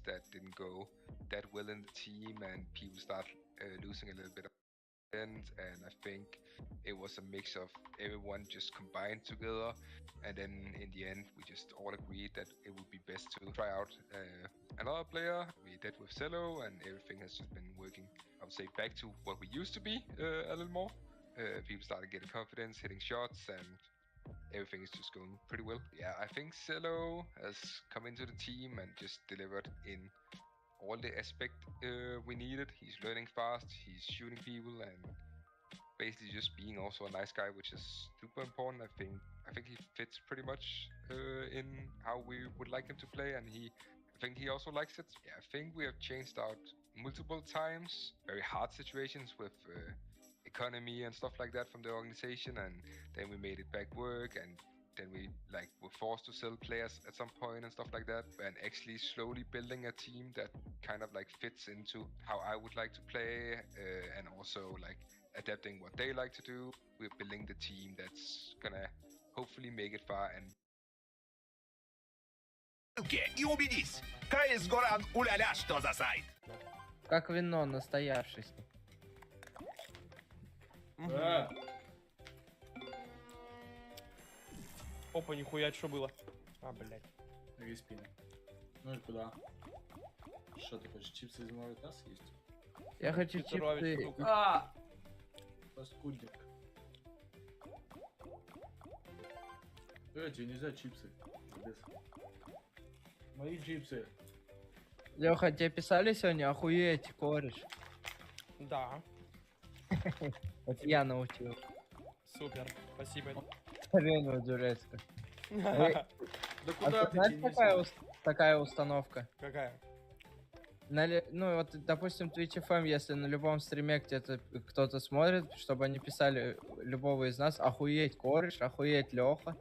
that didn't go that well in the team, and people start losing a little bit of confidence. And I think it was a mix of everyone just combined together, and then in the end, we just all agreed that it would be best to try out another player. We did with Cello, and everything has just been working, I would say, back to what we used to be a little more. People started getting confidence, hitting shots, and everything is just going pretty well. Yeah, I think Cello has come into the team and just delivered in all the aspect we needed. He's learning fast, he's shooting people, and basically just being also a nice guy, which is super important. I think he fits pretty much in how we would like him to play, and I think he also likes it. Yeah, I think we have changed out multiple times, very hard situations with economy and stuff like that from the organization, and then we made it back work, and then we were forced to sell players at some point and stuff like that, and actually slowly building a team that kind of fits into how I would like to play, and also adapting what they like to do. We're building the team that's gonna hopefully make it far. And И убедись, КС Горан уля-ля, что за сайт. Как вино, настоявшись. Опа, нихуя, что было? А, блядь. Респин. Ну и куда? Что ты хочешь, чипсы из моего рта съесть? Я хочу Петрович, чипсы. сука. Паскудник. Тебе нельзя чипсы. Без. Мои чипсы. Леха, тебе писали сегодня? Охуеть, кореш. Да, Вот я научил. супер, спасибо. Рено дурецко. Да А куда ты ты? знаешь, Тебе нельзя. такая установка? Какая? Ну вот, допустим, Twitch FM, если на любом стриме где-то кто-то смотрит, чтобы они писали любого из нас: охуеть, кореш, охуеть, Леха.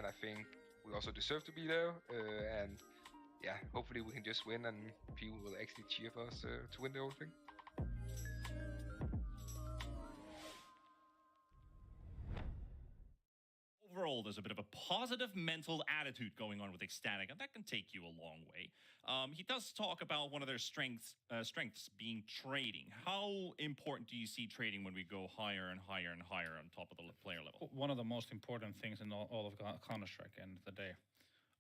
and I think we also deserve to be there. And yeah, hopefully we can just win, and people will actually cheer for us to win the whole thing. Overall, there's a bit of a positive mental attitude going on with ECSTATIC, and that can take you a long way. He does talk about one of their strengths being trading. How important do you see trading when we go higher and higher and higher on top of the player level? One of the most important things in all of Counter-Strike end of the day.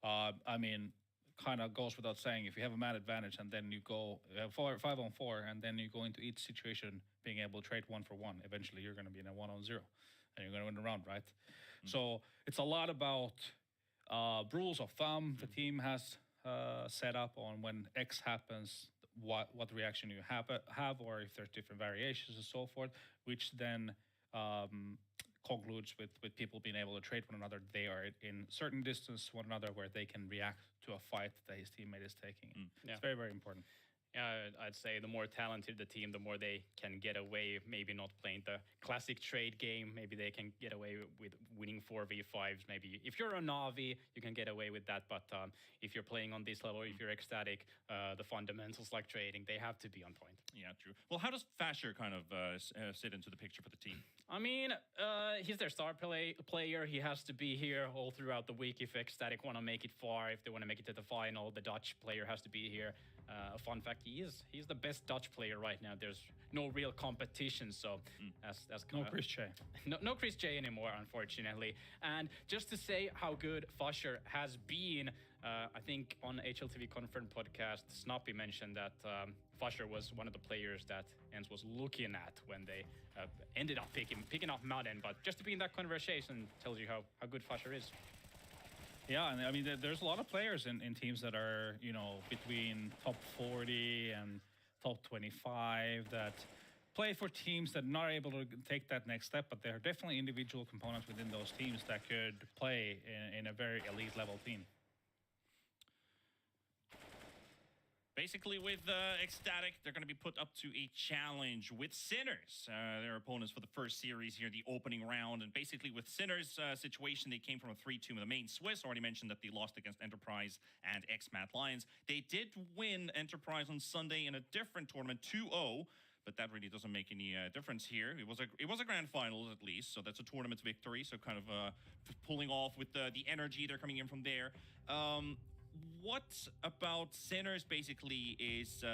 I mean, kind of goes without saying, if you have a mad advantage and then you go 5-on-4 and then you go into each situation being able to trade 1-for-1, eventually you're going to be in a 1-on-0 and you're going to win the round, right? So it's a lot about rules of thumb the team has set up on when X happens, what reaction you have, or if there's different variations and so forth, which then concludes with people being able to trade one another. They are in certain distance one another where they can react to a fight that his teammate is taking. Yeah. It's very, very important. Yeah, I'd say the more talented the team, the more they can get away, maybe not playing the classic trade game. Maybe they can get away with winning 4v5s. Maybe if you're a Navi, you can get away with that. But if you're playing on this level, if you're ECSTATIC, the fundamentals like trading, they have to be on point. Yeah, true. Well, how does Fasher kind of sit into the picture for the team? I mean, he's their star player. He has to be here all throughout the week if ECSTATIC want to make it far, if they want to make it to the final. The Dutch player has to be here. A fun fact, he's the best Dutch player right now. There's no real competition, so that's No Chris J. No Chris J anymore, unfortunately. And just to say how good Fasher has been, I think on HLTV Confirmed podcast, Snappy mentioned that Fasher was one of the players that Ens was looking at when they ended up picking up Madden. But just to be in that conversation tells you how good Fasher is. Yeah, and I mean, there's a lot of players in teams that are, you know, between top 40 and top 25 that play for teams that are not able to take that next step, but there are definitely individual components within those teams that could play in a very elite level team. Basically, with ECSTATIC, they're going to be put up to a challenge with Sinners. Their opponents for the first series here, the opening round. And basically, with Sinners' situation, they came from a 3-2 with the main Swiss. Already mentioned that they lost against Enterprise and XMAT Lions. They did win Enterprise on Sunday in a different tournament, 2-0. but that really doesn't make any difference here. It was a grand finals at least, so that's a tournament victory. So kind of pulling off with the energy they're coming in from there. What about Sinners basically is?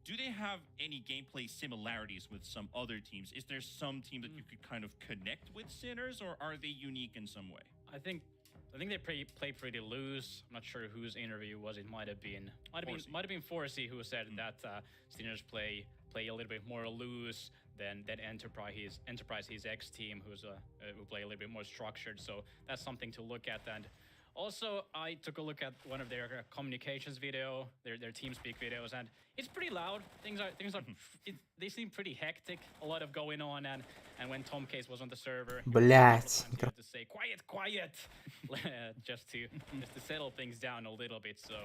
Do they have any gameplay similarities with some other teams? Is there some team that you could kind of connect with Sinners, or are they unique in some way? I think they play pretty loose. I'm not sure whose interview was. It might have been Forsey who said that Sinners play a little bit more loose than Enterprise, his ex team, who play a little bit more structured. So that's something to look at. And also, I took a look at one of their communications video, their TeamSpeak videos, and it's pretty loud. Things are they seem pretty hectic. A lot of going on, and when Tom Case was on the server, Блять. he had to say quiet, just to settle things down a little bit. So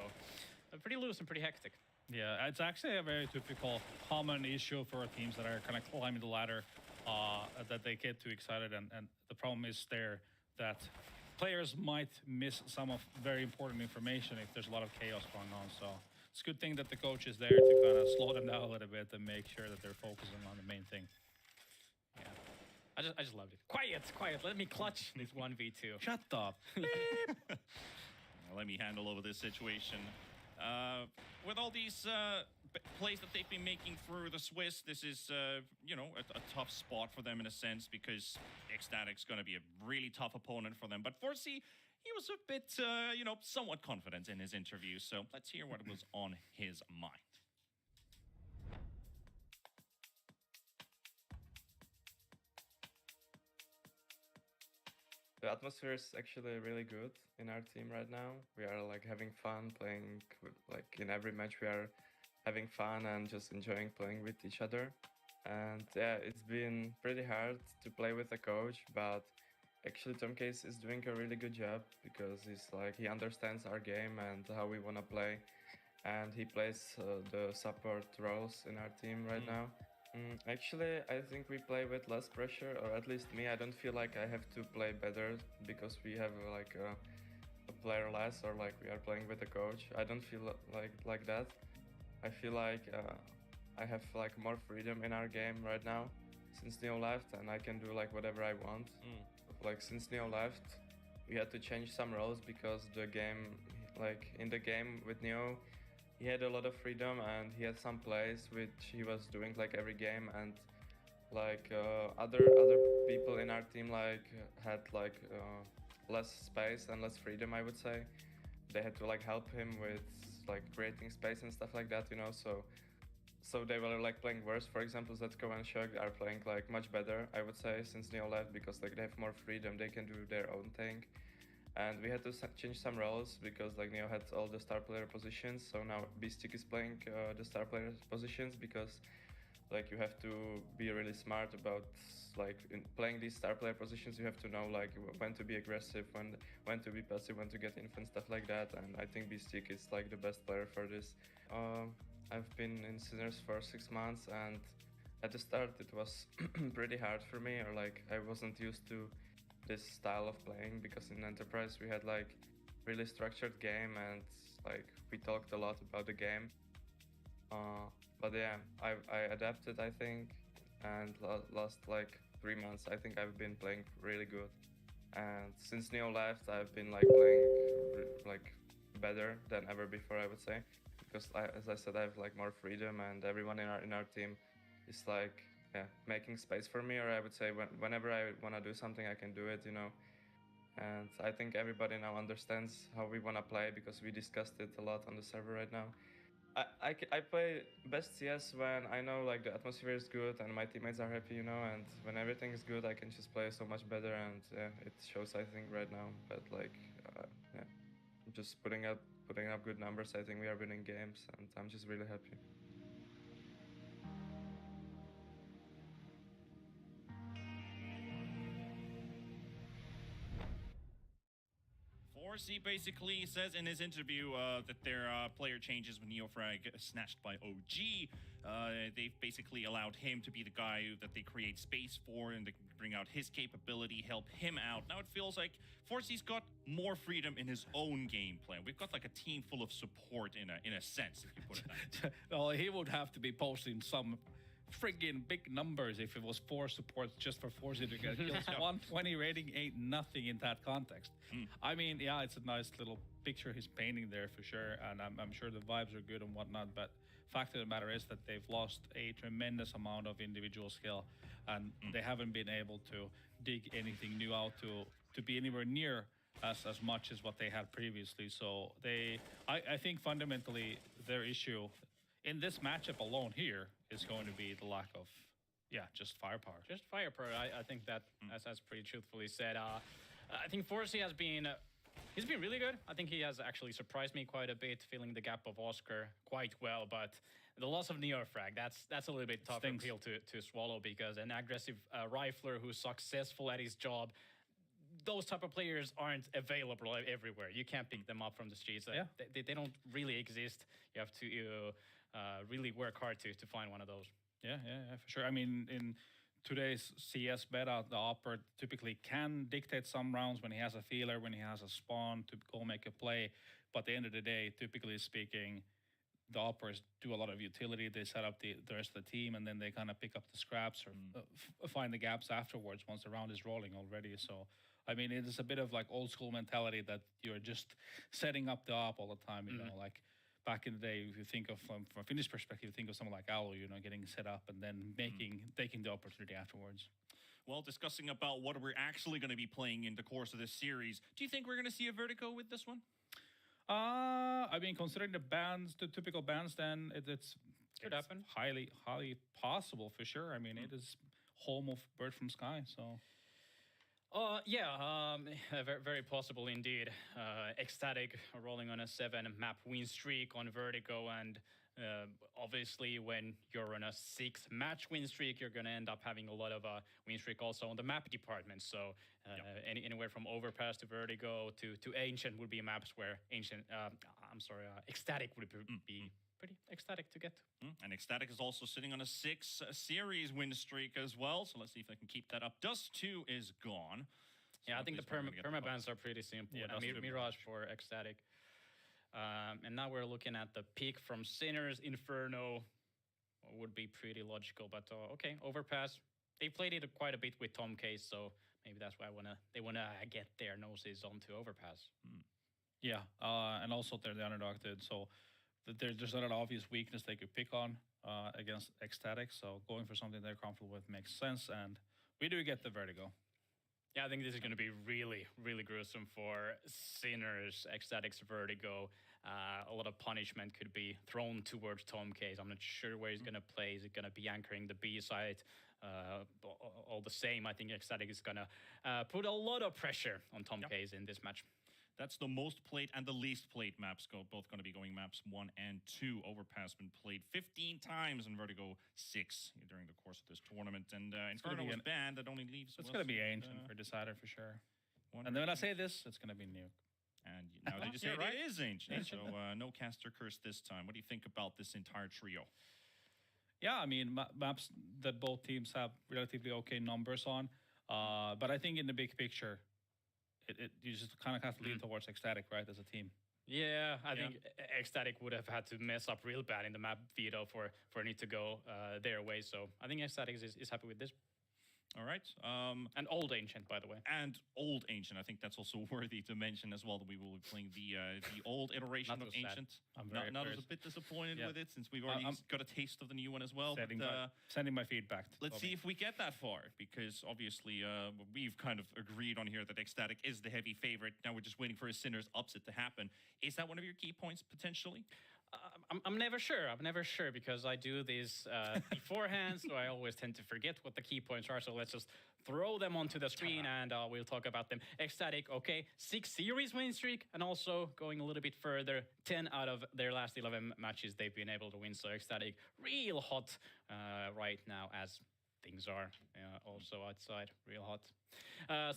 pretty loose and pretty hectic. Yeah, it's actually a very typical common issue for teams that are kind of climbing the ladder, that they get too excited, and the problem is there that players might miss some of very important information if there's a lot of chaos going on. So it's a good thing that the coach is there to kind of slow them down a little bit and make sure that they're focusing on the main thing. Yeah, I just loved it. Quiet. Let me clutch this 1v2. Shut up. Let me handle over this situation. With all these plays that they've been making through the Swiss, this is, a tough spot for them in a sense, because ECSTATIC's going to be a really tough opponent for them. But Forsey, he was a bit, somewhat confident in his interview. So let's hear what was on his mind. The atmosphere is actually really good in our team right now. We are like having fun playing, like in every match we are having fun and just enjoying playing with each other. And yeah, it's been pretty hard to play with a coach, but actually Tom Case is doing a really good job, because he understands our game and how we want to play, and he plays the support roles in our team right now. Actually, I think we play with less pressure, or at least me. I don't feel like I have to play better because we have like a player less, or like we are playing with a coach. I don't feel like that. I feel like I have like more freedom in our game right now since Neo left, and I can do like whatever I want. Like since Neo left, we had to change some roles because the game, like in the game with Neo, he had a lot of freedom and he had some plays which he was doing like every game, and like other people in our team like had like less space and less freedom, I would say. They had to like help him with like creating space and stuff like that, so they were like playing worse. For example, Zetko and Shug are playing like much better, I would say, since Neo left, because like they have more freedom, they can do their own thing. And we had to change some roles because like Neo had all the star player positions, so now Beastic is playing the star player positions, because like you have to be really smart about like in playing these star player positions. You have to know like when to be aggressive, when to be passive, when to get inf, stuff like that. And I think Beastic is like the best player for this. I've been in Sinners for 6 months, and at the start it was pretty hard for me, or like I wasn't used to this style of playing, because in Enterprise we had like really structured game and like we talked a lot about the game. But yeah, I adapted, I think, and last like 3 months I think I've been playing really good. And since Neo left, I've been like playing like better than ever before, I would say, because as I said, I have like more freedom, and everyone in our team is like making space for me, or I would say whenever I want to do something, I can do it, And I think everybody now understands how we want to play, because we discussed it a lot on the server right now. I play best CS when I know like the atmosphere is good and my teammates are happy, and when everything is good, I can just play so much better, and it shows, I think, right now. But like, just putting up good numbers, I think we are winning games, and I'm just really happy. Forsey basically says in his interview that their player changes when Neofrag snatched by OG. They've basically allowed him to be the guy that they create space for, and they can bring out his capability, help him out. Now it feels like Forsey's got more freedom in his own gameplay. We've got like a team full of support in a sense, if you put it that way. Well, he would have to be posting some friggin' big numbers if it was 4 supports just for forcing to get kills. 120 rating ain't nothing in that context. I mean, yeah, it's a nice little picture he's painting there for sure, and I'm sure the vibes are good and whatnot, but fact of the matter is that they've lost a tremendous amount of individual skill, and they haven't been able to dig anything new out to be anywhere near as much as what they had previously. So I think fundamentally their issue in this matchup alone here is going to be the lack of, just firepower. Just firepower. I think that's pretty truthfully said. I think Forsey has been. He's been really good. I think he has actually surprised me quite a bit, filling the gap of Oscar quite well. But the loss of Neofrag, that's a little bit tough pill to swallow, because an aggressive rifler who's successful at his job, those type of players aren't available everywhere. You can't pick them up from the streets. They don't really exist. You have to really work hard to find one of those. Yeah, for sure. I mean, in today's CS beta, the Opper typically can dictate some rounds when he has a feeler, when he has a spawn to go make a play. But at the end of the day, typically speaking, the Oppers do a lot of utility. They set up the rest of the team, and then they kind of pick up the scraps or find the gaps afterwards once the round is rolling already. So, I mean, it is a bit of like old school mentality that you're just setting up the op all the time, you know, like back in the day, if you think of from a Finnish perspective, you think of someone like Alo, you know, getting set up and then taking the opportunity afterwards. Well, discussing about what we're actually going to be playing in the course of this series, do you think we're going to see a Vertigo with this one? I mean, considering the typical bans, then it's could happen. Highly possible for sure. I mean, it is home of Bird from Sky, so. Very, very possible indeed. ECSTATIC rolling on a 7-map win streak on Vertigo, and obviously when you're on a 6-match win streak, you're going to end up having a lot of win streak also on the map department. So anywhere from Overpass to Vertigo to Ancient would be maps where ECSTATIC would be pretty ecstatic to get to. And ECSTATIC is also sitting on a 6-series win streak as well. So let's see if they can keep that up. Dust 2 is gone. So I think the permabans are pretty simple. Mirage for ECSTATIC. And now we're looking at the pick from Sinners. Inferno would be pretty logical, but okay, Overpass. They played it quite a bit with Tom Case, so maybe that's why they wanna get their noses onto Overpass. Yeah, and also they're the underdog, dude. So there's not an obvious weakness they could pick on against ECSTATIC, so going for something they're comfortable with makes sense, and we do get the Vertigo. Yeah, I think this is going to be really, really gruesome for Sinners, ECSTATIC's Vertigo. A lot of punishment could be thrown towards Tom Case. I'm not sure where he's going to play. Is it going to be anchoring the B side? All the same, I think ECSTATIC is going to put a lot of pressure on Tom Case in this match. That's the most played and the least played maps. Both going to be going maps 1 and 2. Overpass been played 15 times and Vertigo 6 during the course of this tournament. And Inferno was banned. That only leaves. It's going to be Ancient for Decider for sure. And then when I say this, it's going to be Nuke. And now they just say it is Ancient. So no Caster Curse this time. What do you think about this entire trio? Yeah, I mean, maps that both teams have relatively okay numbers on. But I think in the big picture, you just kind of have to lean towards ECSTATIC, right, as a team. Yeah, I think ECSTATIC would have had to mess up real bad in the map veto for it to go their way. So I think ECSTATIC is happy with this. All right. And Old Ancient, by the way. And Old Ancient. I think that's also worthy to mention as well, that we will be playing the old iteration of Ancient. I'm not as a bit disappointed with it, since we've already got a taste of the new one as well. Sending my feedback. Let's see if we get that far, because obviously we've kind of agreed on here that ECSTATIC is the heavy favorite. Now we're just waiting for a Sinners upset to happen. Is that one of your key points, potentially? I'm never sure. I'm never sure, because I do this beforehand, so I always tend to forget what the key points are. So let's just throw them onto the screen and we'll talk about them. ECSTATIC, okay, 6-series win streak, and also going a little bit further, 10 out of their last 11 matches they've been able to win. So ECSTATIC real hot right now, as things are also outside, real hot.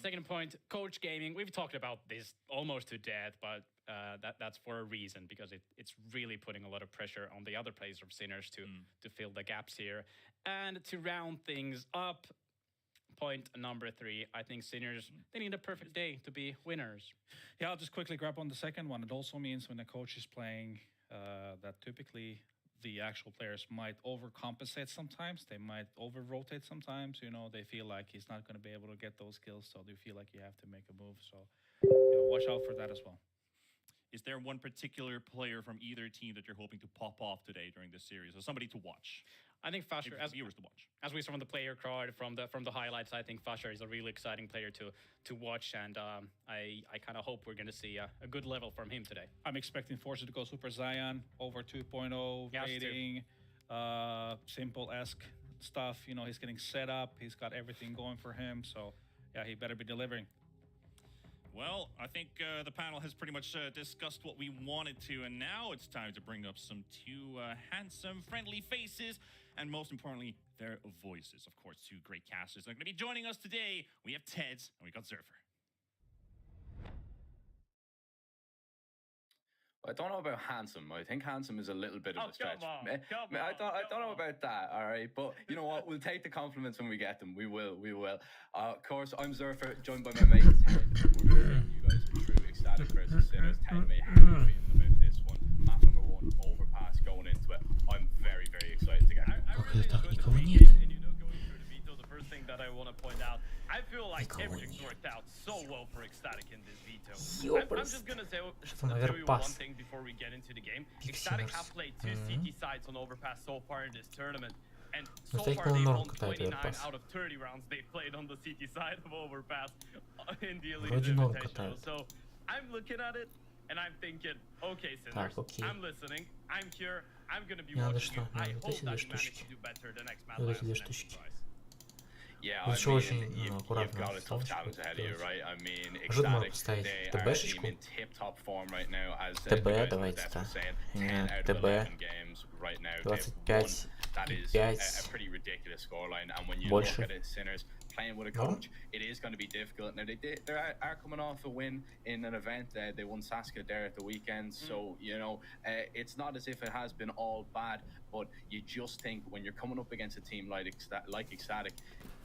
Second point, Coach Gaming. We've talked about this almost to death, but that's for a reason, because it's really putting a lot of pressure on the other players of Sinners to fill the gaps here. And to round things up, point number 3, I think Sinners, they need a perfect day to be winners. Yeah, I'll just quickly grab on the second one. It also means when a coach is playing that typically the actual players might overcompensate sometimes. They might over-rotate sometimes. You know, they feel like he's not going to be able to get those kills, so they feel like you have to make a move. So, you know, watch out for that as well. Is there one particular player from either team that you're hoping to pop off today during this series, or somebody to watch? I think Fasher, as viewers to watch, as we saw from the player card, from the highlights, I think Fasher is a really exciting player to watch, and I kind of hope we're going to see a good level from him today. I'm expecting Forza to go Super Zion, over 2.0 rating, simple-esque stuff. You know, he's getting set up. He's got everything going for him. So, yeah, he better be delivering. Well, I think the panel has pretty much discussed what we wanted to, and now it's time to bring up some two handsome, friendly faces, and most importantly, their voices. Of course, two great casters are going to be joining us today. We have Ted, and we got Zerfer. I don't know about handsome. I think handsome is a little bit of a stretch. I don't know about that, all right? But you know what? We'll take the compliments when we get them. We will. Of course, I'm Zerfer, joined by my mate Ted. We're bringing you guys a true ecstatic versus Sinners. Ted, mate, how are you feeling about this one? Map number 1, overpass, going into it. I'm very, very excited to get it. I really enjoyed the game, and you know, going through the veto, the first thing that I want to point out, I feel like everything's worked out so well for ecstatic in this veto. I'm just gonna tell you one thing before we get into the game. Ecstatic have played 2 CT sides on overpass so far in this tournament, and so far they've won 29 out of 30 rounds they played on the CT side of overpass in the Elite Invitational. So I'm looking at it and I'm thinking, okay, Sinners, I'm listening, I'm here, I'm gonna be watching you. I hope that you manage to do better the next match. Yeah, I mean, you've got a tough challenge ahead of you, right? I mean, ecstatic, they are a team in tip-top form right now, as the guys on the desk were saying, 10 out of 11 games right now, they've won. That is a pretty ridiculous scoreline, and when you look at it, Sinners playing with a coach, it is going to be difficult. Now, they are coming off a win in an event. They won Saskia there at the weekend, so, you know, it's not as if it has been all bad, but you just think when you're coming up against a team like ecstatic,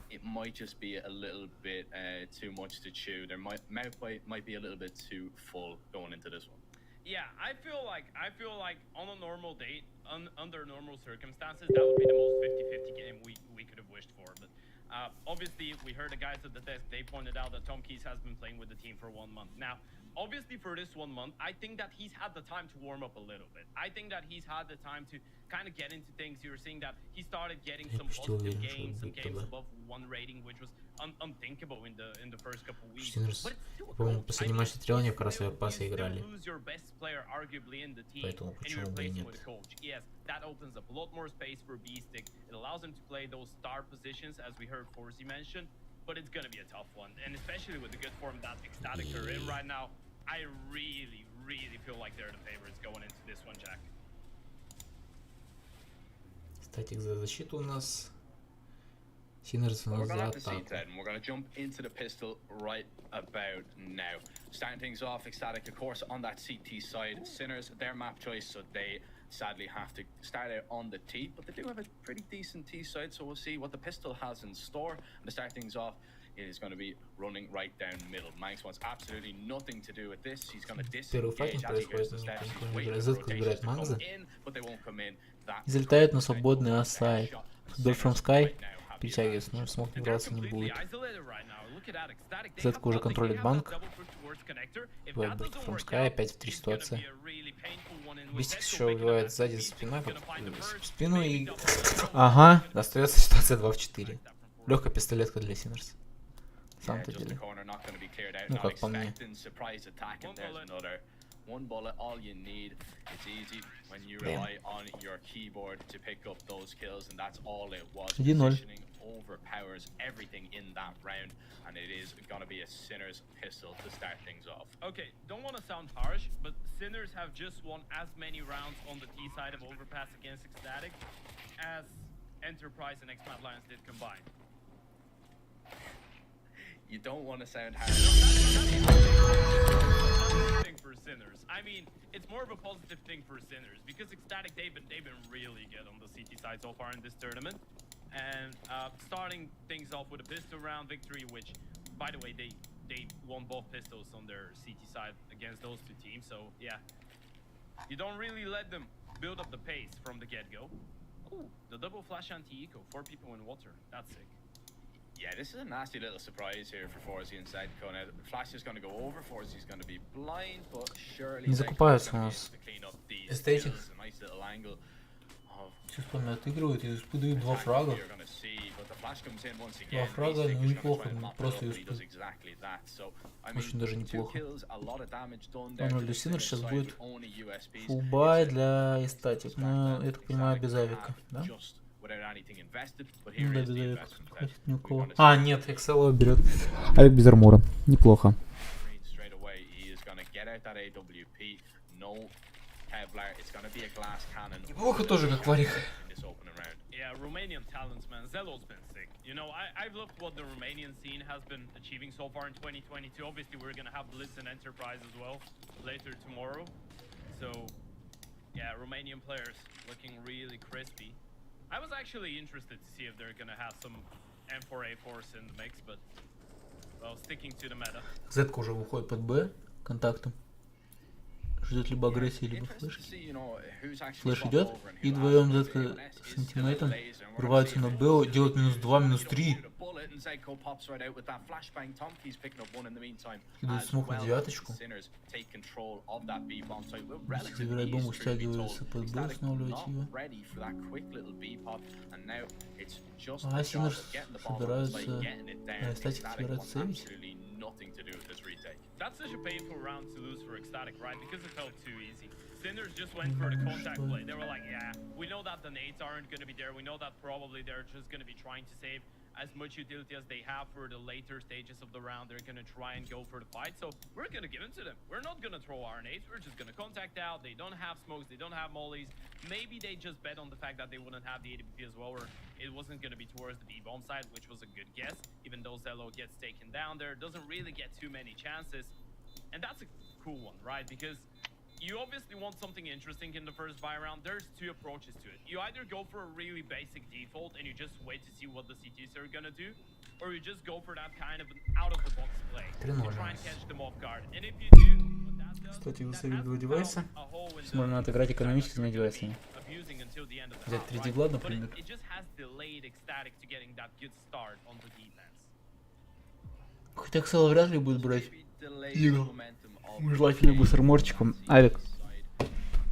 it might just be a little bit too much to chew. Their mouth might be a little bit too full going into this one. Yeah, I feel like on a normal date, under normal circumstances, that would be the most 50-50 game we could have wished for. But obviously, we heard the guys at the desk, they pointed out that Tom Keys has been playing with the team for 1 month. Now, obviously for this 1 month, I think that he's had the time to warm up a little bit. I think that he's had the time to kind of get into things. You're seeing that he started getting some positive games, some games above 1 rating, which was unthinkable in the first couple weeks. But по-моему, последний матч тренирования как раз пасы играли. Поэтому почему бы и нет? Yes, that opens up a lot more space for B-Stick. It allows him to play those star positions, as we heard Forzi mention. But it's gonna be a tough one, and especially with the good form that ecstatic are in right now, I really feel like they're the favorites going into this one, Jack. Статик за защиту у нас. Sinners у нас за атаку. We're gonna jump into the pistol right about now. Starting things off, ecstatic, of course, on that CT side. Sinners, their map choice, so they sadly have to start out on the T, but they do have a pretty decent T side, so we'll see what the pistol has in store. And to start things off, it is going to be running right down middle. Manx wants absolutely nothing to do with this. He's going to disengage as he goes to steps. He's waiting for rotations to come in, but they won't come in. Залетает на свободный асайд. Дольф from Sky перетягивается, но смог не браться не будет. Зетка уже контролит банк. Бывает Дольф from Sky, опять в 3 ситуации. Бистикс еще убивает сзади за спиной, в спину и... Ага, остается ситуация 2 в 4. Легкая пистолетка для Sinners. На самом-то деле. Ну, как по мне. One bullet, all you need. It's easy when you rely on your keyboard to pick up those kills, and that's all it was. Positioning overpowers everything in that round, and it is going to be a Sinners pistol to start things off. Okay, don't want to sound harsh, but Sinners have just won as many rounds on the T side of overpass against ecstatic as Enterprise and X-Mad Lions did combined. You don't want to sound harsh. Thing for Sinners. I mean, it's more of a positive thing for Sinners because ecstatic they've been really good on the CT side so far in this tournament, and starting things off with a pistol round victory, which, by the way, they won both pistols on their CT side against those 2 teams. So yeah, You don't really let them build up the pace from the get-go. Oh, the double flash anti-eco, 4 people in water. That's sick. Yeah, this is a nasty little surprise here for Forzy and Sideco. Now, Flash is going to go over, Forzy's going to be blind, but surely Не закупаются у нас. Эстетик. Сейчас помню, отыгрывают и подают 2 фрага. 2 фрага, ну неплохо, просто юспы. Очень даже неплохо. Но для Синер сейчас будет фулбай для эстатик, но я так понимаю без авика, да? Ну да, без авика, хватит ни у кого. А, нет, XL берет. Авик без армора, неплохо. Неплохо тоже, как варик. Yeah, Romanian talents, man. Zelo's been sick. You know, I've looked what the Romanian scene has been achieving so far in 2022. Obviously, we're gonna have Blitz and Enterprise as well later tomorrow. So, yeah, Romanian players looking really crispy. I was actually interested to see if they're gonna have some M4A force in the mix, but well, sticking to the meta. Зетка уже выходит под Б контактом. Ждет либо агрессии, либо флешки. Флэш идет, и вдвоем Зетка с антимейтом врываются на Б, делают минус 2, минус 3. Идут смог на девяточку. Забирает бомбу, стягивается под Б, устанавливает ее. А Синерс собираются... Статик собирается сейвить. That's such a painful round to lose for ecstatic, right? Because it felt too easy. Sinners just went for the contact play. They were like, yeah, we know that the nades aren't going to be there. We know that probably they're just going to be trying to save as much utility as they have for the later stages of the round. They're going to try and go for the fight. So we're going to give it to them. We're not going to throw our nades. We're just going to contact out. They don't have smokes. They don't have mollies. Maybe they just bet on the fact that they wouldn't have the AWP as well, or it wasn't going to be towards the B-bomb side, which was a good guess. Even though Zelo gets taken down there, doesn't really get too many chances. And that's a cool one, right? Because you obviously want something interesting in the first buy round. There's 2 approaches to it. You either go for a really basic default and you just wait to see what the CTs are gonna do, or you just go for that kind of out-of-the-box play to try and catch them off guard. And if you do, what that does, Кстати, высадить 2 девайса. Сейчас можно отыграть экономически с 2 девайсами. Взять 3 дигла, например. Хотя Ксела вряд ли будет брать Игл. Желательно бы с арморчиком. Авик.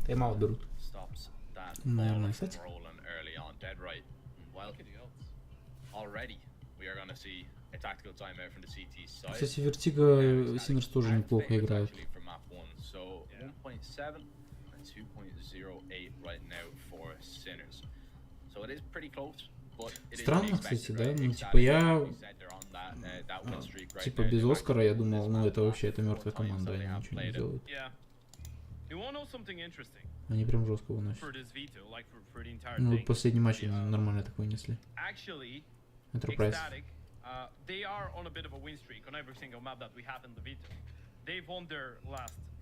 Тайм-аут берут. Наверное, кстати. Кстати, Вертига Синерс тоже неплохо играют. Странно, кстати, да? Ну, типа, я... Типа, без Оскара я думал, ну, это вообще, это мертвая команда, они ничего не делают. Они прям жестко выносят. Ну, последний матч они нормально так вынесли. Enterprise.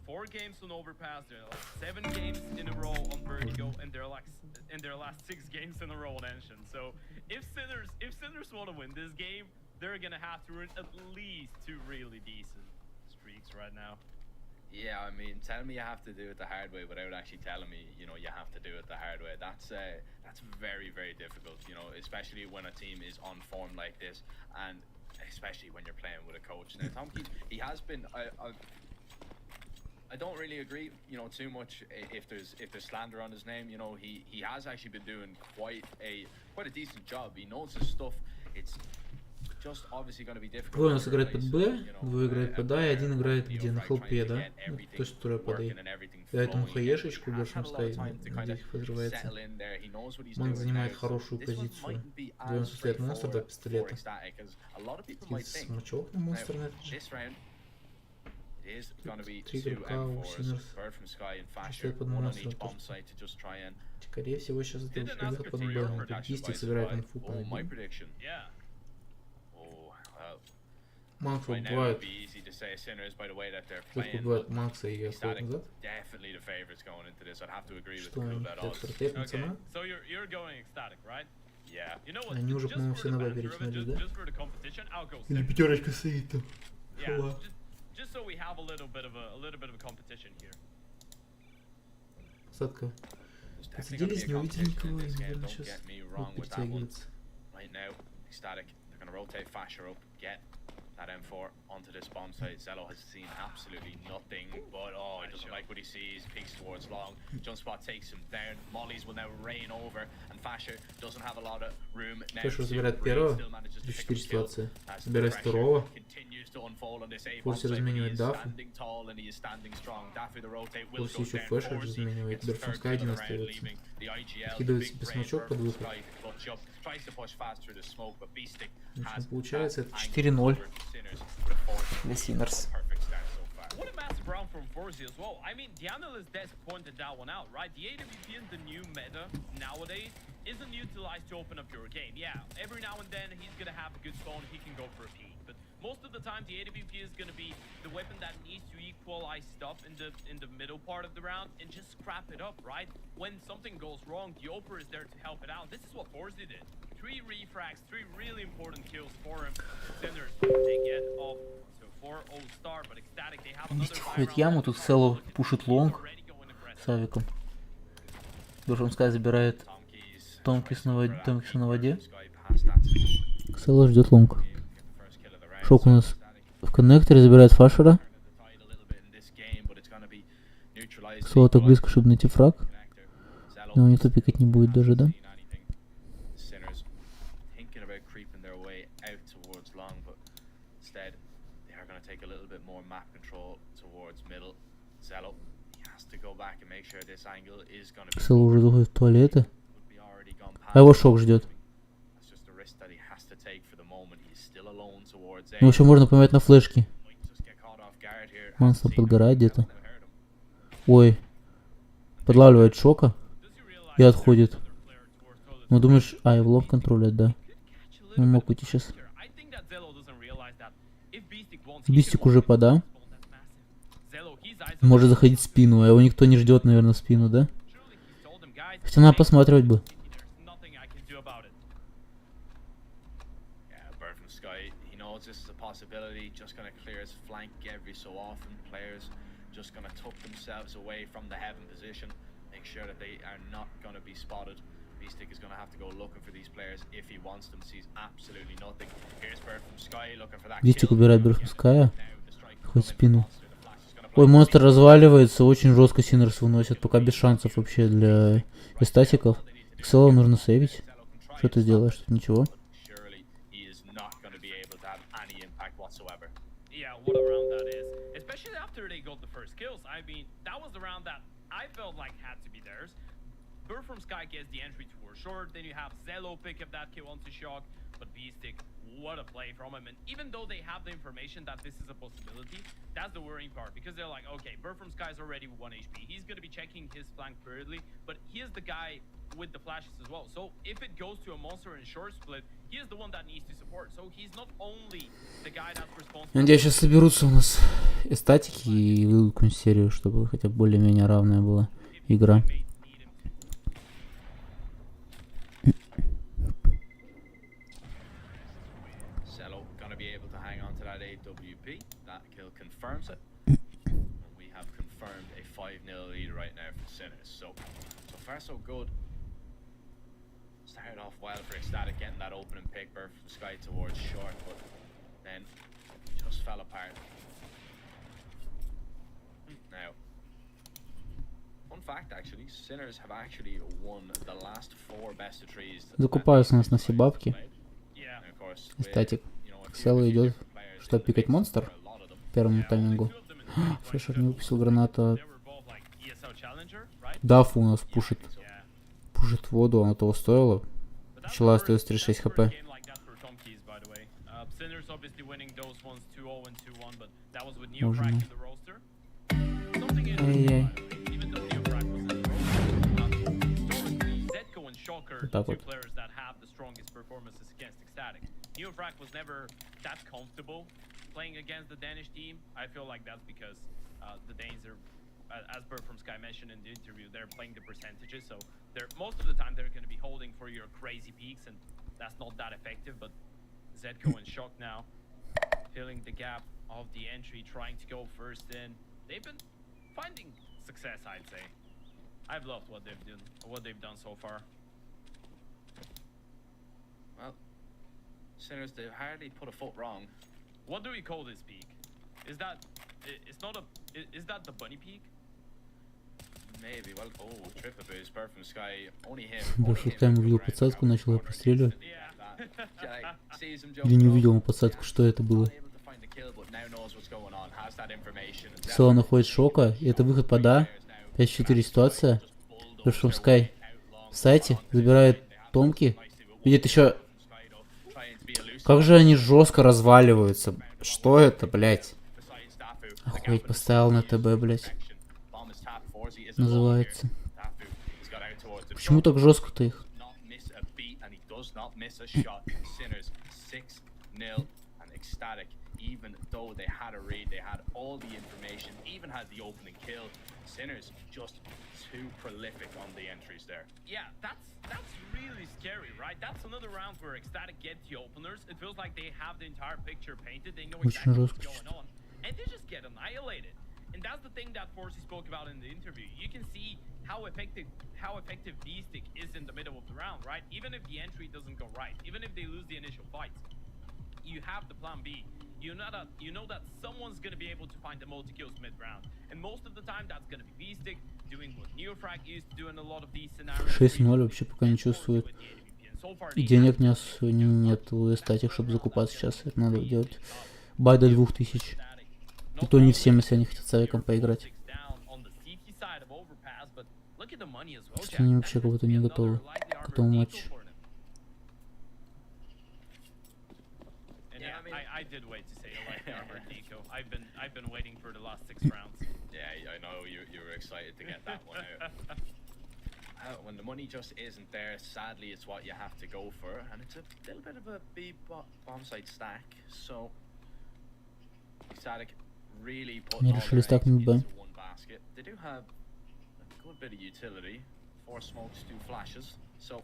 Four games on Overpass, they're like 7 games in a row on Vertigo, and they're like in their last 6 games in a row on Ancient. So if Sinners want to win this game, they're gonna have to earn at least 2 really decent streaks right now. Yeah, I mean, tell me you have to do it the hard way without actually telling me, you know, you have to do it the hard way. That's very, very difficult, you know, especially when a team is on form like this, and especially when you're playing with a coach. Now, Tomke, he has been. I don't really agree, you know, too much if there's slander on his name. You know, he has actually been doing quite a decent job. He knows his stuff. It's just obviously going to be difficult. Двое у нас играет под Б, двое играет под А, и один играет где? На хелпе, да? Ну, то есть, которая под А. И этому хаешечку большим стоит, надеюсь, взрывается. Манк занимает хорошую позицию. Вдвоем стоит монстр, 2 пистолета. Смачок на монстр на этот же. Триггерка у Синерс. Стоит под монстром. Скорее всего, сейчас это выход под Б. Пистик собирает инфу по Б. Манкс убивает. Тут убивает Манкса и отходит назад. Что они хотят протестнуться на? Они уже, по-моему, все на Б перетянулись, да? Или пятерочка стоит там. Just so we have a little bit of a competition here. Посадка. There's definitely gonna Подсадились, be a не увидели competition никого, in и, this game, наверное, don't сейчас get me будут wrong with that one. перетягиваться. Right now, ecstatic. They're gonna rotate Fasher up, get that M4 onto this bomb site. Zello has seen absolutely nothing, but he doesn't like what he sees. Peeks towards long. Jump spot takes him down. Mollies will now rain over, and Fasher doesn't have a lot of room now. Фэшер забирает первого. 3-4 ситуации. Забирает второго. Форси разменивает Дафу. Форси еще Фэшер разменивает. Берфом Скай один остается. Кидывает себе смачок под выход. Ничего получается. Это 4-0 для Sinners. What a massive round from Forzi as well. I mean, the analyst desk pointed that one out, right? The AWP in the new meta nowadays isn't utilized to open up your game. Yeah, every now and then he's gonna have a good spawn, he can go for a peek. But most of the time, the AWP is gonna be the weapon that needs to equalize stuff in the middle part of the round and just scrap it up, right? When something goes wrong, the Oper is there to help it out. This is what Forzi did. 3 refrags, 3 really important kills for him. Sinners, they get off. Вместе входит яму, тут Село пушит лонг с авиком. Берфомская забирает Томкис на воде. Село ждет лонг. Шок у нас в коннекторе, забирает Фашера. Село так близко, чтобы найти фраг. Но никто пикать не будет даже, да? Село уже заходит в туалеты. А его шок ждет. Ну, еще можно поменять на флешки. Монстр подгорает где-то. Ой. Подлавливает шока. И отходит. Ну, думаешь... А, его лоб контролят, да. Он мог уйти сейчас. Бистик уже пода. Может заходить в спину, а его никто не ждет, наверное, в спину, да? Хотя надо посматривать бы. Бистик убирает Берфомская. Хоть в спину. Ой, монстр разваливается, очень жестко Sinners выносит, пока без шансов вообще для эстатиков. Село нужно сейвить. Что ты делаешь? Тут ничего. Berfomskaya gets the entry towards short, then you have Zello pick up that kill onto shock, but Beastic, what a play from him. And even though they have the information that this is a possibility, that's the worrying part, because they're like, okay, Berfomskaya is already 1 HP. He's going to be checking his flank early, but he is the guy with the flashes as well. So if it goes to a monster in short split, he is the one that needs to support. So he's not only the guy that's responsible. Надеюсь, сейчас соберутся у нас эстатики и выйдут какую-нибудь серию, чтобы хотя бы более-менее равная была игра. Confirms it. And we have confirmed a 5-0 lead right now for Sinners. So far so good. Started off well for ecstatic, getting that opening pick from Sky towards short, but then just fell apart. Now, fun fact actually, Sinners have actually won the last 4 best of 3s. Закупаются у нас на все бабки. Эстатик. Село идет, что пикать монстр. Первому таймингу. Фэшер не выпустил гранату. Дафу у нас пушит. Пушит воду, она того стоила. Начала остается 36 хп. Можно. Ай-яй. Вот так вот. Playing against the Danish team, I feel like that's because the Danes are, as Berfomskaya mentioned in the interview, they're playing the percentages, so they're most of the time they're going to be holding for your crazy peaks, and that's not that effective. But Zedko in shock now, filling the gap of the entry, trying to go first in. They've been finding success, I'd say. I've loved what they've done so far. Well, Sinners, they hardly put a foot wrong. What do we call this peak? Is that it's not a is that the bunny peak? Maybe. Well, oh, triple boost, bird from sky. Only him. Большой тайм увидел подсадку, начал простреливать. Или не увидел подсадку, что это было? Соло находит Шока, и это выход под А. 5-4 ситуация. Bird from sky в сайте, забирает Томки. Видит еще... Как же они жестко разваливаются. Что это, блять? Охуеть, поставил на ТБ, блять. Называется. Почему так жестко-то их? Even though they had a read, they had all the information, even had the opening kill. Sinners just too prolific on the entries there. Yeah, that's really scary, right? That's another round where Ecstatic get the openers. It feels like they have the entire picture painted. They know exactly what's going on, and they just get annihilated. And that's the thing that Forsey spoke about in the interview. You can see how effective D-Stick is in the middle of the round, right? Even if the entry doesn't go right, even if they lose the initial fights, you have the plan B. You know that someone's gonna be able to find the multi-kills mid-round, and most of the time that's gonna be D-Stick doing what Neofrag used to do in a lot of these scenarios. 6-0 вообще пока не чувствует. И денег нет у СТАТИК, чтобы закупаться сейчас. Это надо делать бай до 2000. И то не всем, если они хотят с авиком поиграть. Что они вообще как будто не готовы к этому матчу. I did wait to say I like the armor Nico. I've been waiting for the last 6 rounds. Yeah, I know you were excited to get that one out. When the money just isn't there, sadly, it's what you have to go for, and it's a little bit of a B bomb site stack. So, Ecstatic really put all their eggs into one basket. They do have a good bit of utility. 4 smokes, 2 flashes. So,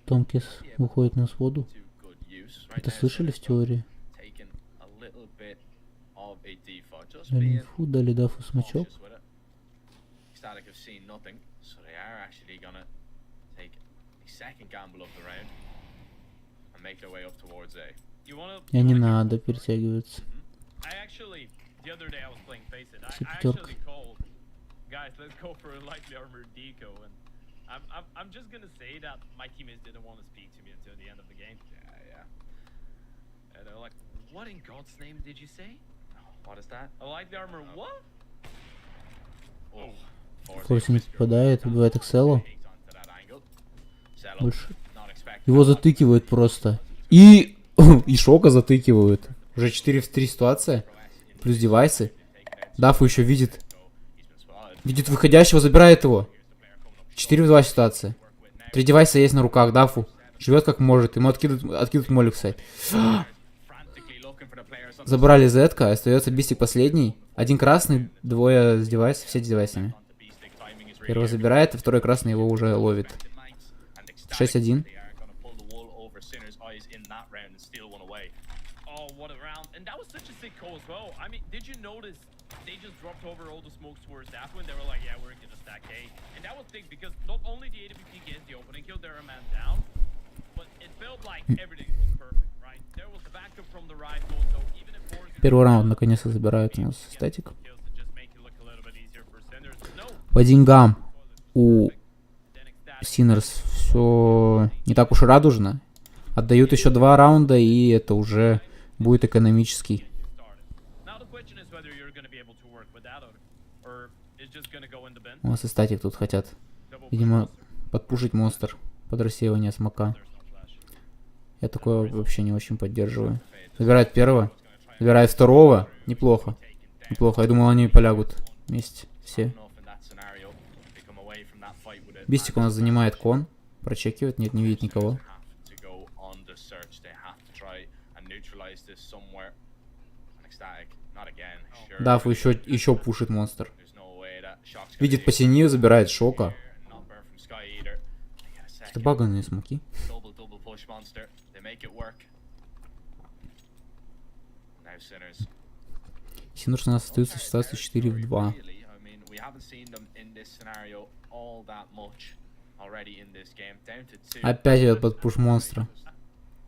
Томкис уходит на своду. Это слышали в теории? Дали инфу, дали дафу смачок. И не надо перетягиваться. Пятерка. I'm just gonna say that my teammates didn't want to speak to me until the end of the game. Yeah. And they're like, "What in God's name did you say? What is that? I like the armor. What?" Форси не попадает, убивает Экселу. Больше. Его затыкивают просто. И Шока затыкивают. Уже 4 в 3 ситуация. Плюс девайсы. Дафу еще видит. Видит выходящего, забирает его. 4 в 2 ситуация. 3 девайса есть на руках, Дафу. Живет как может. Ему откидывают молик сайт. Забрали Зетка, остается Бистик последний. Один красный, 2 с девайсами, все с девайсами. Первого забирает, а второй красный его уже ловит. 6-1. They just dropped over all the smokes towards that when they were like, yeah, we're gonna stack A. And that was big because not only the AWP gets the opening kill, they're a man down, but it felt like everything was perfect, right? There was the backup from the rifle, so even if Первый раунд наконец-то забирают у нас статик. По деньгам у Sinners все не так уж и радужно. Отдают еще 2 раунда, и это уже будет экономический. У нас и статик тут хотят, видимо, подпушить монстр под рассеивание смока. Я такое вообще не очень поддерживаю. Забирает первого, забирает второго. Неплохо. Неплохо. Я думал, они полягут вместе все. Бистик у нас занимает кон. Прочекивает, нет, не видит никого. Дафу еще пушит монстр. Видит по синию, забирает Шока. Это баганные смоки. Sinners у нас остаются в ситуации 4 в 2. We haven't seen them in this scenario all that much already in this game. Down to 2. Опять идет под пуш монстра.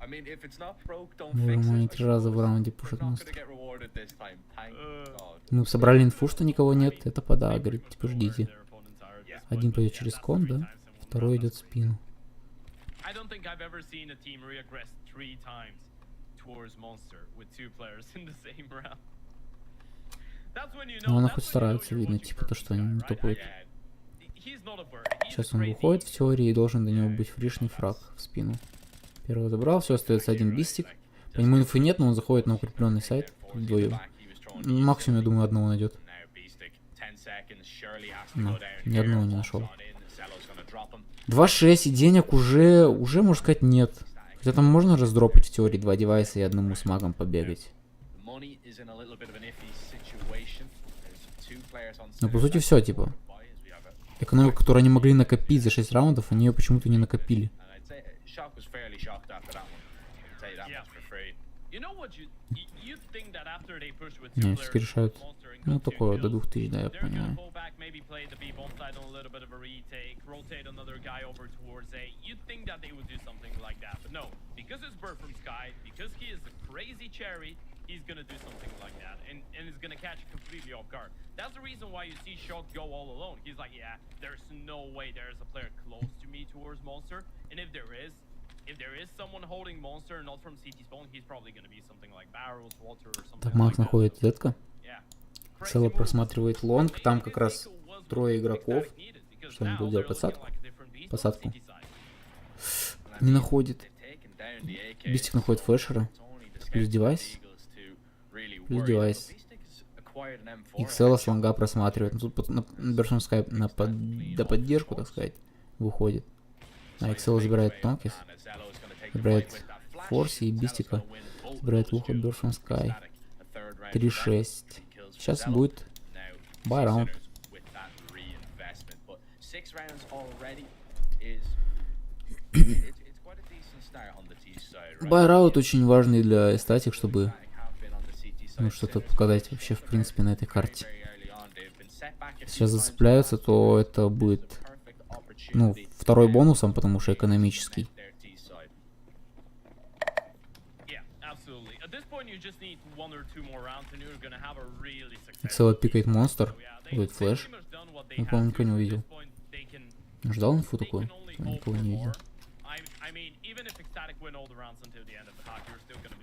I mean, if it's not broke, don't Боже fix мой, it. 3 раза в раунде пушит We're not монстр. gonna get rewarded this time. Thank God. Ну, собрали инфу, что никого нет. Это пода, говорит, типа, ждите. Один пойдет через кон, да? Второй идет в спину. I don't think I've ever seen a team regress 3 times towards Monster with 2 players in the same round. That's when you know. Ну, она хоть старается, видно, типа, то, что они не тупают. Сейчас он выходит в теории и должен до него быть фришный фраг в спину. Первого забрал, все, остается один бистик. По нему инфы нет, но он заходит на укрепленный сайт вдвоем. Максимум, я думаю, одного найдет. Но ни одного не нашел. 2-6, и денег уже, можно сказать, нет. Хотя там можно раздропать в теории 2 девайса и одному с магом побегать. Но по сути все, типа. Экономику, которую они могли накопить за 6 раундов, они ее почему-то не накопили. Не, все-таки решают. Ну, такое, до 2000, да, я понимаю. He's gonna do something like that, and it's gonna catch you completely off guard. That's the reason why you see Shock go all alone. He's like, yeah, there's no way there's a player close to me towards Monster, and if there is someone holding Monster not from CT spawn, he's probably gonna be something like Barrels, Walter, or something. Так, Макс находит зетка. Цело просматривает лонг, там как раз 3 игроков. Что он будет делать? Посадку? Посадку. Не находит. Бистик находит флешера. Плюс девайс. Плюс девайс. XL с лонга просматривает. Ну, тут на Берсумскай на поддержку, так сказать, выходит. А XL забирает Тонкис. Забирает Форси и Бистика. Забирает ухо Берсумскай. 3-6. Сейчас будет бай-раунд. Бай-раунд очень важный для СТАТИК, чтобы что-то показать вообще в принципе на этой карте. Сейчас зацепляются, то это будет, ну, второй бонусом, потому что экономический. XL пикает монстр, будет флэш. Я, по-моему, никого не увидел. Ждал инфу такую? Никого не видел.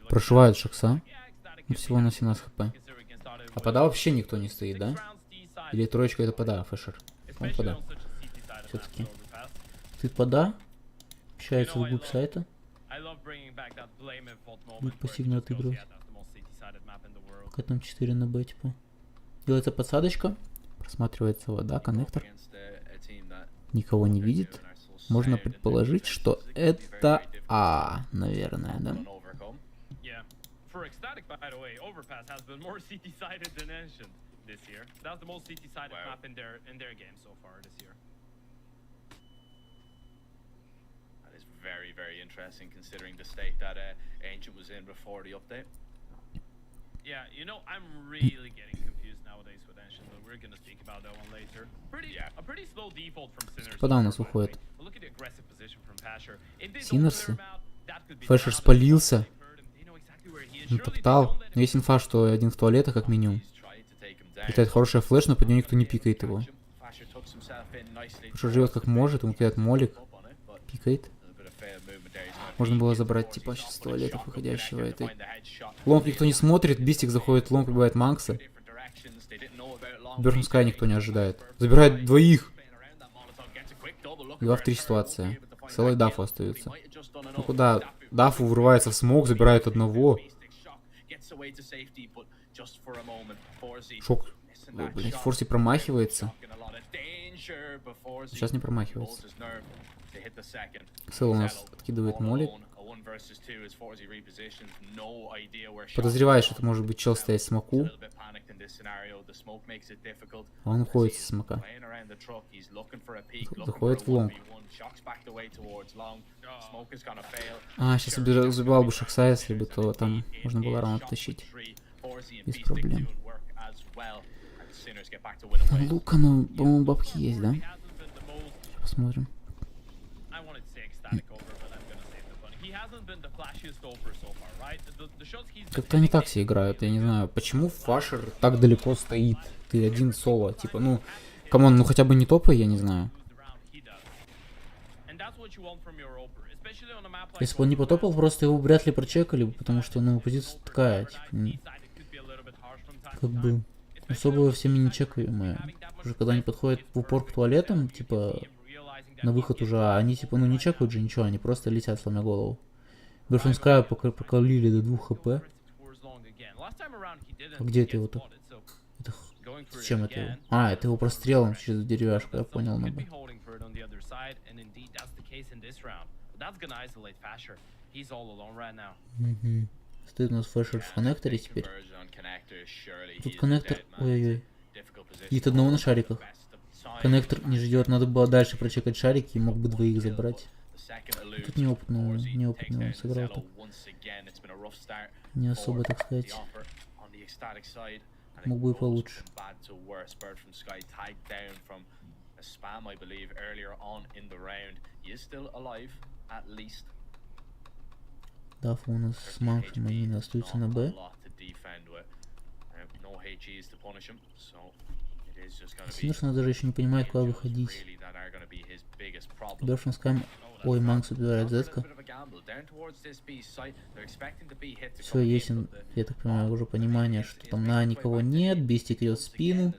Прошивают Шакса. Всего на 17 хп. А пода вообще никто не стоит, да? Или троечка это пода, Фэшер? Он пода. Все-таки. Ты пода? Общается вглубь сайта. Будет пассивно отыгрывать. Пока там 4 на Б, типа. Делается подсадочка. Просматривается вода, коннектор. Никого не видит. Можно предположить, что это А, наверное, да? For ecstatic, by the way, Overpass has been more CT-sided than Ancient this year. That's the most CT-sided map in their game so far this year. That is very, very interesting considering the state that Ancient was in before the update. Yeah, you know, I'm really getting confused nowadays with Ancient, but we're gonna speak about that one later. A pretty slow default from Sinners. Куда у нас выходит? Look at the aggressive position from Pasher. Синерсы. Фэшер спалился. Он топтал. Но есть инфа, что один в туалетах как минимум. Летает хорошая флеш, но под нее никто не пикает его. Фэшер живет как может, ему кидает молик. Пикает. Можно было забрать типа сейчас с туалетов выходящего этой. Лонг никто не смотрит, Бистик заходит, лонг прибывает Макса. Бернскай никто не ожидает. Забирает двоих. 2 в 3 ситуация. Целый Дафу остаются. Ну куда? Дафу врывается в смог, забирает одного. Шок. Блять, Форси промахивается. Сейчас не промахивается. Сэл у нас откидывает молик. Подозреваю, что это может быть чел стоять в смоку. А он уходит с смока. Заходит в лонг. А, сейчас забивал бы Шакса, если бы, то там можно было раунд тащить. Без проблем. Лука, ну, по-моему, бабки есть, да? Посмотрим. Как-то они так все играют, я не знаю, почему Фашер так далеко стоит. Ты один соло, типа, ну, камон, ну хотя бы не топай, я не знаю. Если бы он не потопал, просто его вряд ли прочекали, потому что, ну, позиция такая, типа, как бы, особо всеми не чекаемые. Уже когда они подходят в упор к туалетам, типа, на выход уже, а они, типа, ну, не чекают же ничего, они просто летят, сломя голову. Берфенская прокалили до 2 хп. А где это его так? Это... С чем это его? А, это его прострелом через деревяшку, я понял, надо. Угу. Стоит у нас Фэшер в коннекторе теперь. Тут коннектор, ой-ой-ой. Вид одного на шариках. Коннектор не ждет, надо было дальше прочекать шарики и мог бы двоих забрать. Тут неопытного сыграл так. Не особо, так сказать. Мог бы и получше. Дафа у нас с Маншем, они остаются на Б. Синерсон даже еще не понимает, куда выходить. Берфенскайм... Ой, Манкс убивает Зетка. Все, есть, я так понимаю, уже понимание, что там на никого нет, Бистик идет в спину.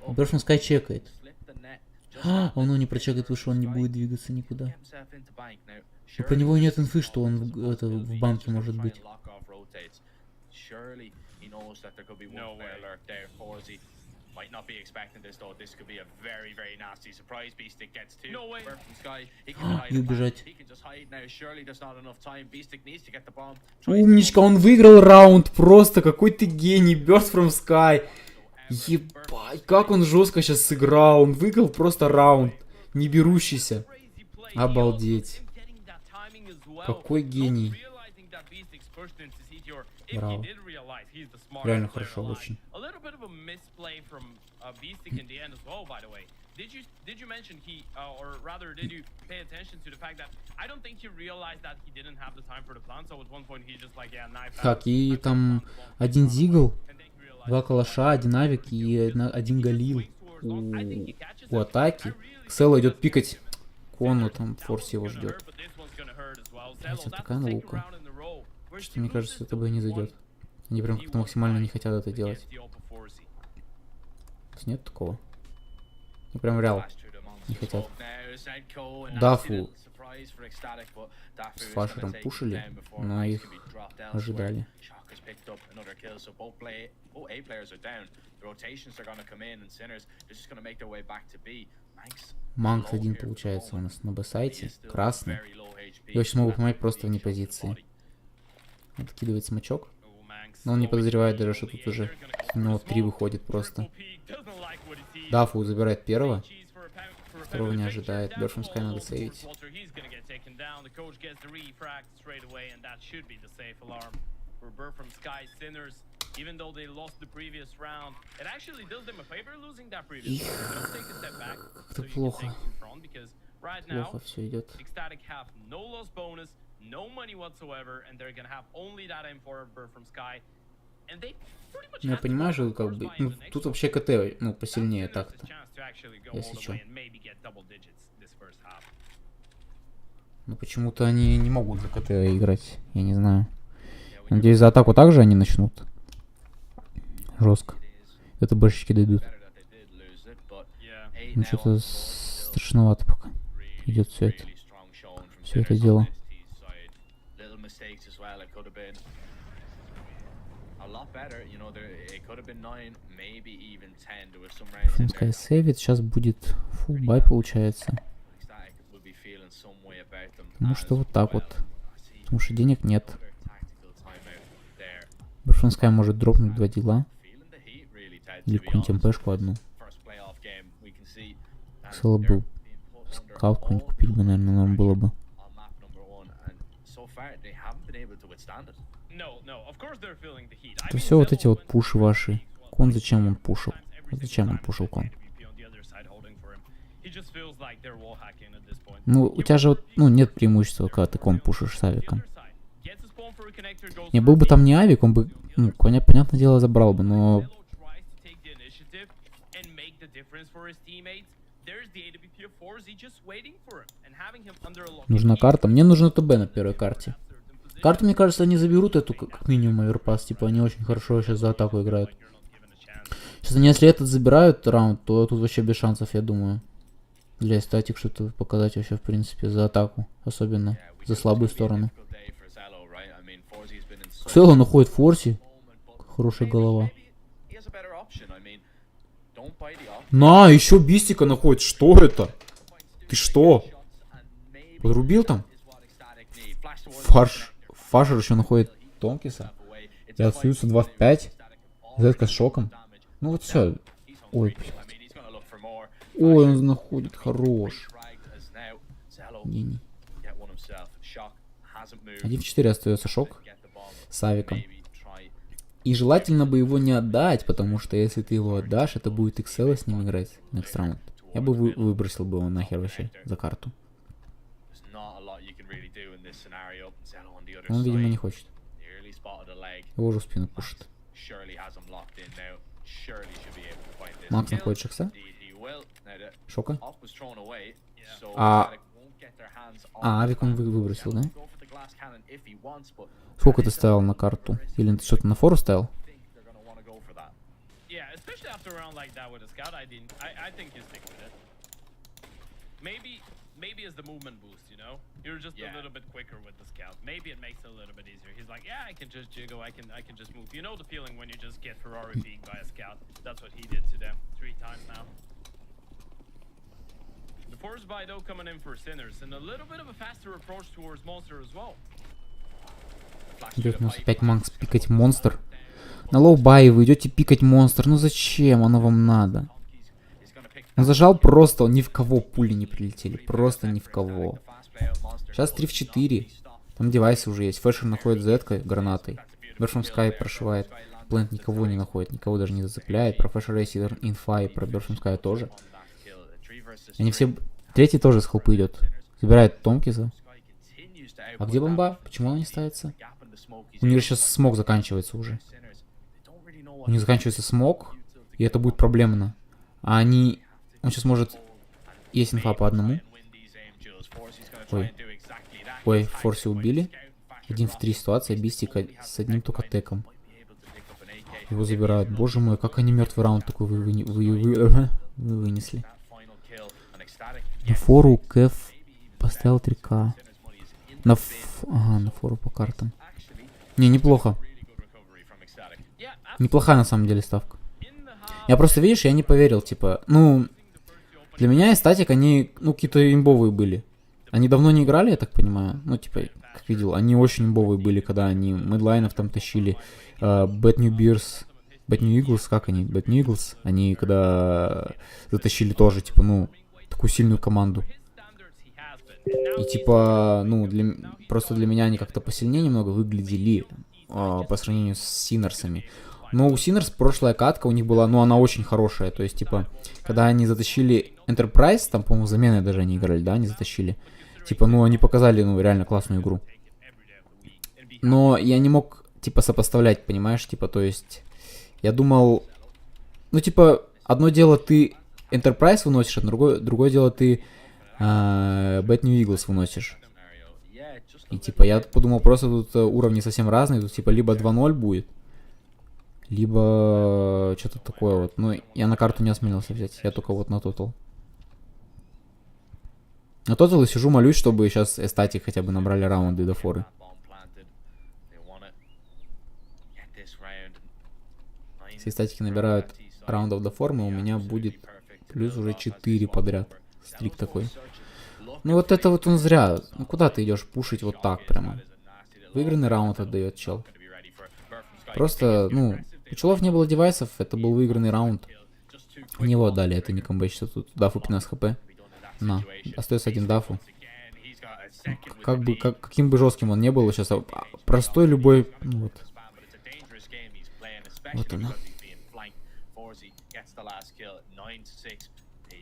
Берфенскай чекает. А, он его не прочекает выше, он не будет двигаться никуда. И про него нет инфы, что он в банке может быть. Might not be expecting this though. This could be a very, very nasty surprise. Beastic gets two. No way. From Sky. He can hide. He can just hide now. Surely there's not enough time. Beastic needs to get the bomb. Умничка, он выиграл раунд. Просто какой ты гений. Burst from Sky. Ебать, как он жестко сейчас сыграл. Он выиграл просто раунд. Не берущийся. Обалдеть. Какой гений. Браво. Реально хорошо, очень. Так, и там один Зигл, 2 калаша, 1 авик и 1 галил у атаки. Ксела идет пикать кону, там форс его ждет. Это такая наука. Что мне кажется, это бы не зайдет. Они прям как-то максимально не хотят это делать. Нет такого. Ну прям реал не хотят. Дафу с Фашером пушили, но их ожидали. Манкс один получается у нас на Б-сайте. Красный. Я очень могу поймать просто вне позиции. Откидывает смачок. Но он не подозревает даже, что тут уже ну, 3 выходит просто. Дафу забирает первого. Второго не ожидает. Берфенскай надо сейвить. Это плохо. Плохо все идет. No money whatsoever, and they're gonna have only that M4 bird from Sky. And they pretty much. Я понимаю, что как бы ну, тут вообще КТ ну посильнее так-то. Если что. Но почему-то они не могут за КТ играть, я не знаю. Надеюсь, за атаку также они начнут. Жестко. Это бэшечки дойдут. Ну что-то страшновато пока идет все это. Все это дело. Финская сейвит, сейчас будет фулл бай получается. Ну что вот так вот. Потому что денег нет. Финская может дропнуть 2 дела. Или какую-нибудь МПшку одну. Ксела бы скаут какой-нибудь купить бы, наверное, норм было бы. Это все вот эти вот пуши ваши. Кон зачем он пушил? Зачем он пушил кон? Ну, у тебя же вот, ну, нет преимущества, когда ты кон пушишь с авиком. Не, был бы там не авик, он бы, ну, понятное дело, забрал бы, но... Нужна карта. Мне нужно ТБ на первой карте. Карту, мне кажется, они заберут эту, как минимум, оверпас. Типа, они очень хорошо сейчас за атаку играют. Сейчас они, если этот забирают раунд, то тут вообще без шансов, я думаю. Для статик что-то показать вообще, в принципе, за атаку. Особенно за слабую сторону. Ксело находит форси. Хорошая голова. На, еще бистика находит. Что это? Ты что? Подрубил там? Фашер еще находит Тонкиса. И остаются 2 в 5. Зетка с шоком. Ну вот все. Ой, блядь. Ой, он находит. Хорош. Не-не. 1 в 4 остается шок. С авиком. И желательно бы его не отдать, потому что если ты его отдашь, это будет XL с ним играть. Next round. Я бы выбросил бы его нахер вообще за карту. Он, видимо, не хочет. Его уже в спину пушит. Макс находит шокса. Шока. Авик он выбросил, да? Сколько ты ставил на карту? Или ты что-то на фору ставил? Maybe as the movement boost, you know, you're just a little bit quicker with the scout. Maybe it makes it a little bit easier. He's like, yeah, I can just jiggle, I can just move. You know the feeling when you just get Ferrari beat by a scout. That's what he did to them 3 times now. The force buy though coming in for sinners and a little bit of a faster approach towards monster as well. Идет у нас опять Макс пикать монстр. На лоу-бай вы идете пикать монстр. Ну зачем? Оно вам надо. Он зажал просто, ни в кого пули не прилетели. Просто ни в кого. Сейчас 3 в 4. Там девайсы уже есть. Фэшер находит зеткой, гранатой. Бершем Скай прошивает. Плент никого не находит, никого даже не зацепляет. Про Фэшер есть инфа и про Бершем Скай тоже. Они все... Третий тоже с хелпы идет. Забирает Томкиза. А где бомба? Почему она не ставится? У них сейчас смог заканчивается уже. У них заканчивается смог, и это будет проблемно. А они... Он сейчас может... Есть инфа по одному. Ой. Ой, Форси убили. 1 в 3 ситуация. Бистика с одним только теком. Его забирают. Боже мой, как они мертвый раунд такой вы вынесли. На фору Кэф поставил 3К. Ага, на фору по картам. Не, неплохо. Неплохая на самом деле ставка. Я просто, видишь, я не поверил, типа, ну... Для меня СТАТИК, они, ну, какие-то имбовые были. Они давно не играли, я так понимаю. Ну, типа, как видел, они очень имбовые были, когда они медлайнов там тащили. Bad New Bears, Bad New Eagles, как они? Bad New Eagles, они когда затащили тоже, типа, ну, такую сильную команду. И, типа, ну, просто для меня они как-то посильнее немного выглядели по сравнению с Синерсами. Но у Sinners прошлая катка у них была, ну, она очень хорошая. То есть, типа, когда они затащили Enterprise, там, по-моему, замены даже они играли, да, они затащили. Типа, ну, они показали, ну, реально классную игру. Но я не мог, типа, сопоставлять, понимаешь, типа, то есть, я думал, ну, типа, одно дело ты Enterprise выносишь, а другое дело ты Bad New Eagles выносишь. И, типа, я подумал, просто тут уровни совсем разные, тут, типа, либо 2-0 будет, либо что-то такое вот. Но я на карту не осмелился взять. Я только вот на тотал. На тотал и сижу, молюсь, чтобы сейчас СТАТИК хотя бы набрали раунды до форы. Если СТАТИКи набирают раундов до формы, у меня будет плюс уже 4 подряд. Стрик такой. Ну вот это вот он зря. Ну куда ты идешь пушить вот так прямо? Выигранный раунд отдает чел. Просто, ну... У челов не было девайсов, это был выигранный раунд. В него отдали, это не камбэчится тут. Дафу 15 хп. На, остается 1 дафу. Как бы, каким бы жестким он не был сейчас, простой любой, ну вот. Вот она. Forzy gets the last kill, 9-6. A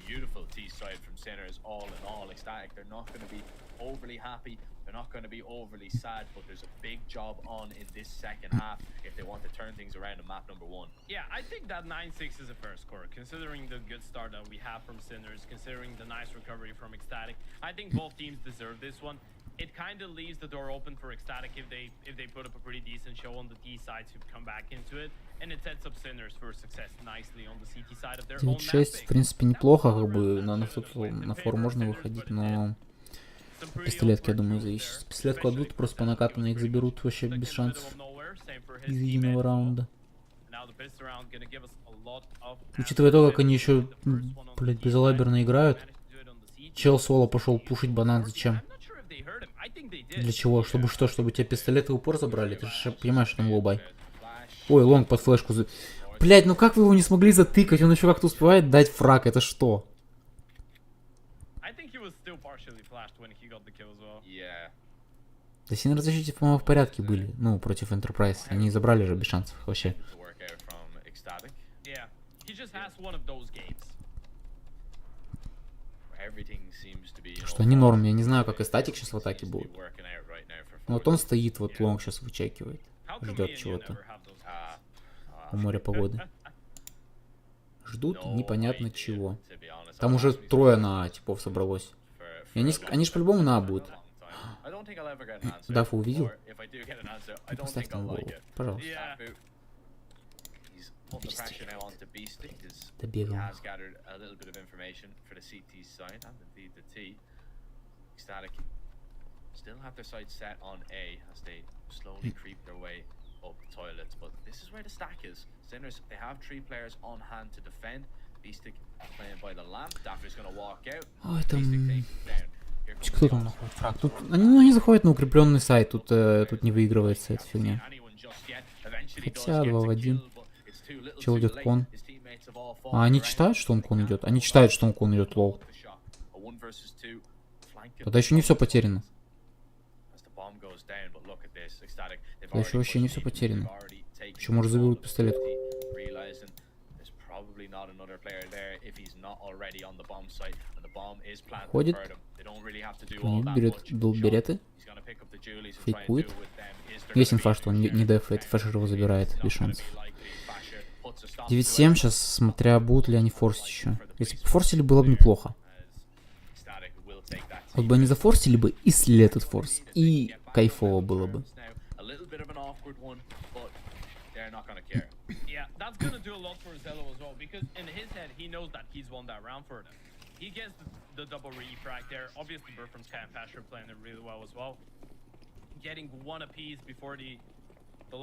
beautiful T side from Sinners. All in all, ecstatic. They're not going to be overly happy. They're not going to be overly sad, but there's a big job on in this second half if they want to turn things around in map number 1. Yeah, I think that 9-6 is a fair score, considering the good start that we have from Sinners, considering the nice recovery from ecstatic. I think both teams deserve this one. It kind of leaves the door open for ecstatic if they put up a pretty decent show on the D side to come back into it, and it sets up Sinners for success nicely on the CT side of their own map. 9-6, в принципе, неплохо, как бы, на фор можно выходить, но пистолетки, я думаю, зависит. Пистолетку отдадут, просто по накатанной их заберут вообще без шансов из единого раунда. Учитывая то, как они еще, блядь, безалаберно играют, чел соло пошел пушить банан, зачем? Для чего? Чтобы что? Чтобы тебе пистолет и упор забрали? Ты же понимаешь, что там лоубай. Ой, лонг под флешку. Блядь, ну как вы его не смогли затыкать? Он еще как-то успевает дать фраг, это что? Да все на защите, по-моему, в порядке были. Ну, против Enterprise. Они забрали же без шансов вообще. Что они норм, я не знаю, как и статик сейчас в атаке будет. Ну, вот он стоит, вот лонг сейчас вычекивает. Ждет чего-то. У моря погоды. Ждут непонятно чего. Там уже трое на типов собралось. И они ж по-любому на будут. Дафа увидел? Поставь там голову, пожалуйста. Добегал. Still have their sights set on A as they slowly creep their way up the toilets, but this is where the stack is. Sinners, they have 3 players on hand to defend. Beastic playing by the lamp. Daffer's gonna walk out. Ой, там... Кто там находит фраг? Тут... Они заходят на укрепленный сайт, тут не выигрывается эта фигня. Хотя 2 в 1. Чел идет кон. А они читают, что он кон идет? Они читают, что он кон идет, лол. Тогда еще не все потеряно. Тогда еще вообще не все потеряно. Еще может заберут пистолет. Ходит. Берет долбереты. Фейкует. Есть инфа, что он не дефает, Фэшер его забирает без шансов. 9-7 сейчас, смотря будут ли они форсить еще. Если бы форсили, было бы неплохо. Вот бы они зафорсили бы и слили этот форс. И кайфово было бы.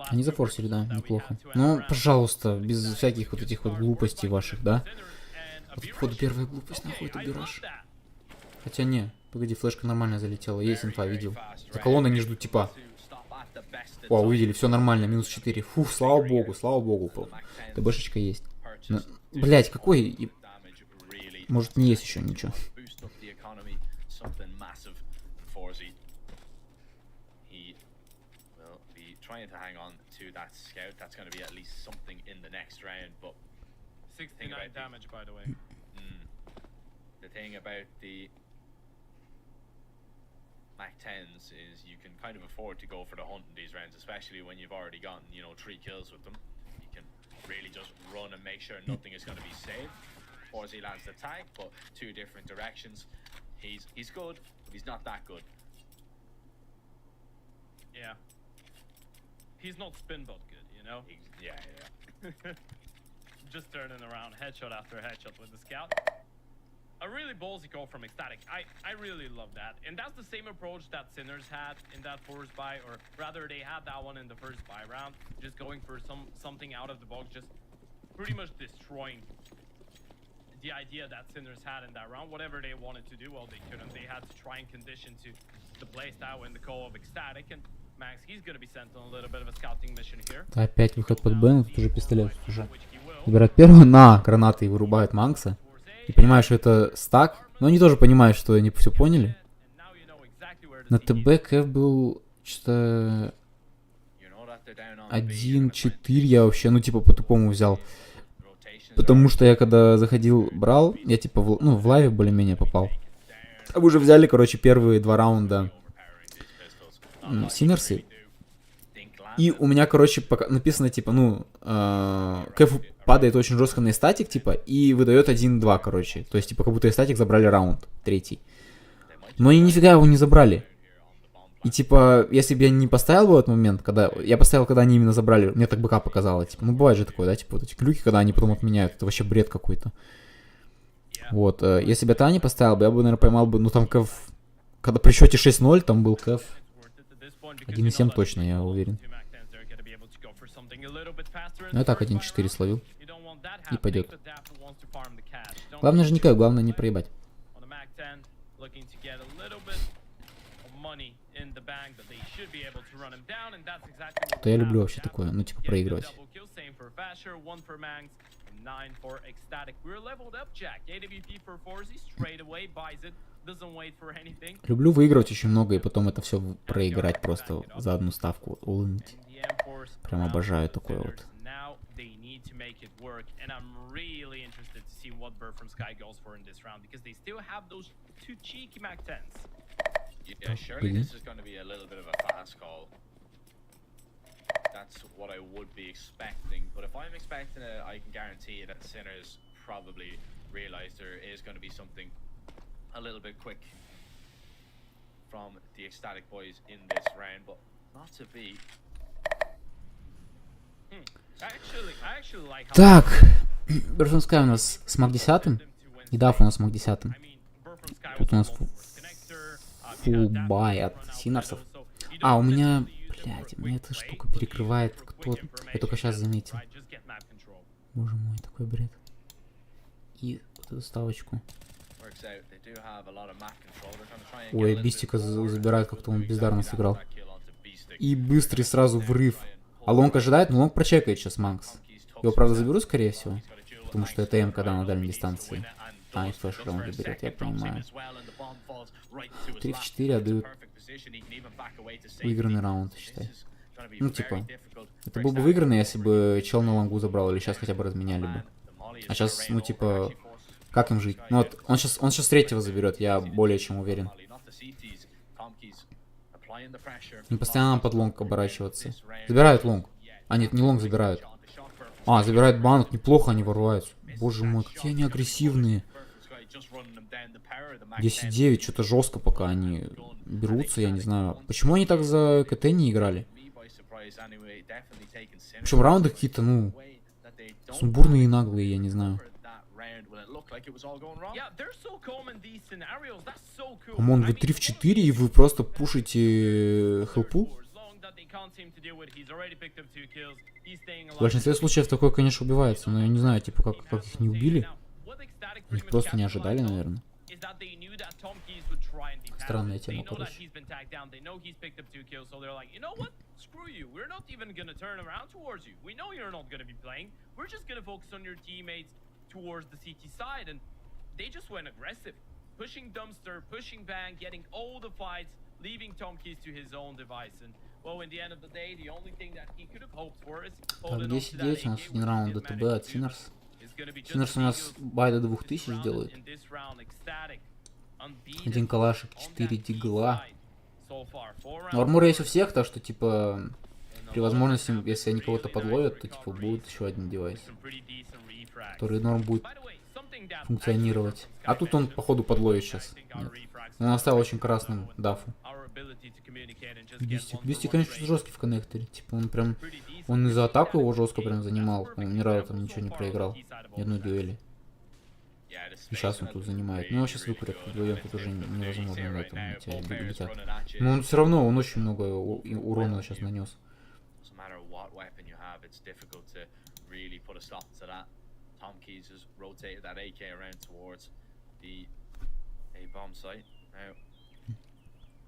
Они зафорсили, да, неплохо. Но, пожалуйста, без всяких вот этих вот глупостей ваших, да? Вот, походу, первая глупость, нахуй ты берешь. Хотя не, погоди, флешка нормально залетела, есть инфа, видел. За колонной не ждут типа. О, увидели, все нормально, минус 4. Фух, слава богу. ТБшечка есть. Блять, какой... Может, не есть еще ничего. Trying to hang on to that scout. That's going to be at least something in the next round, but 69 damage, by the way. The thing about the Mac 10s is you can kind of afford to go for the hunt in these rounds, especially when you've already gotten, you know, 3 kills with them. You can really just run and make sure nothing is going to be saved. Forzy lands the tag, but 2 different directions. He's good, but he's not that good. Yeah. He's not spinbot good, you know? Yeah. Just turning around headshot after headshot with the scout. A really ballsy call from ecstatic. I really love that. And that's the same approach that Sinners had in that force buy, or rather they had that one in the first buy round. Just going for something out of the box, just pretty much destroying the idea that Sinners had in that round. Whatever they wanted to do, well, they couldn't. They had to try and condition to the playstyle and the call of ecstatic. And Max, he's gonna be sent on a little bit of a scouting mission here. Опять выход под Б, тут уже пистолет уже. Выбирают первого на гранаты и вырубают Манкса. И понимаешь, что это стак. Но они тоже понимают, что они все поняли. На ТБ Кэв был что-то 1-4 я вообще, ну типа по-тупому взял. Потому что я когда заходил, брал, я типа в лайве более-менее попал. А вы уже взяли, короче, первые 2 раунда Синерсы. И у меня, короче, написано, типа, кэф падает очень жестко на статик, типа, и выдает 1-2, короче. То есть, типа, как будто статик забрали раунд, 3. Но они нифига его не забрали. И, типа, если бы я не поставил в этот момент, когда... Я поставил, когда они именно забрали, мне так БК показало, типа, бывает же такое, да, типа, вот эти глюки, когда они потом отменяют, это вообще бред какой-то. Вот, если бы я тогда не поставил бы, я бы, наверное, поймал бы, там кэф... Когда при счете 6-0, там был кэф 1.7 точно, я уверен. Ну, я так 1.4 словил. И пойдет. Главное же не кэф, главное не проебать. То я люблю вообще такое, типа, проигрывать. Люблю выигрывать очень много и потом это все проиграть просто за одну ставку. Улынуть. Прям обожаю такое вот. That's what I would be expecting, but if I'm expecting it, I can guarantee that Sinners probably realize there is going to be something a little bit quick from the ecstatic boys in this round, but not to be. I actually like how. Так, Burfenskay у нас с Мак 10, и Даф у нас с Мак 10. Тут у нас фулбай от Синерсов. А, у меня... Блядь, мне эта штука перекрывает кто-то. Я только сейчас заметил. Боже мой, такой бред. И вот эту ставочку. Ой, Бистика забирает, как-то он бездарно сыграл. И быстрый сразу врыв. А лонг ожидает, но лонг прочекает сейчас Макс. Его, правда, заберу, скорее всего. Потому что это М, когда на дальней дистанции. А, и флеш он заберет, я понимаю. 3 в 4 отдают выигранный раунд, считай. Типа, это был бы выигранный, если бы чел на лонгу забрал, или сейчас хотя бы разменяли бы. А сейчас, типа, как им жить? Вот, он сейчас третьего заберет, я более чем уверен. Не постоянно под лонг оборачиваться. Забирают лонг. А нет, не лонг забирают. А, забирают банк, неплохо они ворваются. Боже мой, какие они агрессивные. 10-9, что-то жестко пока они берутся, я не знаю. Почему они так за КТ не играли? Причем раунды какие-то, сумбурные и наглые, я не знаю. Камон, вы 3 в 4 и вы просто пушите хелпу? В большинстве случаев такое, конечно, убивается, но я не знаю, типа, как их не убили. Их просто не ожидали, наверное. Странная тема, короче. Pushing dumpster, pushing bank, getting all the fights, leaving Tom Keys to his own device. And well, in the end of the day, the only thing that he could have hoped for is holding on to that AK, у нас один раунд ДТБ от Синерс. Синерс у нас бай до 2000 делает. Один калашик, 4 дигла. Но армор есть у всех, так что, типа, при возможности, если они кого-то подловят, то, типа, будет еще один девайс, который норм будет функционировать. А тут он, походу, подловит сейчас. Нет. Он оставил очень красным дафу. Бисти, конечно, жесткий в коннекторе. Типа, он прям... Он и за атаку его жестко прям занимал. Он ни разу там ничего не проиграл. Ни одной дуэли. И сейчас он тут занимает. Ну, его сейчас выкурят. Вдвоем тут уже невозможно на этом летят. Но он все равно, он очень много урона сейчас нанес. Tom Keys has rotated that AK around towards the A-bomb site. Now,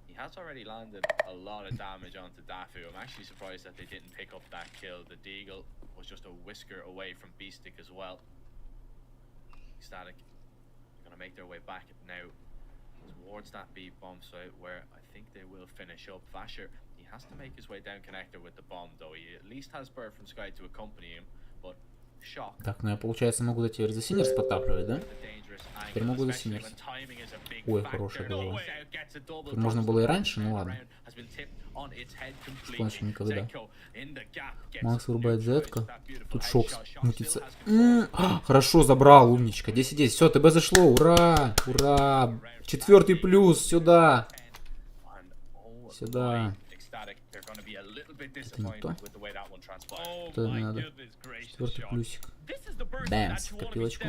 he has already landed a lot of damage onto Dafu. I'm actually surprised that they didn't pick up that kill. The Deagle was just a whisker away from Beastic as well. Ecstatic gonna make their way back now towards that B-bomb site where I think they will finish up. Vasher, he has to make his way down connector with the bomb though. He at least has Bird from Sky to accompany him, but Так, ну я, получается, могу теперь за Синерс подтапливать, да? Теперь могу за Синерс. Ой, хорошая голова. Тут можно было и раньше, ну ладно. Больше никогда. Макс вырубает зетка. Тут шок мутится. Хорошо, забрал, умничка. 10-10. Все, ТБ зашло. Ура! Ура! 4-й плюс. Сюда. Сюда. Это не то. Это не надо. 4-й плюсик. Бэмс, копилочку.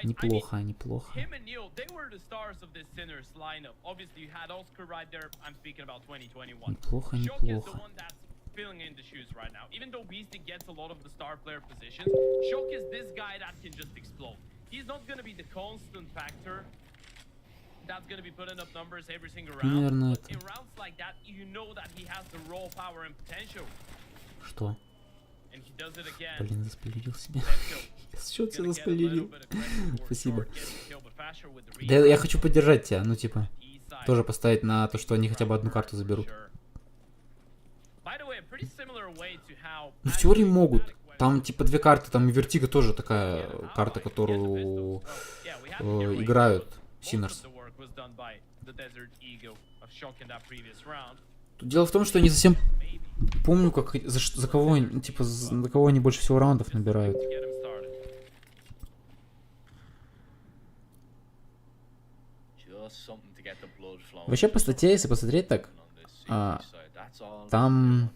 Неплохо, неплохо. Неплохо, неплохо. Filling in the shoes right now. Even though Beastie gets a lot of the star player positions, Shock is this guy that can just explode. He's not going to be the constant factor that's going to be putting up numbers every single round. But in rounds like that, you know that he has the raw power and potential. Что? And he does it again. Блин, заспойлерил себя. Счет все заспойлерил. Спасибо. Да я хочу поддержать тебя, ну типа, тоже поставить на то, что они хотя бы одну карту заберут. Ну, в теории могут. Там, типа, 2 карты, там и Вертига тоже такая карта, которую играют Синерс. Тут дело в том, что я не совсем помню, как за кого, типа, за кого они больше всего раундов набирают. Вообще, по статье, если посмотреть так, там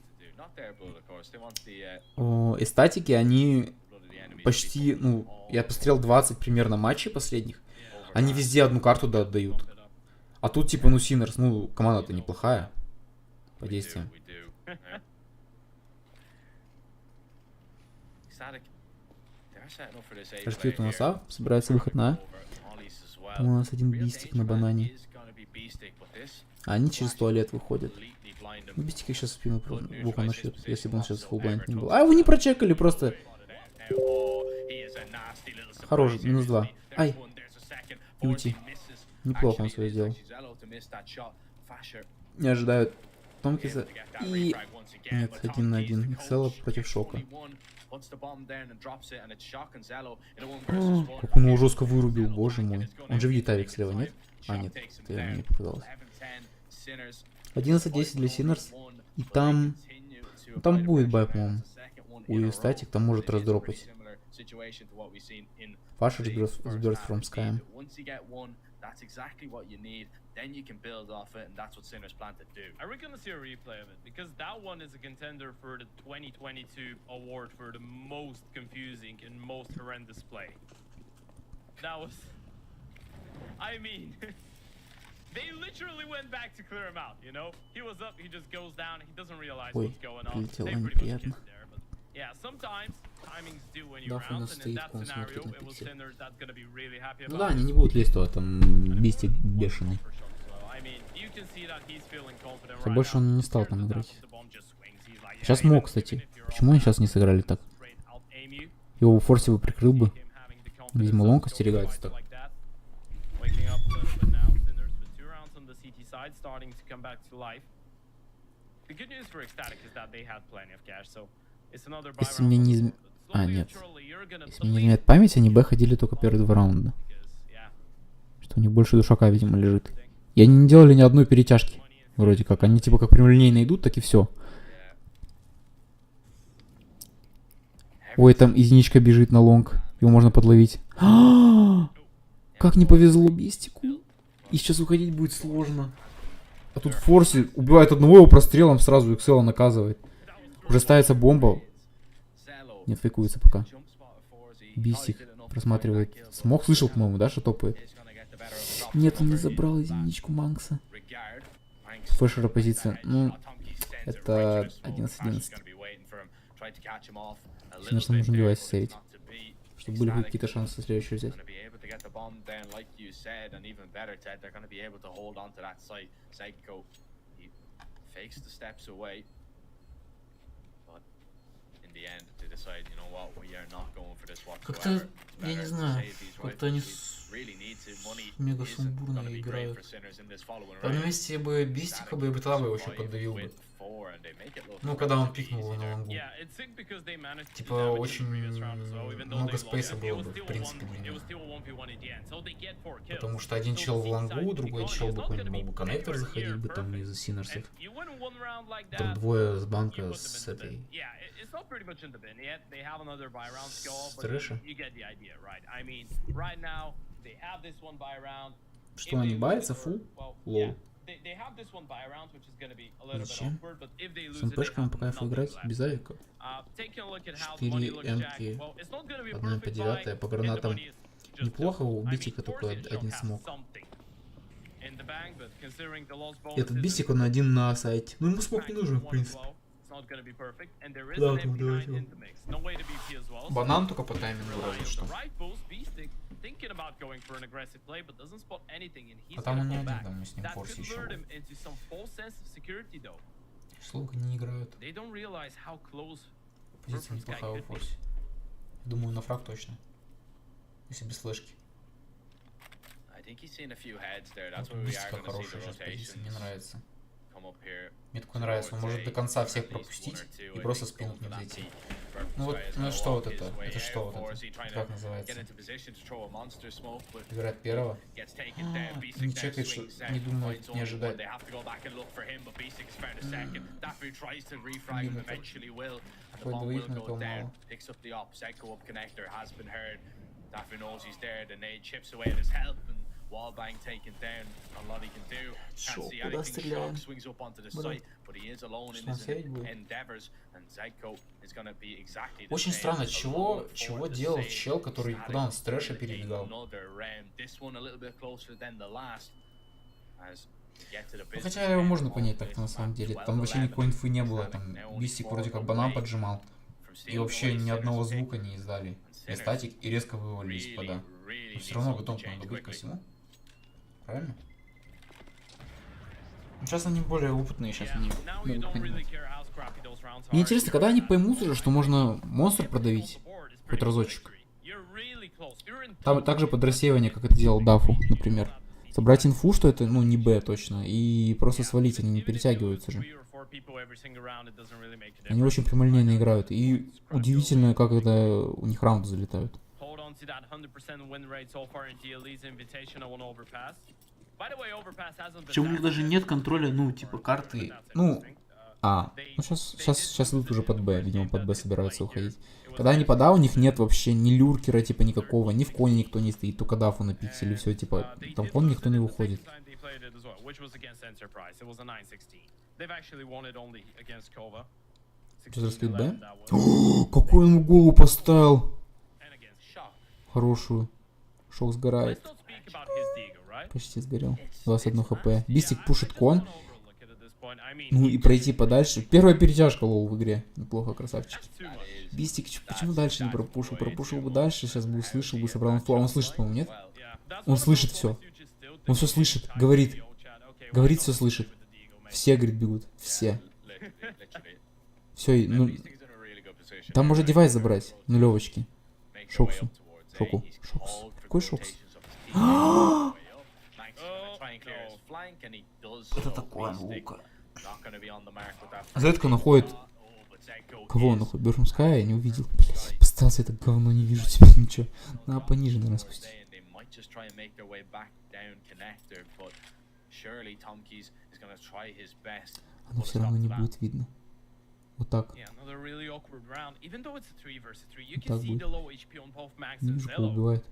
эстатики, они почти, ну, я посмотрел 20 примерно матчей последних, они везде одну карту отдают. А тут, типа, ну, Синерс, ну, команда-то неплохая по действиям. Раскрыт у нас А, собирается выход на А. У нас один бистик на банане. А они через туалет выходят. Ну, бистик их сейчас в спину в ухо нашьет, если бы он сейчас фуллблайнд не был. А, вы не прочекали просто. Хорош, минус 2. Ай. И уйти. Неплохо он свое сделал. Не ожидают Томкиса. И... Нет, 1 на 1. Эксела против Шока. Как он его жестко вырубил, боже мой. Он же видит авик слева, нет? А, нет, это мне показалось. 11-10 для Синерс. И там... Ну, там будет бай, по-моему. У ECSTATIC там может раздропать. Паша сберет from Sky. Then you can build off it, and that's what Sinners plan to do. Are we gonna see a replay of it? Because that one is a contender for the 2022 award for the most confusing and most horrendous play. That was... I mean... They literally went back to clear him out, you know? He was up, he just goes down, he doesn't realize what's going on. They pretty much get there, but... Yeah, sometimes timings do when you round, and in that scenario, it was Sinners that's gonna be really happy about it. Ну да, они не будут лезть туда, там бистик бешеный. Хотя больше он не стал там играть. Сейчас мог, кстати. Почему они сейчас не сыграли так? Его в форсе бы прикрыл бы. Видимо, лонг остерегается так. Если мне не изменяет... А, нет. Если мне не изменяет память, они Б ходили только первые 2 раунда. Что у них больше душака, видимо, лежит. И они не делали ни одной перетяжки. Вроде как. Они типа как прямолинейно идут, так и все. Ой, там единичка бежит на лонг. Его можно подловить. Как не повезло бистику. И сейчас уходить будет сложно. А тут в форсе убивает одного, его прострелом сразу Excel наказывает. Уже ставится бомба. Нет, фейкуется пока. Бистик просматривает. Смог, слышал, по-моему, да, что топает? Нет, он не забрал единичку Манкса. Фэшера позиция. Ну, это 11-11. Синерс нужно девайс сейвить, чтобы были хоть какие-то шансы следующего взять. Как-то, я не знаю, как-то они мега сумбурно играют. На месте бы Бистика бы я бы тогда вообще поддавил бы. Ну, когда он пикнул его на лонгу. Типа, очень много спейса было бы, в принципе, для него. Потому что один чел в лонгу, другой чел бы какой-нибудь мог бы коннектор заходить бы там из синерсов. Там двое с банка с этой... С трэша. Что, они байятся? Фу? Лоу. Зачем? С МПшками по кайфу играть без авика. 4 эмки, 1 по 9, по гранатам. Неплохо, у битика только один смог. Этот бисик, он один на сайте. Ну ему смог не нужен, в принципе. Да, там давайте. Банан только по таймингу разве что. А там он не один, там мы с ним форс еще. Слуга не играют. Позиция неплохая в форсе. Думаю, на фраг точно. Если без флешки. Бистика хорошая сейчас позиция, мне нравится. Мне такое нравится, он может до конца всех пропустить и просто спину к ним зайти. Ну вот, ну что вот это? Это что вот это? Как называется? Играет первого. Не чекает, что не думает, не ожидает. Такой двоих на то мало. Wallbang taken down, a lot he can do. Can't see anything. Shock swings up onto the site, but he is alone in his endeavors, and Zyko is going to be exactly the same. Очень странно, чего делал чел, который куда он с трэша перебегал? Ну, хотя его можно понять так на самом деле. Там вообще никакой инфы не было. Там Бистик вроде как банан поджимал. И вообще ни одного звука не издали. СТАТИК и резко вывалились пода. Но все равно готов надо быть ко всему. Правильно? Сейчас они более опытные, сейчас они могут понимать. Мне интересно, когда они поймут уже, что можно монстр продавить хоть разочек. Там также под рассеивание, как это делал Дафу, например. Собрать инфу, что это, ну, не Б точно, и просто свалить, они не перетягиваются же. Они очень прямолинейно играют, и удивительно, как это у них раунды залетают. Причем у них даже нет контроля, ну, типа, карты. Ну, ну сейчас идут уже под Б, видимо, под Б собираются уходить. Когда они под А, у них нет вообще ни люркера, типа, никакого, ни в коне никто не стоит, только дафу на пикселе, все, типа, там кон никто не выходит. Сейчас раскрыть Б? О, какой он голову поставил! Хорошую. Шок сгорает. Почти сгорел. 21 хп. Бистик пушит кон. Ну и пройти подальше. Первая перетяжка лоу в игре. Неплохо, красавчик. Бистик, почему дальше не пропушил? Пропушил бы дальше, сейчас бы услышал, бы собрал инфу. А он слышит, по-моему, нет? Он слышит все. Он все слышит. Говорит. Говорит, все слышит. Все, говорит, бегут. Все. Все, ну... Там можно девайс забрать. Нулевочки. Шоксу. Шоку. Шокс. Какой шокс? Это такое лука. Зетка находит... Кого он находит? Бёршем Скай? Я не увидел. Блять, поставился это говно, не вижу теперь ничего. Надо пониже, наверное, спустить. Оно все равно не будет видно. Вот так. Вот так будет. Не вижу, кого убивает.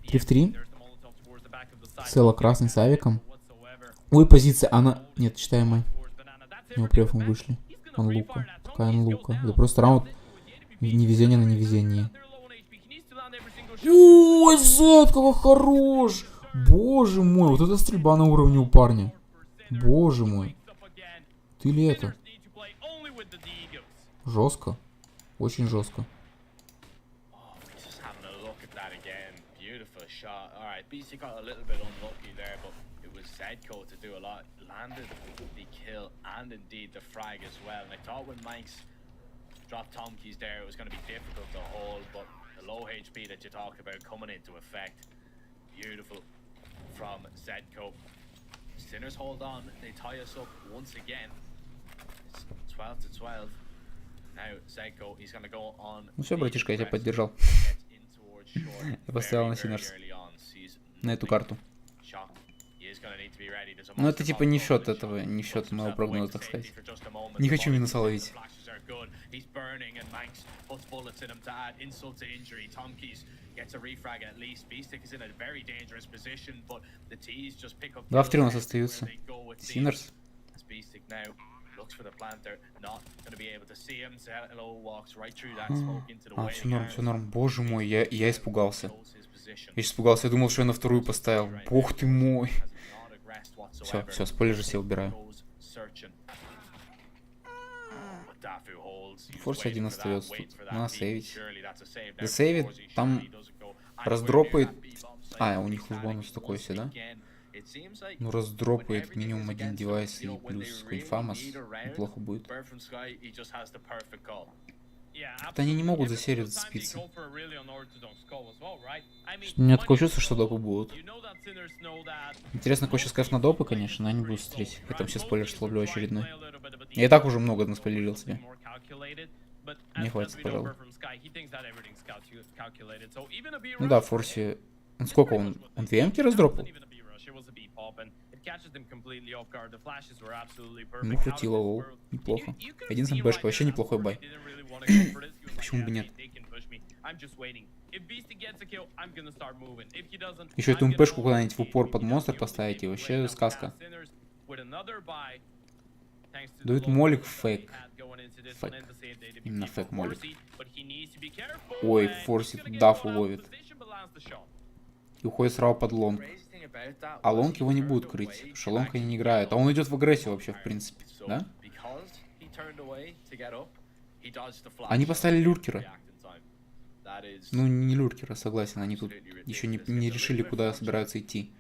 Три в 3. Цело красный с авиком. Ой, позиция, она... Нет, читаем мой. У него префом вышли. Он лука. Такая он лука. Это просто раунд невезение на невезении. Ой, Зет, какой хорош! Боже мой, вот это стрельба на уровне у парня. Боже мой. Ты ли это? Жестко. Очень жестко. Zedco. Sinners hold on. They tie us up once again. It's 12-12. Now Zedco, he's gonna go on. Ну все, братишка, я тебя поддержал. Я поставил на Sinners. На эту карту. Ну это типа не в счет этого, не в счет моего прогноза, так сказать. Не хочу минуса ловить. Два в 3 у нас остаются. Sinners. Все норм. Боже мой, я испугался. Я испугался, я думал, что я на вторую поставил. Бог ты мой. Все, спойлер же все убираю. Форс 1 остается тут. Надо сейвить. Засейвит, там раздропает. А, у них бонус такой все, да? Ну, раздропает минимум 1 девайс и плюс какой-нибудь фамас. Неплохо будет. Это они не могут засерить зацепиться. У меня такое чувство, что допы будут. Интересно, какой сейчас кайф на допы, конечно, но они будут смотреть. Я там все спойлер, что ловлю очередной. Я и так уже много наспойлерил себе. Не хватит, пожалуй. Ну да, Форси... Сколько он? Он 2 эмки раздропал? Ну, хватило, лол. Неплохо. 11 бэшка, вообще неплохой бай. Почему бы нет? Еще эту МПшку куда-нибудь в упор под монстр поставить, и вообще сказка. Дует молик фейк. Именно фейк молик. Ой, форсит, дафу ловит. И уходит сразу под лонг. А лонг его не будут крыть, потому что лонг они не играют. А он идет в агрессию вообще, в принципе, да? Они поставили люркера. Ну, не люркера, согласен. Они тут еще не решили, куда собираются идти.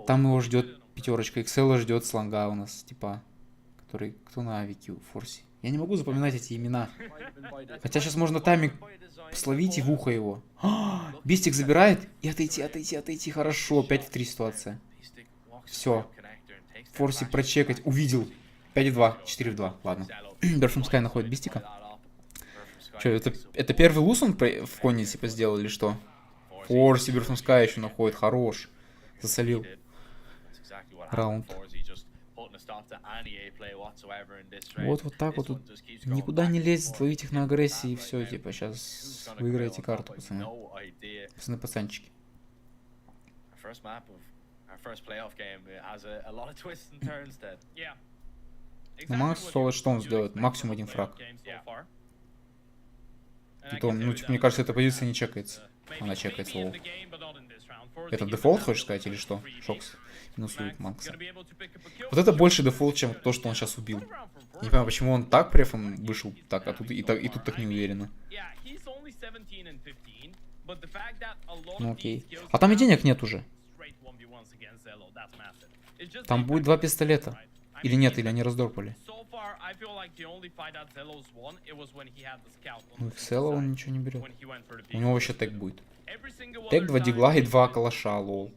Там его ждет 5. Excel ждет слонга у нас, типа, который... Кто на авике у Форси? Я не могу запоминать эти имена. Хотя сейчас можно тайминг словить и в ухо его. Бистик забирает и отойти. Хорошо, 5 в 3 ситуация. Все. Форси прочекать. Увидел. 5 в 2, 4 в 2. Ладно. Берфом Скай находит Бистика. Че, это первый луз он в коне типа сделал или что? Форси Берфом Скай еще находит. Хорош. Засолил. Раунд. Вот так вот тут. Никуда не лезть, ловить их на агрессии и все, типа, сейчас выиграете карту, пацаны. Пацанчики. Ну, Макс соло что он сделает? Максимум 1 фраг. Притом, ну, типа, мне кажется, эта позиция не чекается. Она чекается, лол. Это дефолт, хочешь сказать, или что? Шокс минусует Макса. Вот это больше дефолт, чем то, что он сейчас убил. Я не понимаю, почему он так префом вышел, так, а тут и тут так не уверенно. Ну окей. А там и денег нет уже. Там будет 2 пистолета. Или нет, или они раздропали. Ну, в целом он ничего не берет. У него вообще тег будет. Тег 2 дигла и 2 калаша, лол.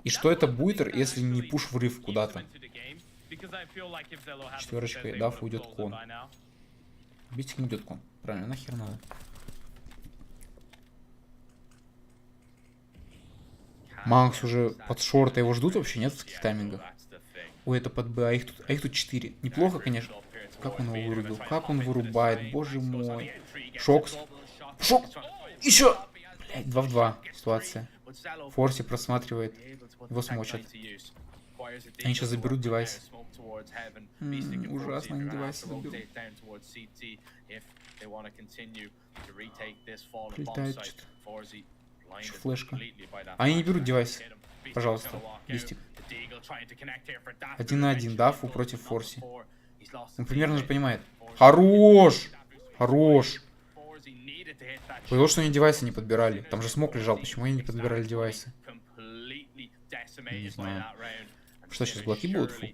И что это будет, если не пуш врыв куда-то? 4, даф, уйдет кон. Бистик не идет кон. Правильно, нахер надо. Макс уже под шорта, его ждут вообще, нет в таких таймингах? Ой, это под Б, а их тут 4. Неплохо, конечно. Как он его вырубил? Как он вырубает? Боже мой. Шокс. Шок! Еще! Блять, 2 в 2 ситуация. Форси просматривает. Его смочат. Они сейчас заберут девайс. Ужасно, они девайсы заберут. Прилетает что-то. Еще флешка. Они не берут девайс. Пожалуйста, Бистик. 1 на 1, дафу против Форси. Он примерно же понимает. Хорош! Хорош! Повезло, что они девайсы не подбирали. Там же смог лежал. Почему они не подбирали девайсы? Не знаю. Что сейчас, блоки будут? Фу.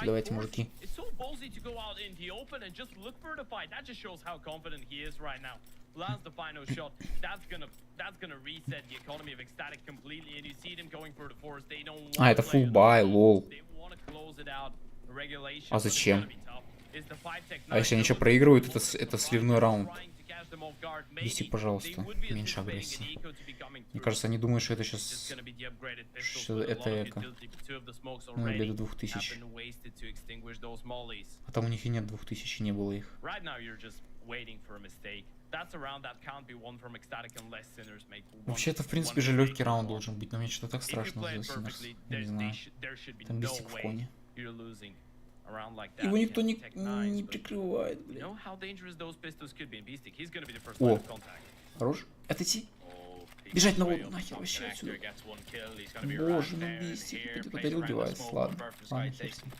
Давайте, мужики. lands the final shot. That's gonna reset the economy of ecstatic completely, and you see them going for the force. They don't want. А, это full buy, лол. They want to close it out. Regulation. А зачем? А если они еще проигрывают, это сливной раунд. Вести, пожалуйста, меньше агрессии. Мне кажется, они думают, что это сейчас... Что это эко. Ну, или до 2000. А там у них и нет 2000, не было их. Вообще-то, в принципе же, легкий раунд должен быть, но мне что-то так страшно за Синерс. Не знаю. Там бистик в коне. Его никто не прикрывает, блин. О, хорош. Отойти. Бежать на воду, нахер вообще отсюда. Боже, ну бистик. Ты подарил девайс, ладно. Ладно, хер с ним.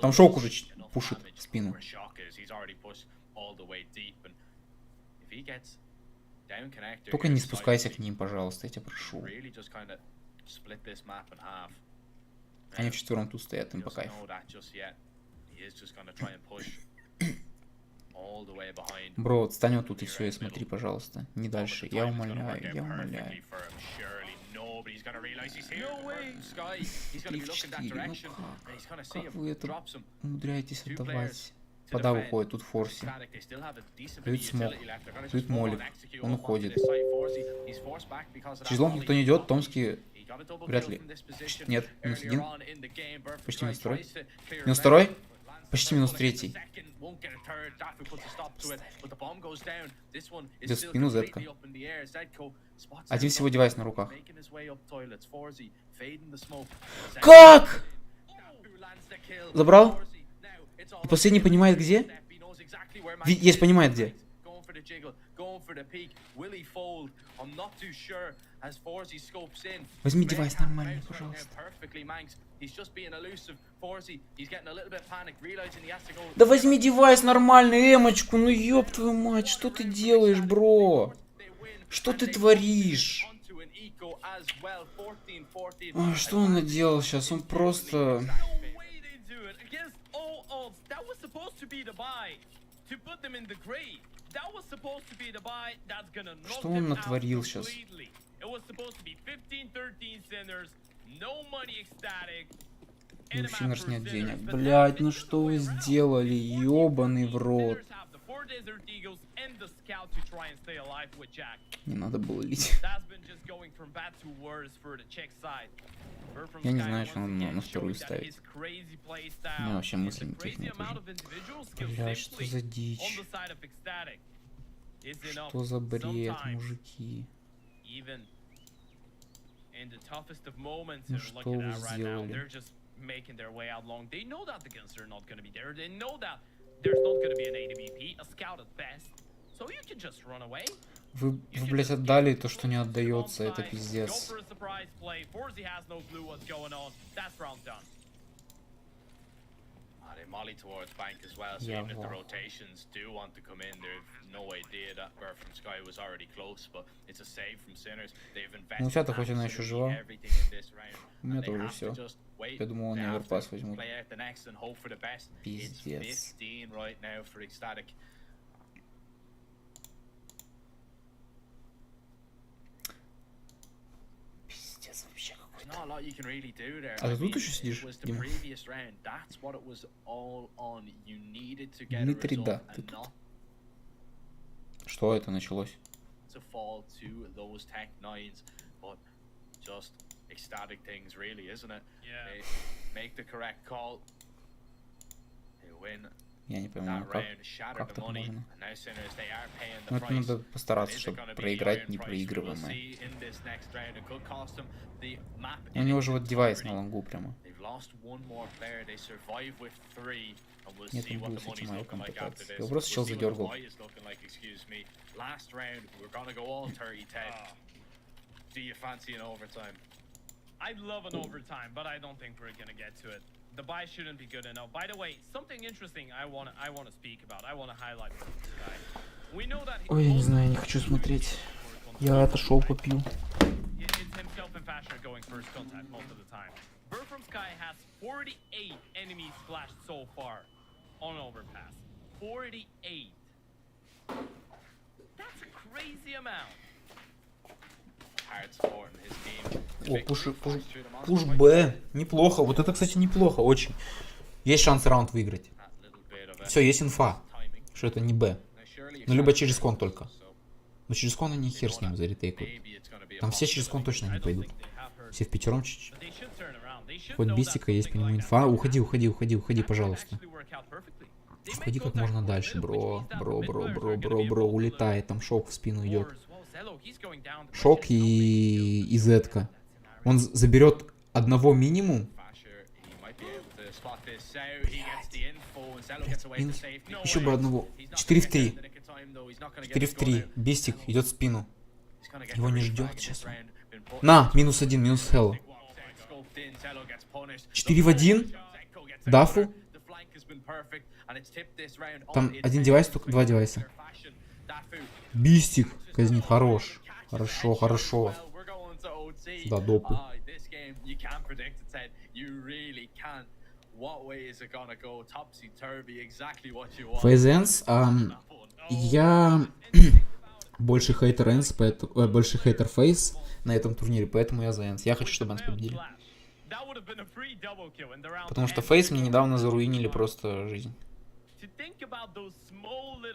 Там шок уже пушит в спину. Только не спускайся к ним, пожалуйста, я тебя прошу. Они вчетвером тут стоят, им по кайфу. Бро, отстань вот тут и все, и смотри, пожалуйста. Не дальше, я умоляю, я умоляю. 3 в 4, ну как вы это умудряетесь отдавать? Пода уходит, тут форси. Дают смог, дают молик, он уходит. Через лонг никто не идет, Томский вряд ли. Нет, минус 1. Почти минус 2. Минус 2. Почти минус 3. Идет в спину Зетка. Один всего девайс на руках. Как? Забрал? И последний понимает где? Есть, понимает где. Возьми девайс нормально, пожалуйста. Да возьми девайс нормально, эмочку, ну ёб твою мать, что ты делаешь, бро? Что ты творишь? Ой, что он наделал сейчас? Он просто... Что он натворил сейчас? У Синерс нет денег. Блять, ну что вы сделали, ёбаный в рот. Не надо было лить. Я не знаю, что надо на вторую ставить. У меня вообще мыслей никаких нет уже. Бля, что за дичь? Что за бред, мужики? Ну что вы сделали? Вы, блять, отдали то, что не отдается, это пиздец. Molly towards bank as well, so even if the rotations do want to come in, they've no idea that Bird from Sky was already close, but it's a save from Sinners. They've invested everything in this round. And they have to just wait. They have to play out the next and hope for the best. It's 15 right now for ecstatic. Пиздец вообще. Not a lot you can really do there. А тут еще сидишь, Дима? Дмитрий, да, ты тут. Что это началось? Я не понимаю, как так можно. Но это надо постараться, чтобы проиграть непроигрываемое. У него же вот девайс на лонгу прямо. Нет, он будет с этим айком пытаться. Его просто чел задергал. I'd love an overtime, but I don't think we're gonna get to it. The buy shouldn't be good enough. By the way, something interesting I wanna speak about. I wanna highlight this guy. We know that. Ой, я не знаю, не хочу смотреть. Я отошел, попью. It's himself and Fasher going first contact most of the time. Bird from Sky has 48 enemies splashed so far on overpass. 48. That's a crazy amount. Hard support in his team. О, пуш Б. Неплохо. Вот это, кстати, неплохо. Очень. Есть шанс раунд выиграть. Все, есть инфа. Что это не Б. Ну, либо через кон только. Но через кон они хер с ним заретейкают. Там все через кон точно не пойдут. Все в пятером. Хоть бистика есть по нему инфа. Уходи, пожалуйста. Уходи как можно дальше, бро. Бро. Улетай. Там шок в спину идет. Шок и зетка. Он заберет одного минимум. Минус. Еще бы одного. 4 в 3. 4 в 3. Бистик идет в спину. Его не ждет сейчас. На, минус 1, минус хелл. 4 в 1. Дафу. Там один девайс, только 2 девайса. Бистик казнит. Хорош. Хорошо. Да, допы. Фейзенс, я больше хейтер Энс, больше хейтер Фейс на этом турнире, поэтому я за Энс. Я хочу, чтобы Энс победили. Потому что Фейс мне недавно заруинили просто жизнь.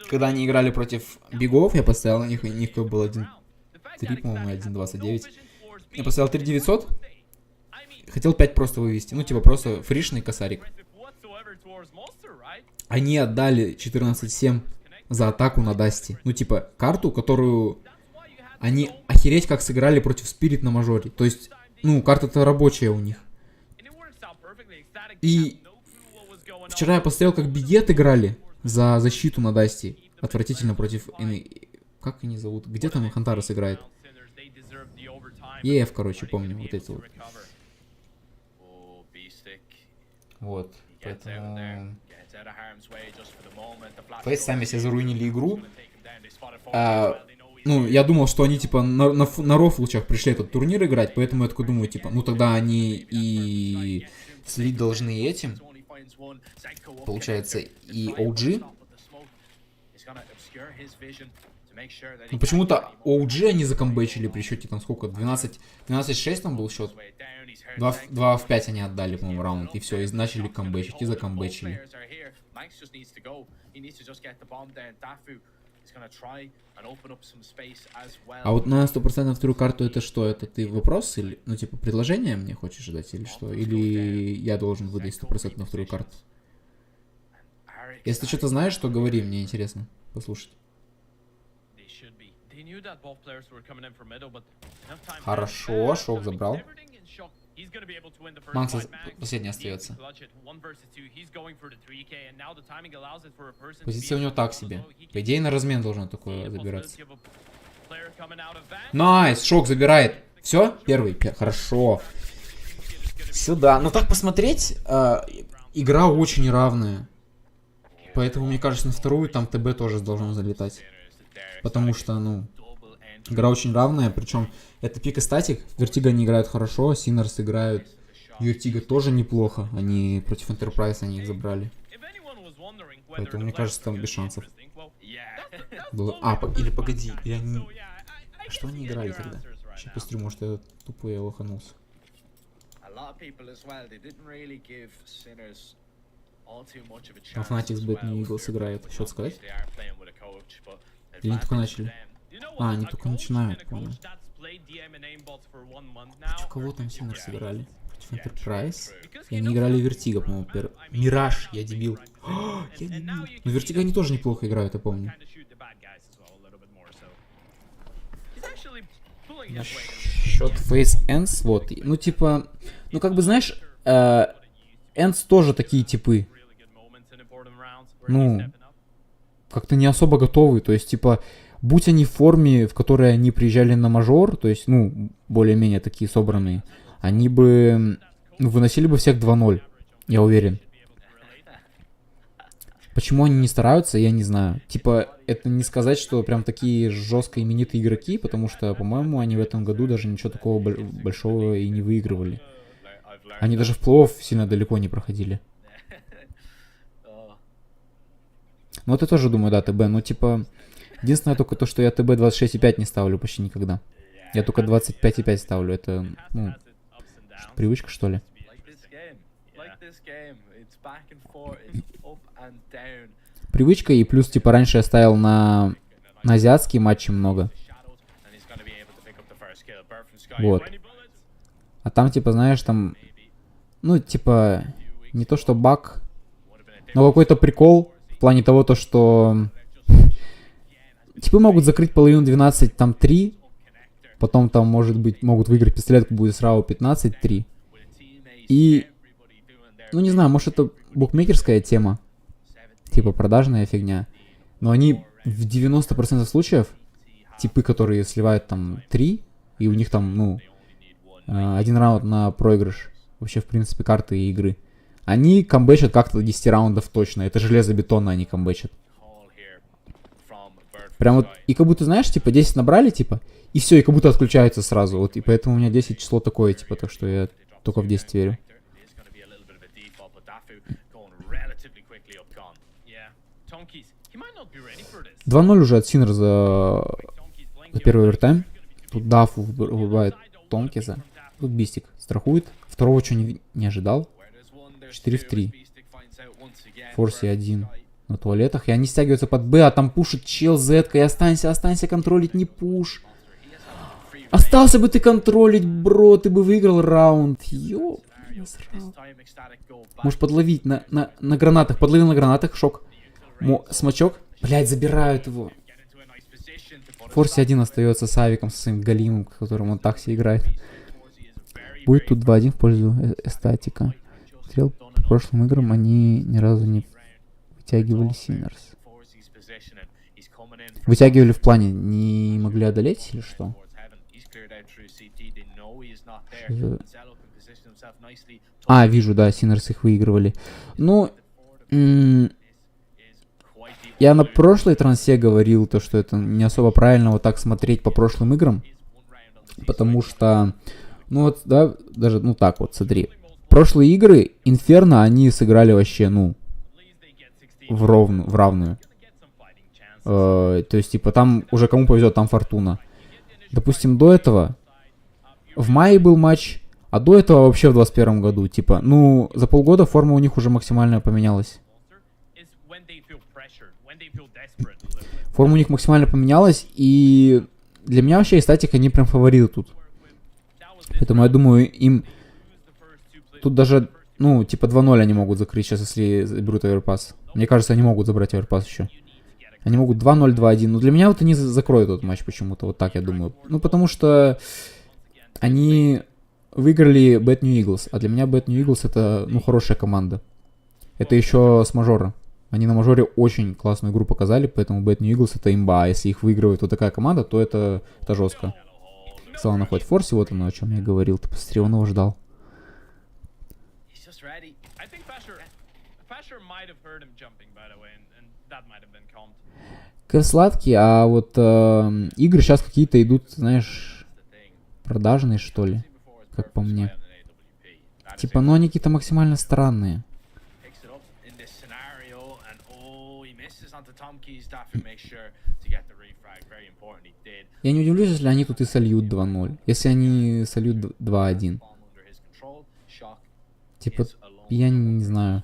Когда они играли против бигов, я поставил на них, у них был 1.3, по-моему, 1.29. Я поставил 3900. Хотел 5 просто вывести. Ну, типа, просто фришный косарик. Они отдали 14-7 за атаку на Дасти. Ну, типа, карту, которую они охереть как сыграли против Спирит на мажоре. То есть, ну, карта-то рабочая у них. И вчера я посмотрел, как биги отыграли за защиту на Дасти. Отвратительно против... Как они зовут? Где там Хантара сыграет? ЕФ, короче, помню. Вот эти вот. Вот. Поэтому... Фейс сами себе заруинили игру. Ну, я думал, что они, типа, на рофлчах пришли этот турнир играть, поэтому я такой думаю, типа, ну тогда они и слить должны этим. Получается, и OG. Ну, почему-то OG они закомбэчили при счете, там сколько, 12-6 там был счет. 2 в 5 они отдали, по-моему, раунд, и все, и начали камбэчить, и закомбэчили. А вот на 100% вторую карту это что? Это ты вопрос или, ну, типа, предложение мне хочешь дать или что? Или я должен выдать 100% на вторую карту? Если ты что-то знаешь, то говори, мне интересно послушать. Хорошо, шок забрал. Макс последний остается. Позиция у него так себе. По идее, на размен должно такое забираться. Найс, шок забирает. Все? Первый. Хорошо. Сюда. Ну так посмотреть, игра очень равная. Поэтому, мне кажется, на вторую там ТБ тоже должно залетать. Потому что, ну, игра очень равная. Причем это пик и статик. Вертига они играют хорошо, Синерс играют. Вертига тоже неплохо. Они против Enterprise они их забрали. Поэтому, мне кажется, там без шансов. Было... или погоди. Или они... Что они играли тогда? Сейчас посмотрю, может я тупо я лоханулся. А Фнатикс Бэт не Eagles играет. Счет сказать? Или они только начали? А, они только начинают, понял. Против кого там Синерс сыграли? Против Enterprise? И они играли Вертига, по-моему, Мираж, я дебил. Я дебил. Но Вертига они тоже неплохо играют, я помню. Счет Face Ends, вот. Ну, типа, ну, как бы, знаешь, Ends тоже такие типы. Ну, как-то не особо готовы. То есть, типа, будь они в форме, в которой они приезжали на мажор, то есть, ну, более-менее такие собранные, они бы, ну, выносили бы всех 2-0, я уверен. Почему они не стараются, я не знаю. Типа, это не сказать, что прям такие жестко именитые игроки, потому что, по-моему, они в этом году даже ничего такого большого и не выигрывали. Они даже в плей-офф сильно далеко не проходили. Ну, вот я тоже думаю, да, ТБ, ну, типа, Единственное только то, что я ТБ 26,5 не ставлю почти никогда. Я только 25,5 ставлю. Это, ну, привычка, что ли? Привычка, и плюс, типа, раньше я ставил на азиатские матчи много. Вот. А там, типа, знаешь, там, ну, типа, не то что баг, но какой-то прикол в плане того, то, что типа могут закрыть половину 12, там 3, потом там, может быть, могут выиграть пистолетку, будет сразу 15-3. И, ну, не знаю, может, это букмекерская тема, типа продажная фигня, но они в 90% случаев, типы, которые сливают там 3, и у них там, ну, один раунд на проигрыш, вообще, в принципе, карты и игры, они камбэчат как-то до 10 раундов точно. Это железобетонно они камбэчат. Прям вот, и как будто, знаешь, типа, 10 набрали, типа, и все, и как будто отключаются сразу. Вот, и поэтому у меня 10 число такое, типа, так что я только в 10 верю. 2-0 уже от Синер за первый овертайм. Тут Дафу выбивает Тонкиза. Тут Бистик страхует. Второго что не ожидал. 4 в 3. Форси 1 на туалетах. И они стягиваются под Б, а там пушит чел Z-ка. И останься контролить, не пуш. Остался бы ты контролить, бро, ты бы выиграл раунд. Ёп. Можешь подловить на гранатах. Подловил на гранатах, шок. Смачок. Блять, забирают его. Форси 1 остается с Авиком, со своим Галимом, которым он так себе играет. Будет тут 2-1 в пользу СТАТИКа. Смотрел по прошлым играм, они ни разу не вытягивали Синерс. Вытягивали в плане, не могли одолеть или что? А, вижу, да, Синерс их выигрывали. Ну, я на прошлой трансе говорил, то, что это не особо правильно вот так смотреть по прошлым играм. Потому что, ну вот, да, даже, ну так вот, смотри. Прошлые игры, Инферно, они сыграли вообще, ну, в равную. То есть, типа, там уже кому повезет, там Фортуна. Допустим, до этого в мае был матч, а до этого вообще в 21 году, типа, ну, за полгода форма у них уже максимально поменялась. Форма у них максимально поменялась, и для меня вообще СТАТИК, они прям фавориты тут. Поэтому я думаю, им тут даже, ну, типа 2-0 они могут закрыть сейчас, если заберут оверпас. Мне кажется, они могут забрать оверпас еще. Они могут 2-0, 2-1. Но для меня вот они закроют этот матч почему-то, вот так я думаю. Ну, потому что они выиграли Bad New Eagles, а для меня Bad New Eagles это, ну, хорошая команда. Это еще с мажора. Они на мажоре очень классную игру показали, поэтому Bad New Eagles это имба. А если их выигрывает вот такая команда, то это жестко. Сала находит Форси, вот оно, о чем я говорил. Ты посмотри, он его ждал. Кэв сладкий, а вот игры сейчас какие-то идут, знаешь, продажные, что ли, как по мне. Типа, ну они какие-то максимально странные. Я не удивлюсь, если они тут и сольют 2-0. Если они сольют 2-1. Типа, я не знаю.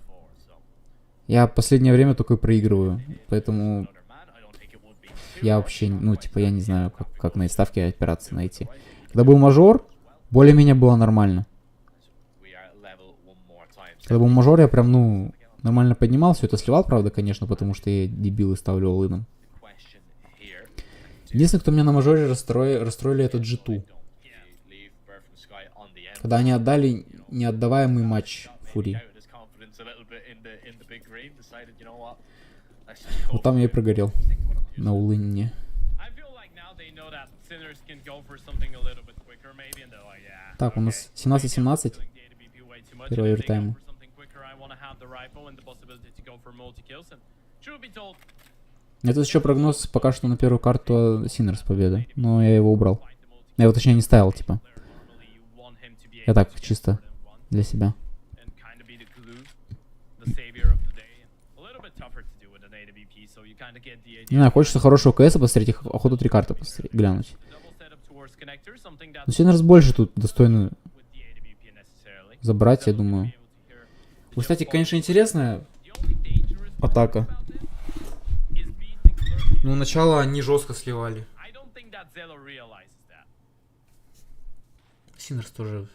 Я в последнее время только проигрываю. Поэтому я вообще, ну, типа, я не знаю, как на ставке опираться найти. Когда был мажор, более-менее было нормально. Когда был мажор, я прям, ну, нормально поднимал. Все это сливал, правда, конечно, потому что я дебил и ставлю all-ином. Единственное, кто меня на мажоре расстроили, это G2. Когда они отдали неотдаваемый матч Фури. Вот там я и прогорел. На улыне. Так, у нас 17-17. Первый овертайм. Это еще прогноз пока что на первую карту Синерс победа. Но я его убрал. Я его точнее не ставил, типа. Я так, чисто для себя. Не знаю, хочется хорошего КСа посмотреть, охоту 3 карты посмотреть, глянуть. Но Синерс больше тут достойны забрать, я думаю. Кстати, конечно, интересная атака. Ну, начало они жестко сливали. Синерс тоже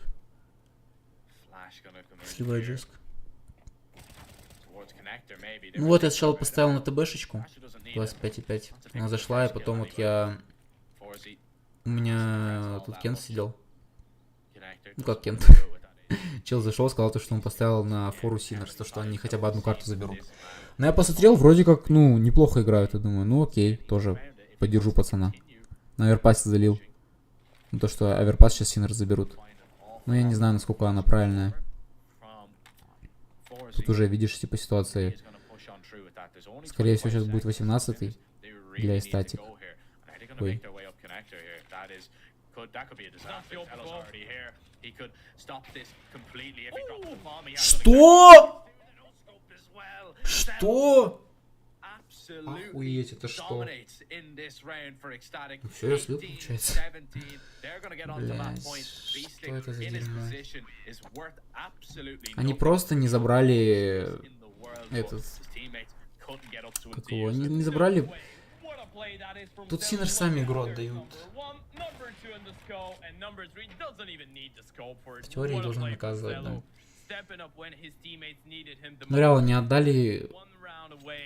сливает жестко. Ну вот, я сначала поставил на ТБшечку 25,5. Она зашла, и потом вот я... У меня тут Кент сидел. Ну как Кент? Чел зашел, сказал, что он поставил на фору Синерс, то что они хотя бы одну карту заберут. Но я посмотрел, вроде как, ну, неплохо играют, я думаю, ну окей, тоже поддержу пацана. На оверпасе залил. Ну то, что оверпас сейчас Синерс заберут. Но я не знаю, насколько она правильная. Тут уже видишь, типа, ситуации. Скорее всего, сейчас будет 18-й для СТАТИК. Ой. Что? Что? Охуеть, это что? Все, я слил, получается. Блядь, что это за дерьмо? Они просто не забрали этот... Как его? Они не забрали... Тут Синерс сами игру отдают. В теории должны наказывать, да. Ну реально, не отдали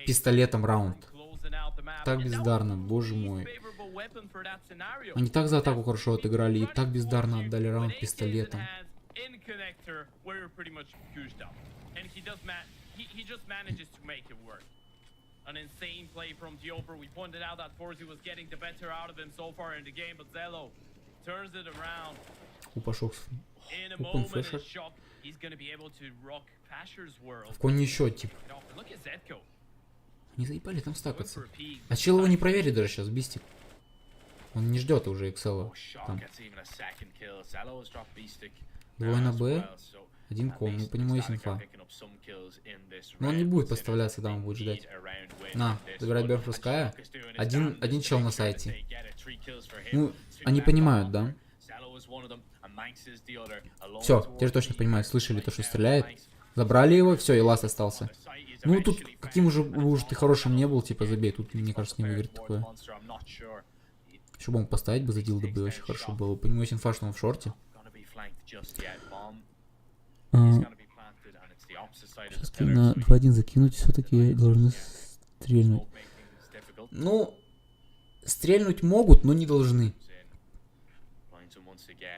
пистолетом раунд. Так бездарно, боже мой. Они так за атаку хорошо отыграли и так бездарно отдали раунд пистолетом. An insane play from Dioper. We pointed out that Forzi was getting the better out of him so far in the game, but Zello turns it around. In a moment of shock, he's going to be able to rock Pasher's world. В коне счет, типа. Не заебали там стакаться. А чел его не проверит даже сейчас, Бистик. Он не ждет уже Excel. Двое на Б. Один ком, ну по нему есть инфа. Но он не будет подставляться, да, он будет ждать. На, забирать Берфруская. Один чел на сайте. Ну, они понимают, да? Все, теперь точно понимают, слышали то, что стреляет. Забрали его, все, и ласт остался. Ну, тут каким уже ты хорошим не был, типа забей, тут, мне кажется, не выиграть такое. Еще бы он поставить бы за дилда бы очень хорошо было. По нему есть инфа, что он в шорте. Сейчас на 2-1 закинуть, все-таки должны стрельнуть. Ну, стрельнуть могут, но не должны.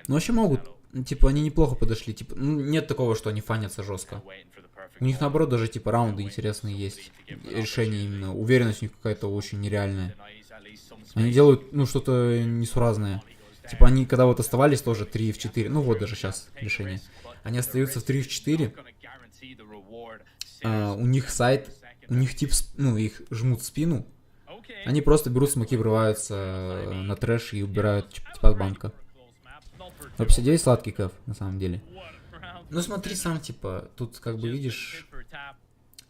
Ну, вообще могут. Типа, они неплохо подошли. Типа, ну, нет такого, что они фанятся жестко. У них, наоборот, даже, типа, раунды интересные есть. Решения именно. Уверенность у них какая-то очень нереальная. Они делают, ну, что-то несуразное. Типа, они, когда вот оставались, тоже 3 в 4. Ну, вот даже сейчас решение. Они остаются в 3 в 4. У них сайт, у них тип, ну, их жмут в спину. Они просто берут смоки, врываются на трэш и убирают типа от банка. 59 сладкий кэф, на самом деле. Ну смотри сам, типа, тут как бы видишь,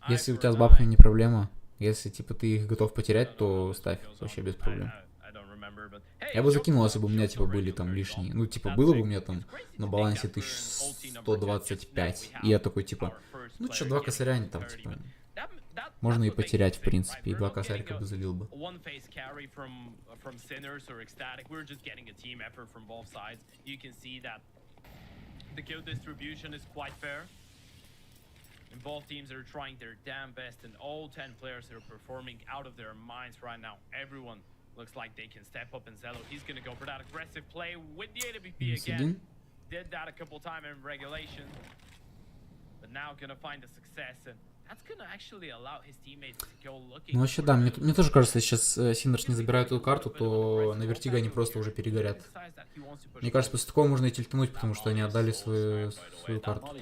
если у тебя с бабками не проблема, если типа ты их готов потерять, то ставь, вообще без проблем. Я бы закинул, если бы у меня типа были там лишние. Ну типа было бы у меня там на балансе 1125. И я такой типа, ну что, 2 косаря там типа. Можно и потерять, в принципе, и 2 косарика бы залил бы. Both teams are trying their damn best, and all 10 players are performing out of their minds right now. Everyone looks like they can step up, and Zello, he's going to go for that aggressive play with the AWP again. Did that a couple times in regulation, but now going to find a success, and that's going to actually allow his teammates to go looking. Ну вообще да, мне тоже кажется, если сейчас Синерс не забирает эту карту, то на Вертиго они просто уже перегорят. Мне кажется, после такого можно и тильтануть, потому что они отдали свою карту,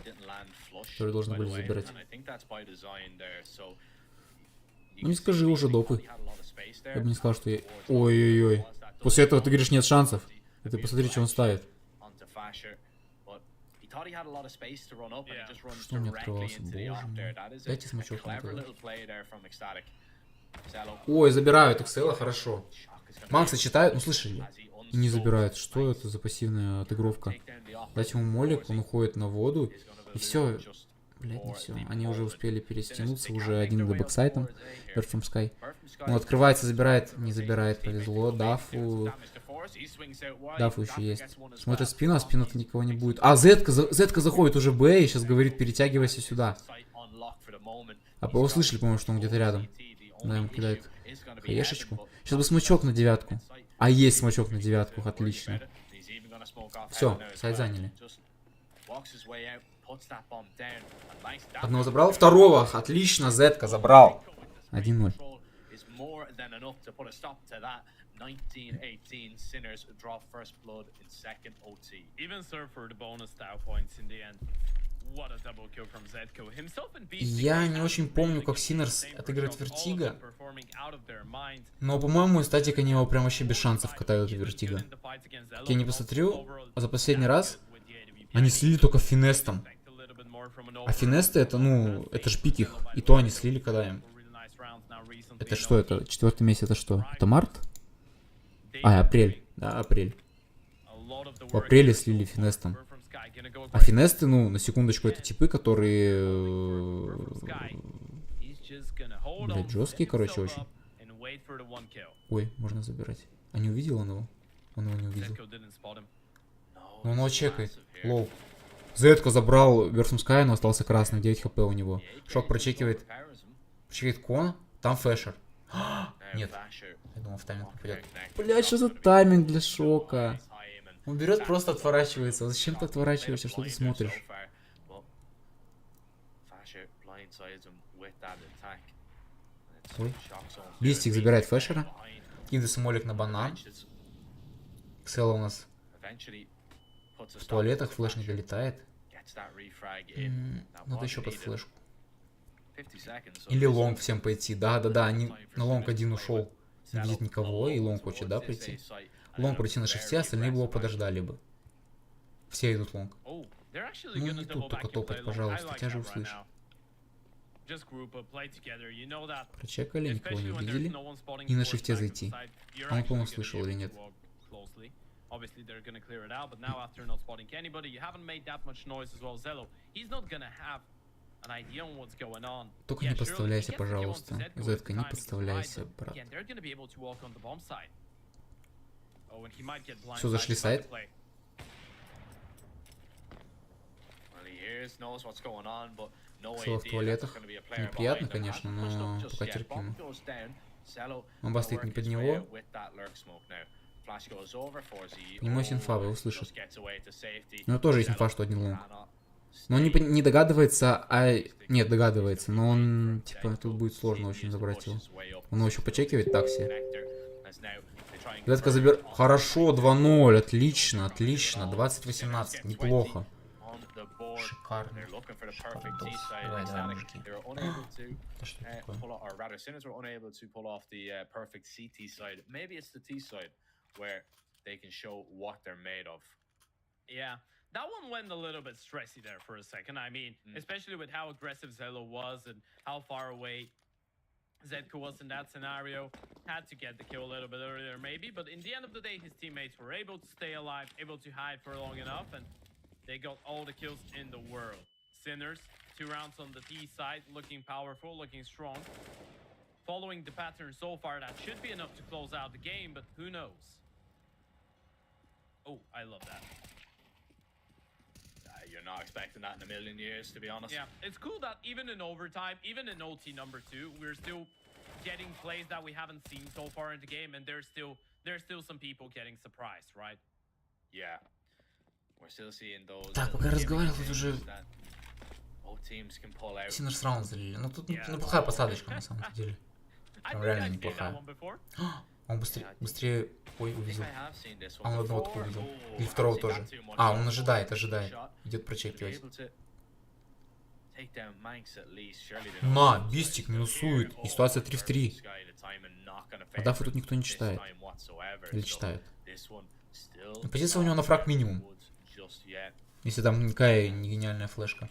которые должны были забирать. Ну не скажи уже допы. Я бы не сказал, что я... Ой-ой-ой. После этого ты говоришь, нет шансов. И ты посмотри, что он ставит. Что у меня открывался? Боже мой. Дайте смачок на это. Ой, забирают Excel, хорошо. Макса читают, ну слышали? И не забирают. Что это за пассивная отыгровка? Дать ему молик, он уходит на воду. И все. Блять, не все. Они уже успели перестянуться, уже один до бэксайтом. Bird from Sky. Он открывается, забирает. Не забирает, повезло. Дафу. Дафу еще есть. Смотрит спину, а спину-то никого не будет. А, Зетка заходит уже Б и сейчас говорит, перетягивайся сюда. А вы слышали, по-моему, что он где-то рядом. Да, ему кидает хаешечку. Сейчас бы смычок на 9. А есть смычок на 9, отлично. Все, сайт заняли. Одного забрал, второго, отлично, Зетка забрал. 1-0. 1918 Sinners draw first blood in second OT. Even serve for the bonus style points in the end. What a double kill from Zedko. Himself and Beast. Я не очень помню, как Sinners отыгрывает Вертига. Но, по-моему, статик они его прям вообще без шансов катают Вертига. Как я не посмотрю, за последний раз они слили только финестом. А финесты это, ну, это ж пик их. И то они слили когда им. Это что, это 4 месяц, это что? Это март? А, апрель. Да, апрель. В апреле слили финестом. А финесты, ну, на секундочку, это типы, которые... Блять, жесткие, короче, очень. Ой, можно забирать. А не увидел он его? Он его не увидел. Но он его чекает. Лоу. Зетко забрал Версум Скай, но остался красный. 9 хп у него. Шок прочекивает. Прочекивает кон. Там фэшер. Нет. Я думал, в тайминг попадет. Блять, что за тайминг для Шока? Он берет, просто отворачивается. Зачем ты отворачиваешься? Что ты смотришь? Ой. Листик забирает фэшера. Кидает смолик на банан. Ксела у нас в туалетах, флеш не долетает. Надо еще под флешку. Или лонг всем пойти. Да-да-да, они на лонг один ушел. Не видит никого, и лонг хочет, да, прийти? Лонг пройти на шифте, остальные бы его подождали бы. Все идут лонг. Ну не тут только топать, пожалуйста, тебя же услышь. Прочекали, никого не увидели. И на шифте зайти. А он, по-моему, слышал или нет? Obviously, they're gonna clear it out, but now after not spotting anybody, you haven't made that much noise as well. Zello, he's not gonna have an idea on what's going on. Только не подставляйся, пожалуйста. Зетка, не подставляйся, брат. Все, зашли сайт. Все в туалетах. Неприятно, конечно, но пока терпимо. Мамба стоит не под него. У него есть инфа, вы услышат. У него тоже есть инфа, что один лонг. Но он не догадывается, а... Нет, догадывается, но он... Типа, тут будет сложно очень забрать его. Он его еще почекивает, такси. Зетка забер... Хорошо, 2-0, отлично, отлично. 20-18, неплохо. Шикарно. Давай, давай, мужики. Это что такое? Where they can show what they're made of. Yeah, that one went a little bit stressy there for a second. I mean, especially with how aggressive Zello was and how far away Zedko was in that scenario. Had to get the kill a little bit earlier maybe, but in the end of the day, his teammates were able to stay alive, able to hide for long enough, and they got all the kills in the world. Sinners, 2 rounds on the T side, looking powerful, looking strong. Following the pattern so far, that should be enough to close out the game, but who knows? Oh, I love that. You're not expecting that in a million years, to be honest. Yeah, it's cool that even in overtime, even in OT number 2, we're still getting plays that we haven't seen so far in the game, and there's still some people getting surprised, right? Yeah. We're still seeing those. Так, пока разговаривал, тут уже Sinners раунд залили. Ну тут неплохая посадочка на самом деле. Прям реально неплохая. Он быстрее... Ой, увидел. Он одного такого увидел. Или второго тоже. А, он ожидает. Идет прочекивать. На, Бистик минусует. И ситуация 3 в 3. А дафы тут никто не читает. Или читает. Позиция у него на фраг минимум. Если там никакая не гениальная флешка.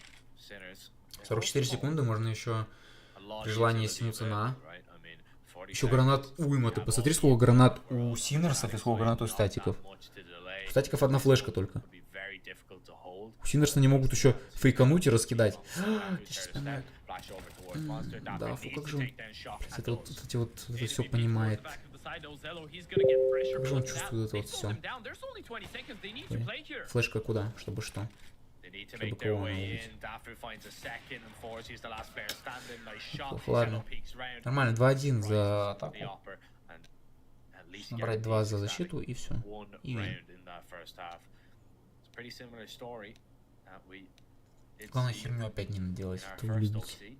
44 секунды, можно еще при желании стянуться на Еще гранат уйма. Ты посмотри, сколько гранат у Синерсов и сколько гранат у статиков. У статиков одна флешка только. У Синерса не могут еще фейкануть и раскидать. Сейчас вспоминают. Да, фу, как же он это все понимает. Как же он чувствует это вот все. Флешка куда? Чтобы что? Чтобы кого убить. Ладно. Нормально, 2-1 за атаку. Набрать 2 за защиту и все. И главное, херню опять не наделать. Это вы любите.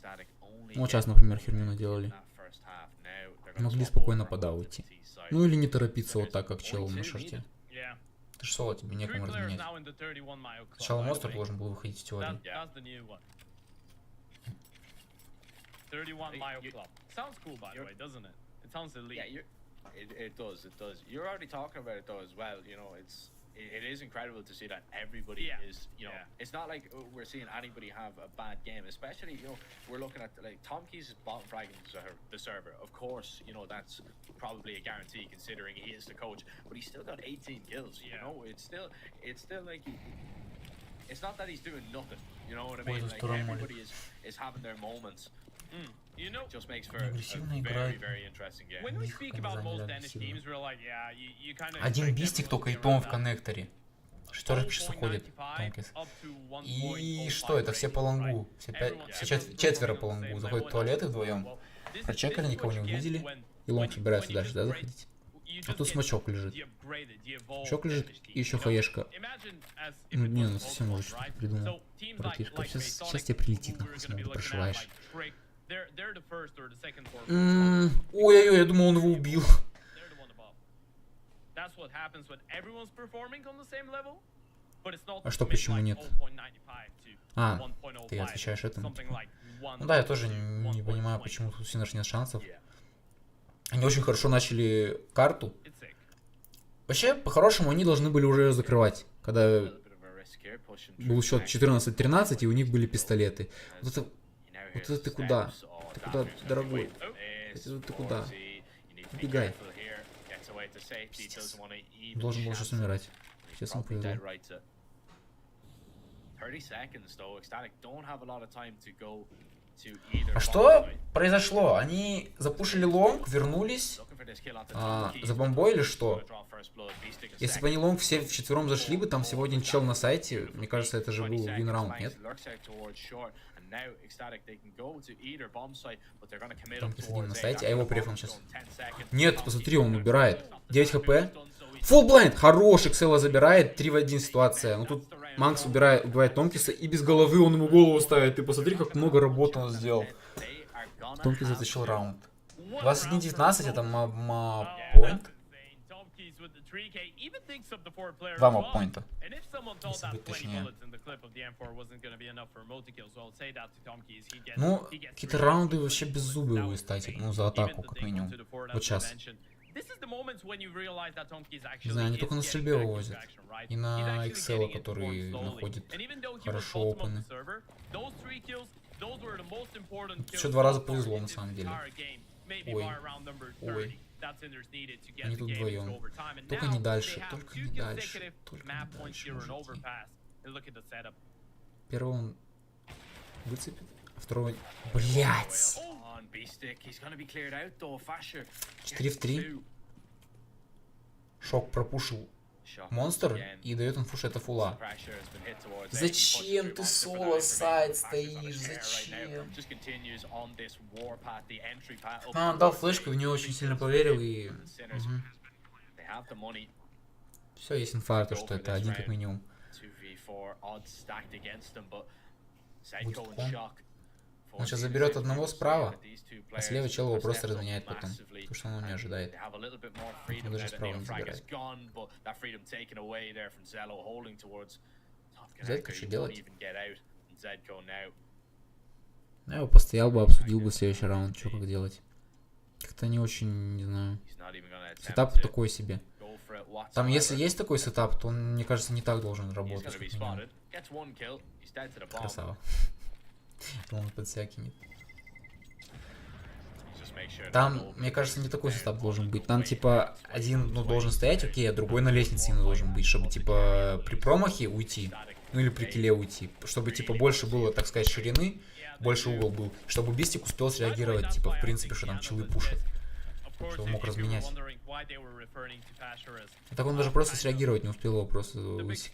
Ну, вот сейчас, например, херню наделали. Могли спокойно пода уйти. Ну или не торопиться вот так, как чел на шарте. Ты ж соло, тебе некому разменять. Сначала монстр должен был выходить в теории. 31 Mile Club. Sounds cool, by the way, doesn't it? It sounds elite. Yeah, it does. It does. You're already talking about it though as well. You know, it is incredible to see that everybody is. You know, it's not like we're seeing anybody have a bad game. Especially, you know, we're looking at like Tom Keys is bottom fragging the server. Of course, you know that's probably a guarantee considering he is the coach. But he's still got 18 kills. You know, it's still like it's not that he's doing nothing. You know what I mean? Like everybody is having their moments. You know, just makes for a very interesting game. When we speak about most Danish teams, we're like, yeah, you kind of. Один бистик только и том в коннекторе. Шестерка сейчас уходит. И что, это все по лонгу. Все четверо по лонгу. Заходят в туалеты вдвоем. Прочекали, никого не увидели. И лонг собираются дальше, да, заходить. А тут смачок лежит. Смачок лежит и еще хаешка. Ну, не, ну совсем уже что-то придумал. Братишка, сейчас тебе прилетит, нахуй, снова прошиваешь. Ой-ой-ой, я думал, он его убил. А что, почему нет? А, ты отвечаешь этому. Ну да, я тоже не понимаю, почему тут Синерс нет шансов. Они очень хорошо начали карту. Вообще, по-хорошему, они должны были уже ее закрывать. Когда был счет 14-13, и у них были пистолеты. Вот это ты куда? Ты куда, дорогой? Это ты куда? Убегай. Пиздец. Должен был сейчас умирать. Честно повезло. А что произошло? Они запушили лонг, вернулись, забомбоили что? Если бы они лонг все вчетвером зашли бы, там всего один чел на сайте, мне кажется, это же был вин-раунд, нет? Там один на сайте, а его префом сейчас. Нет, посмотри, он убирает. 9 хп. Фулл блайнд! Хороший, Ксела забирает, 3 в 1 ситуация. Ну тут Макс убивает Томкиса и без головы он ему голову ставит. Ты посмотри, как много работы он сделал. Томкис затащил раунд. 21-19 это мап-поинт. 2 мап-поинта. Если быть точнее. Ну, какие-то раунды вообще беззубые у статик. Ну, за атаку, как минимум. Вот сейчас. Не знаю, они только на стрельбе вывозят. И на Excel, который находит хорошо опыны. Еще 2 раза повезло на самом деле. Ой. Ой. Они тут вдвоем. Только не дальше. Только не дальше. Только не дальше, мужики. Первого он выцепит, а второго... Блять! 4 в 3. Шок пропушил монстр и дает инфу, это фула. Зачем ты соло сайт стоишь? Зачем? Ну, он дал флешку, в нее очень сильно поверил и... Все, есть инфа, то, что это один как минимум. Будет он. Он сейчас заберет одного справа, а слева чел его просто разменяет потом. Потому что он не ожидает. Он даже справа не забирает. Зедко что делать? Я бы постоял бы, обсудил бы следующий раунд, что как делать. Как-то не очень, не знаю. Сетап такой себе. Там, если есть такой сетап, то он, мне кажется, не так должен работать. Красава. Он подсякинет. Там, мне кажется, не такой состав должен быть. Там, типа, один, ну, должен стоять, окей, а другой на лестнице не должен быть, чтобы, типа, при промахе уйти, ну, или при килле уйти, чтобы, типа, больше было, так сказать, ширины, больше угол был, чтобы Бистик успел среагировать, типа, в принципе, что там челы пушат, чтобы мог разменять. И так он даже просто среагировать не успел, его просто высек.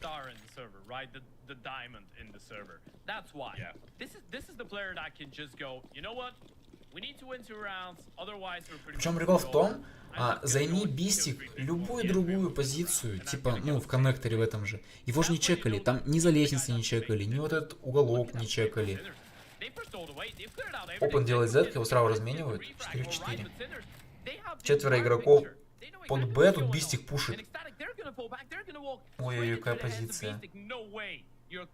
Причем прикол в том, займи Бистик любую другую позицию, типа, ну, в коннекторе в этом же. Его же не чекали, там ни за лестницей не чекали, ни вот этот уголок не чекали. Опен делает Z, его сразу разменивают. 4 в 4. 4 игроков под Б, тут Бистик пушит. Ой-ой-ой, какая позиция.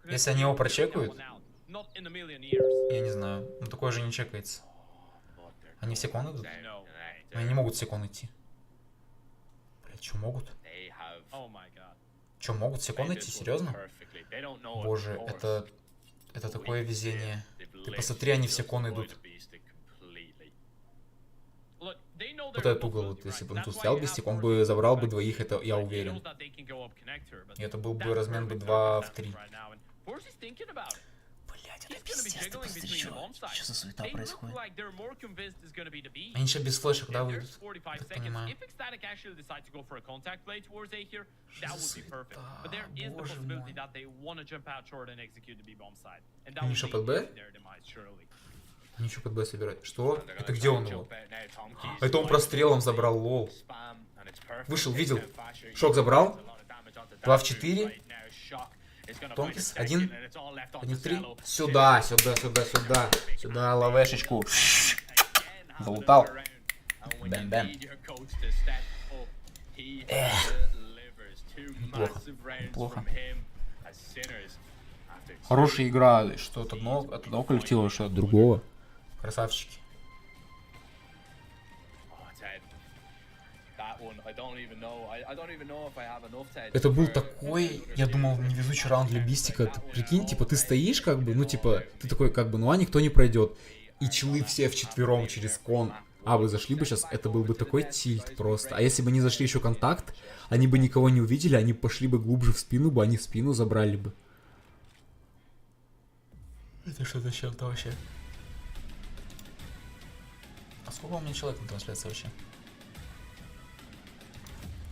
Если они его прочекают, я не знаю, ну такое же не чекается. Они все кон идут? Они не могут все кон идти. Блять, что могут? Что, могут все кон идти? Серьезно? Боже, это такое везение. Ты посмотри, они все кон идут. Вот этот угол, вот, если бы он тут стоял Бистик, он бы забрал бы двоих, это я уверен. И это был бы размен бы 2 в 3. Блять, это пиздец, ты посмотри, что за суета происходит. Они сейчас без флеша куда выйдут? Я так понимаю. Что за суета? Боже мой. Они что, под Б? Они что, под Б собирают? Что? Это где он его? Это он прострелом забрал, лол. Вышел, видел. Шок забрал. 2 в 4. Тонкис, 1 в 3. Сюда, сюда, сюда, сюда. Сюда, лавешечку. Залутал. Бэм-бэм. Неплохо. Неплохо. Хорошая игра. Что от одного коллектива, что от другого. Красавчики. Это был такой, я думал, невезучий раунд для Бистика. Ты прикинь, типа, ты стоишь, как бы, ну, типа, ты такой, как бы, ну, а никто не пройдет. И челы все вчетвером через кон. А, вы зашли бы сейчас, это был бы такой тильт просто. А если бы они зашли еще контакт, они бы никого не увидели, они пошли бы глубже в спину бы, они в спину забрали бы. Это что-то с чем-то вообще. А сколько у меня человек на трансляции вообще?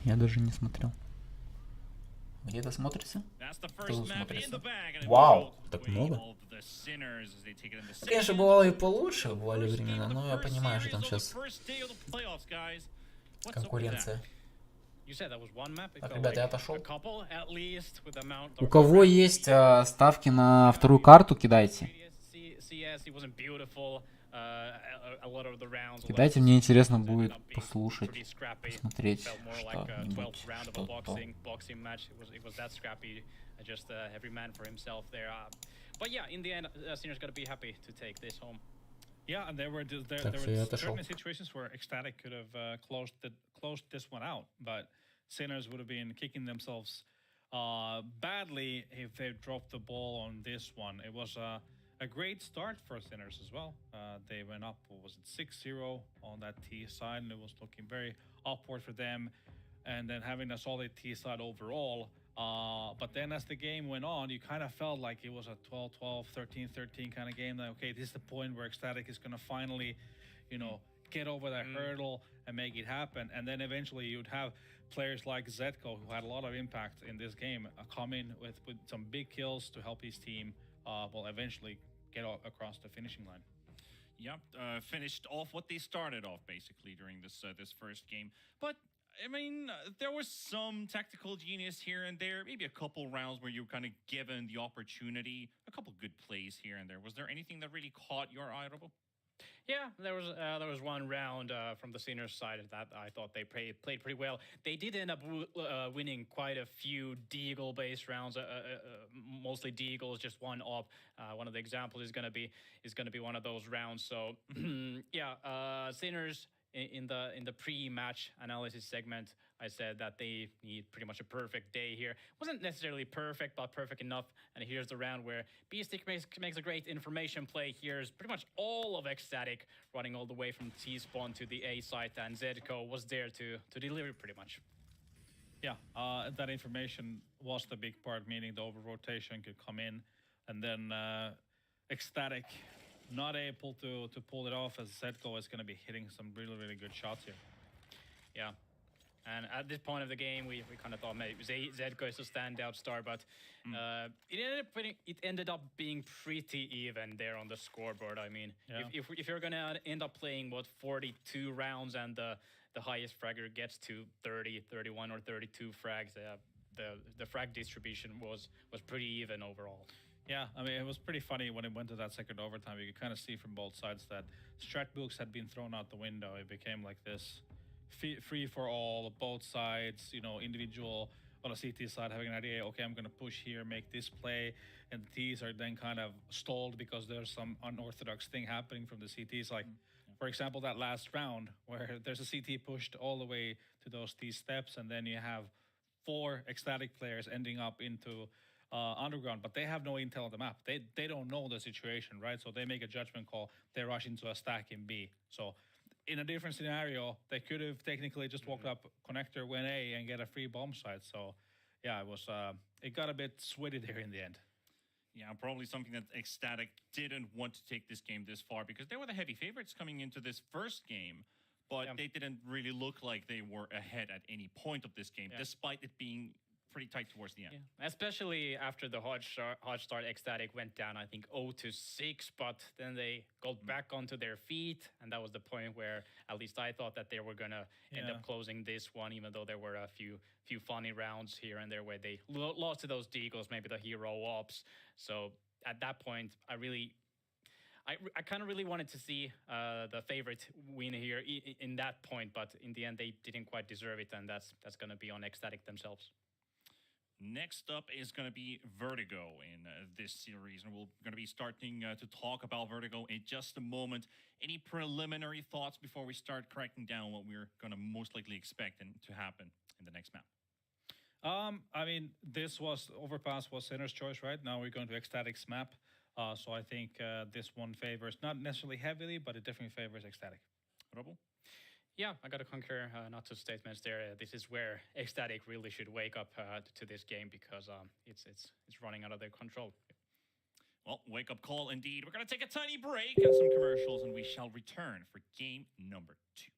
Я даже не смотрел. Где это смотрится? Кто смотрится? Вау, так много. Конечно, бывало и получше, бывали времена, но я понимаю, что там сейчас конкуренция. Так, ребята, я отошел. У кого есть ставки на вторую карту, кидайте. Кидайте, мне интересно будет послушать, посмотреть что-нибудь, что-то. Yeah, and there were certain situations where ecstatic could have closed this one out, but Sinners would have been kicking themselves badly if they dropped the ball on this one. It was a great start for Sinners as well. They went up, what was it, 6-0 on that T side, and it was looking very upward for them. And then having a solid T side overall. But then as the game went on, you kind of felt like it was a 12-12, 13-13 kind of game. That, okay, this is the point where ecstatic is going to finally, you know, get over that hurdle and make it happen. And then eventually you'd have players like Zetko, who had a lot of impact in this game, come in with some big kills to help his team will eventually get across the finishing line. Yep, finished off what they started off basically during this first game. But I mean, there was some tactical genius here and there. Maybe a couple rounds where you were kind of given the opportunity. A couple good plays here and there. Was there anything that really caught your eye, Robo? Yeah, there was one round from the Sinners side that I thought they played pretty well. They did end up winning quite a few Deagle-based rounds, mostly Deagles, just one up. One of the examples is gonna be one of those rounds. So yeah, Sinners in the pre-match analysis segment, I said that they need pretty much a perfect day here. Wasn't necessarily perfect, but perfect enough. And here's the round where Beastic makes a great information play. Here's pretty much all of ECSTATIC running all the way from T-spawn to the A site, and Zedko was there to deliver pretty much. Yeah, that information was the big part, meaning the over-rotation could come in, and then ECSTATIC not able to pull it off, as Zedko is going to be hitting some really, really good shots here. Yeah. And at this point of the game, we kind of thought maybe Zedko is a standout star, but it ended up being pretty even there on the scoreboard. I mean, if you're gonna end up playing 42 rounds and the highest fragger gets to 30, 31, or 32 frags, the frag distribution was pretty even overall. Yeah, I mean, it was pretty funny when it went to that second overtime. You could kind of see from both sides that strat books had been thrown out the window. It became like this free for all, both sides, you know, individual on a CT side having an idea, okay, I'm going to push here, make this play, and the Ts are then kind of stalled because there's some unorthodox thing happening from the CTs. Like, for example, that last round where there's a CT pushed all the way to those T steps, and then you have 4 ECSTATIC players ending up into underground, but they have no intel on the map. They don't know the situation, right? So they make a judgment call. They rush into a stack in B. So in a different scenario, they could have technically just walked up connector, went A, and get a free bomb site. So yeah, it got a bit sweaty there in the end. Yeah, probably something that ECSTATIC didn't want to take this game this far, because they were the heavy favorites coming into this first game, but they didn't really look like they were ahead at any point of this game, despite it being pretty tight towards the end. Yeah. Especially after the hot start, ECSTATIC went down, I think, 0-6, but then they got back onto their feet, and that was the point where at least I thought that they were going to end up closing this one, even though there were a few funny rounds here and there where they lost to those deagles, maybe the hero ops. So at that point, I kind of really wanted to see the favorite win here in that point, but in the end, they didn't quite deserve it, and that's going to be on ECSTATIC themselves. Next up is going to be Vertigo in this series, and we're going to be starting to talk about Vertigo in just a moment. Any preliminary thoughts before we start cracking down what we're going to most likely expect to happen in the next map? I mean, Overpass was Sinner's choice, right? Now we're going to ECSTATIC's map. So I think this one favors, not necessarily heavily, but it definitely favors ECSTATIC. Robo? Yeah, I got to concur. Not two statements there. This is where ECSTATIC really should wake up to this game, because it's running out of their control. Well, wake up call indeed. We're going to take a tiny break and some commercials, and we shall return for game number 2.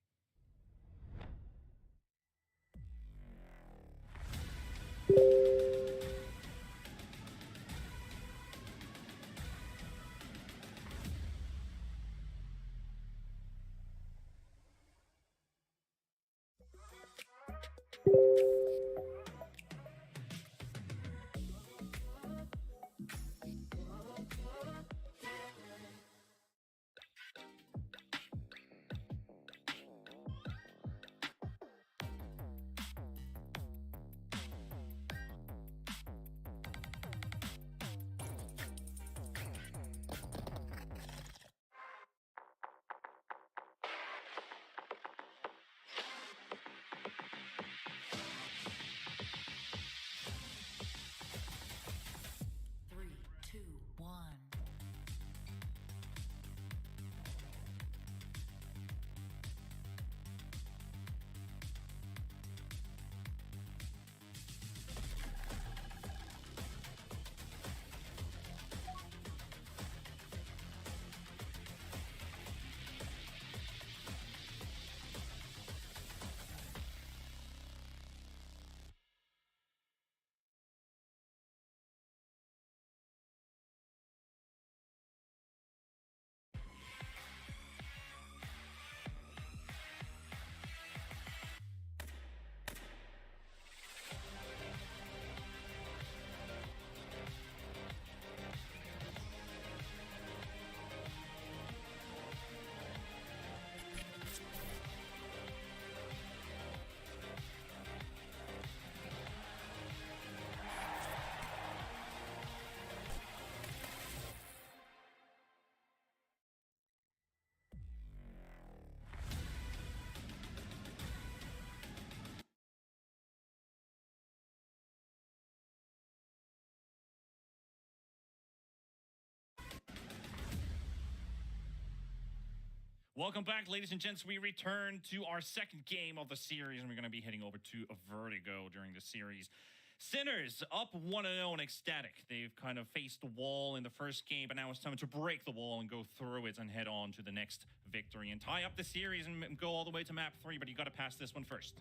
Welcome back, ladies and gents. We return to our second game of the series, and we're going to be heading over to Vertigo during the series. Sinners up 1-0 in Ecstatic. They've kind of faced the wall in the first game, but now it's time to break the wall and go through it and head on to the next victory and tie up the series and go all the way to map 3, but you got to pass this one first.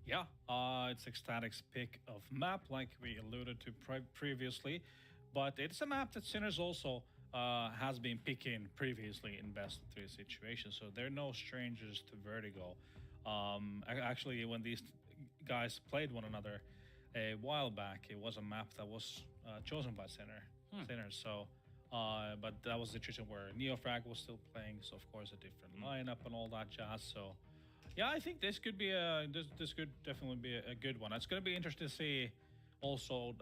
Yeah, it's Ecstatic's pick of map, like we alluded to previously, but it's a map that Sinners also has been picking previously in best of 3 situations, so they're no strangers to Vertigo. Actually, when these guys played one another a while back, it was a map that was chosen by Sinners. So, but that was the situation where Neofrag was still playing, so of course a different lineup and all that jazz. So, yeah, I think this could be this could definitely be a good one. It's going to be interesting to see also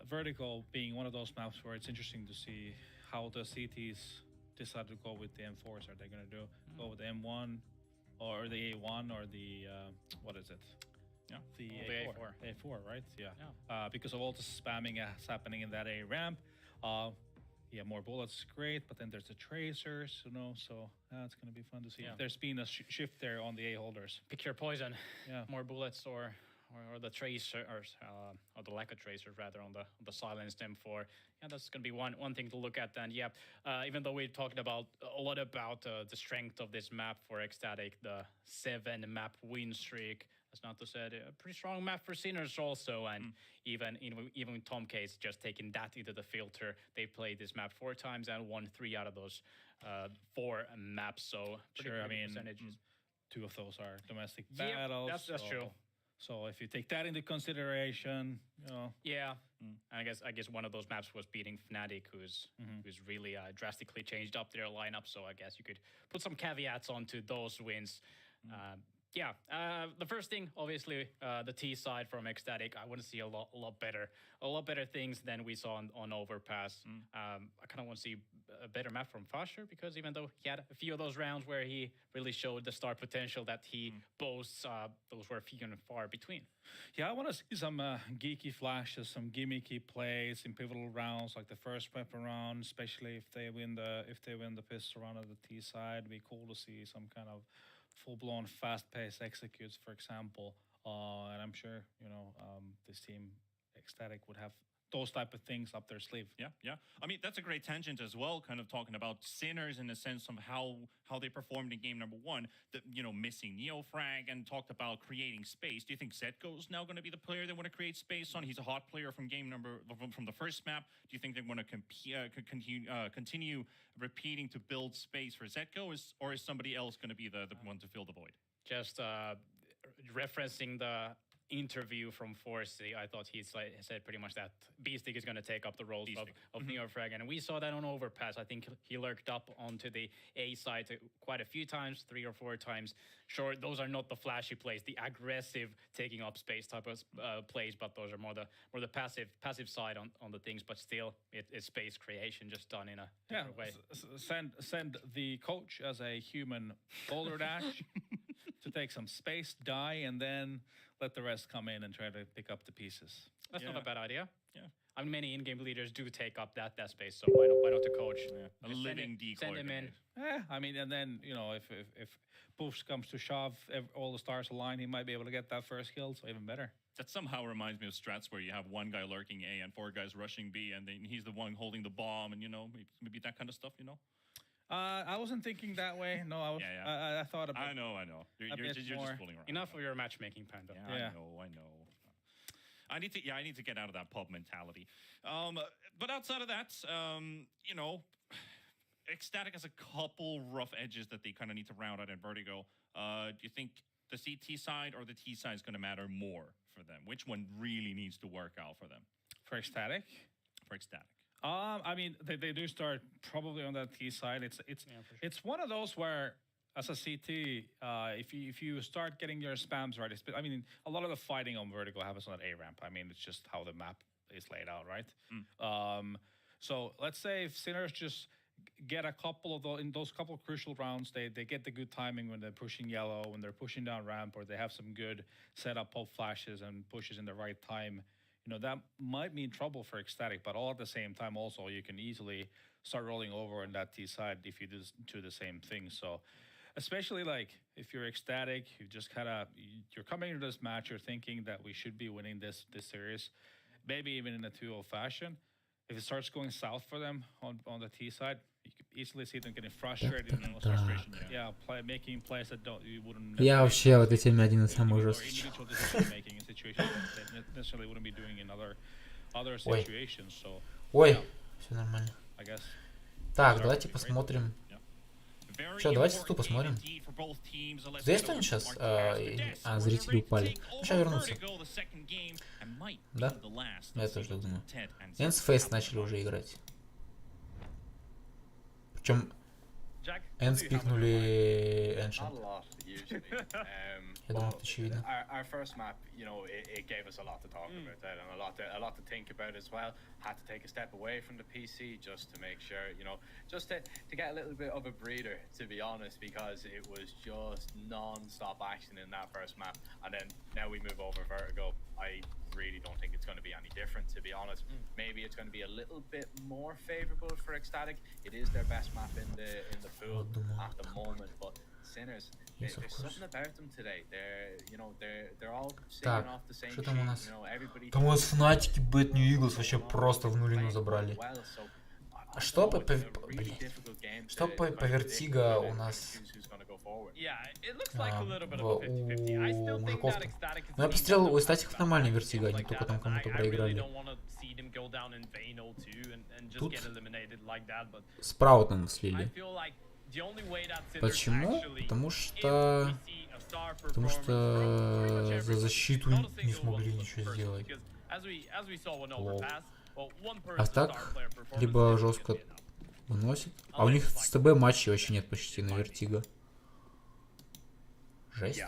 Vertigo being one of those maps where it's interesting to see how the CTs decide to go with the M4s. Are they going to go with the M1 or the A1 or the what is it? Yeah, the A4. A4, right? Yeah. Because of all the spamming that's happening in that A ramp. Yeah, more bullets, great, but then there's the tracers, you know, so it's going to be fun to see if there's been a shift there on the A holders. Pick your poison. Yeah. More bullets or the tracer, or the lack of tracers rather on the silenced M4. Yeah, that's going to be one thing to look at. And yeah, even though we talked about a lot about the strength of this map for Ecstatic, the 7 map win streak. That's not to say a pretty strong map for Sinners also, and even Tom Case just taking that into the filter. They played this map 4 times and won 3 out of those 4 maps. So sure, I mean, percentages. 2 of those are domestic battles. That's true. So if you take that into consideration, you know. Yeah, I guess one of those maps was beating Fnatic, who's really drastically changed up their lineup. So I guess you could put some caveats onto those wins. Yeah, the first thing, obviously, the T side from Ecstatic. I want to see a lot better things than we saw on Overpass. I kind of want to see a better map from Fasher, because even though he had a few of those rounds where he really showed the star potential that he boasts, those were few and far between. Yeah, I want to see some geeky flashes, some gimmicky plays in pivotal rounds, like the first weapon round, especially if they win the pistol round of the T side. It'd be cool to see some kind of full-blown fast-paced executes, for example, and I'm sure this team Ecstatic would have those type of things up their sleeve. Yeah. I mean, that's a great tangent as well, kind of talking about Sinners in the sense of how they performed in game number 1, missing Neofrag, and talked about creating space. Do you think Zetko is now going to be the player they want to create space on? He's a hot player from from the first map. Do you think they want to continue repeating to build space for Zetko, or is somebody else going to be the one to fill the void? Just referencing the interview from Forsey, I thought he said pretty much that Beastic is going to take up the roles of Neofrag, and we saw that on Overpass. I think he lurked up onto the A side quite a few times, 3 or 4 times. Sure, those are not the flashy plays, the aggressive taking up space type of plays, but those are more the passive side on the things. But still, it's space creation just done in a different way. Send the coach as a human boulder dash to take some space, die, and then let the rest come in and try to pick up the pieces. That's not a bad idea. Yeah. I mean, many in-game leaders do take up that space, so why not the coach? A living decoy. Send him in. I mean, and then, if push comes to shove, all the stars align, he might be able to get that first kill, so even better. That somehow reminds me of strats where you have one guy lurking A and 4 guys rushing B, and then he's the one holding the bomb, and, maybe that kind of stuff, I wasn't thinking that way. No, I was. Yeah. I thought about. I know. You're just fooling around. Enough of your matchmaking, Panda. Yeah. I know. I need to get out of that pub mentality. But outside of that, Ecstatic has a couple rough edges that they kind of need to round out in Vertigo. Do you think the CT side or the T side is going to matter more for them? Which one really needs to work out for them? For Ecstatic? For Ecstatic. I mean, they do start probably on that T side. It's one of those where, as a CT, if you start getting your spams right, I mean, a lot of the fighting on Vertigo happens on that A ramp. I mean, it's just how the map is laid out, right? So let's say if Sinners just get a couple of those couple of crucial rounds, they get the good timing when they're pushing yellow, when they're pushing down ramp, or they have some good setup pop flashes and pushes in the right time. That might mean trouble for Ecstatic, but all at the same time, also, you can easily start rolling over on that T side if you do the same thing. So especially like if you're ecstatic, you just kind of you're coming into this match, you're thinking that we should be winning this series, maybe even in a 2-0 fashion. If it starts going south for them on the T side, you could easily see them getting frustrated and frustration. Yeah, making plays that you wouldn't. Я вообще вот этим один из самых жестких. Making in situations that they necessarily wouldn't be doing in other situations. So. Ой, все нормально. I guess. Так, давайте посмотрим. Что, давайте тут посмотрим. Здесь что сейчас? Зрители упали. Ну, сейчас вернутся. Да? Я тоже так думаю. Энс начали уже играть. Причем Энс пикнули Эншент. Я думаю, это очевидно. Our first map, you know, it gave us a lot to talk about that and a lot to think about as well. Had to take a step away from the PC just to make sure, you know, just to get a little bit of a breather, to be honest, because it was just non-stop action in that first map. And then now we move over Vertigo. I really don't think it's going to be any different, to be honest. Maybe it's going to be a little bit more favorable for ecstatic. It is their best map in the pool at the moment, but Sinners, there's something about them today. They're all singing off the same sheet. You know, everybody. Там у нас Фнатики, Bad New Eagles вообще просто в нулину забрали. А что по Вертиго у нас у мужиков? Ну я посмотрел, у статиков нормальный Вертиго, они только там кому-то проиграли. Тут Спраутом слили. Почему? Потому что за защиту не смогли ничего сделать. А так, либо жестко выносит. А у них с ТБ матчей вообще нет почти на Вертиго. Жесть.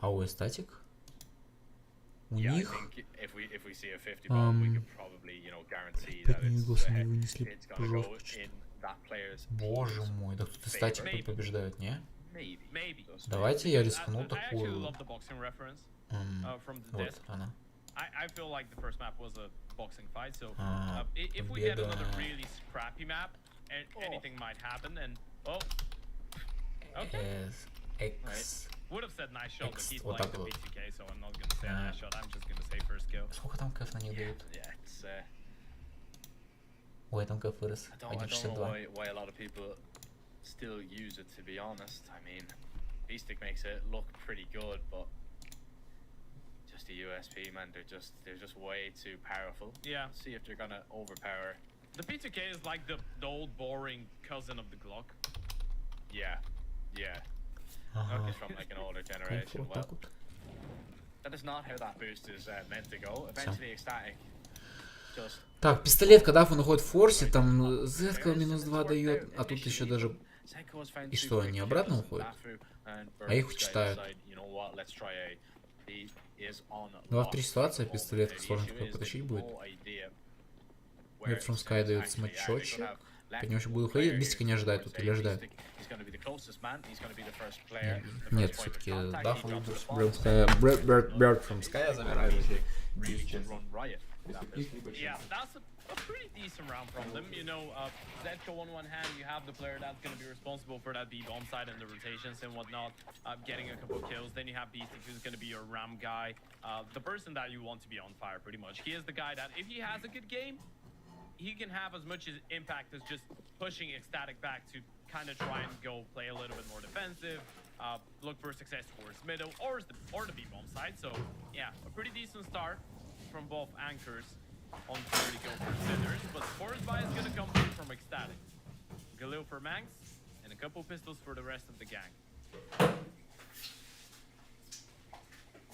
А у Статик? У них... 5 Ньюиглс не вынесли жестко. Боже мой, да кто-то Статик побеждает, не? Давайте я рискну такую. Вот она. I feel like the first map was a boxing fight, so if we get another really scrappy map, anything might happen. And okay, right. Would have said nice shot, but he's playing the PTK, so I'm not gonna say nice shot. I'm just gonna say first kill. Сколько там кэф на них дают? Ой, там кэф вырос. I don't know why a lot of people still use it, to be honest. I mean, B-Stick makes it look pretty good, but just the USP, man, they're just way too powerful. Yeah. See if they're gonna overpower. The P2K is like the old boring cousin of the Glock. Yeah. It's from like an older generation. Well, that is not how that boost is meant to go. Eventually, ecstatic. Just. Так, пистолет, когда он уходит в форсе, там Z-ка минус 2 дает, а тут еще даже... И что, они обратно уходят? А их читают. 2 в 3 ситуации, пистолет сложно такой потащить будет. Нет, from Sky дает смачочек. По нему еще буду ходить, Бистика не ожидает тут, или ожидает? Нет, все-таки Даф Bird from Sky забирает. Yeah, that's a pretty decent round from them. You know, Zedko on one hand, you have the player that's going to be responsible for that B-bomb side and the rotations and whatnot, getting a couple kills. Then you have Beastic, who's going to be your ram guy, the person that you want to be on fire, pretty much. He is the guy that, if he has a good game, he can have as much impact as just pushing ecstatic back to kind of try and go play a little bit more defensive, look for success towards middle or the B-bomb side. So, yeah, a pretty decent start from both anchors on Vertigo for Sinners, but force buy is gonna come from ecstatic. Galil for Manx, and a couple pistols for the rest of the gang.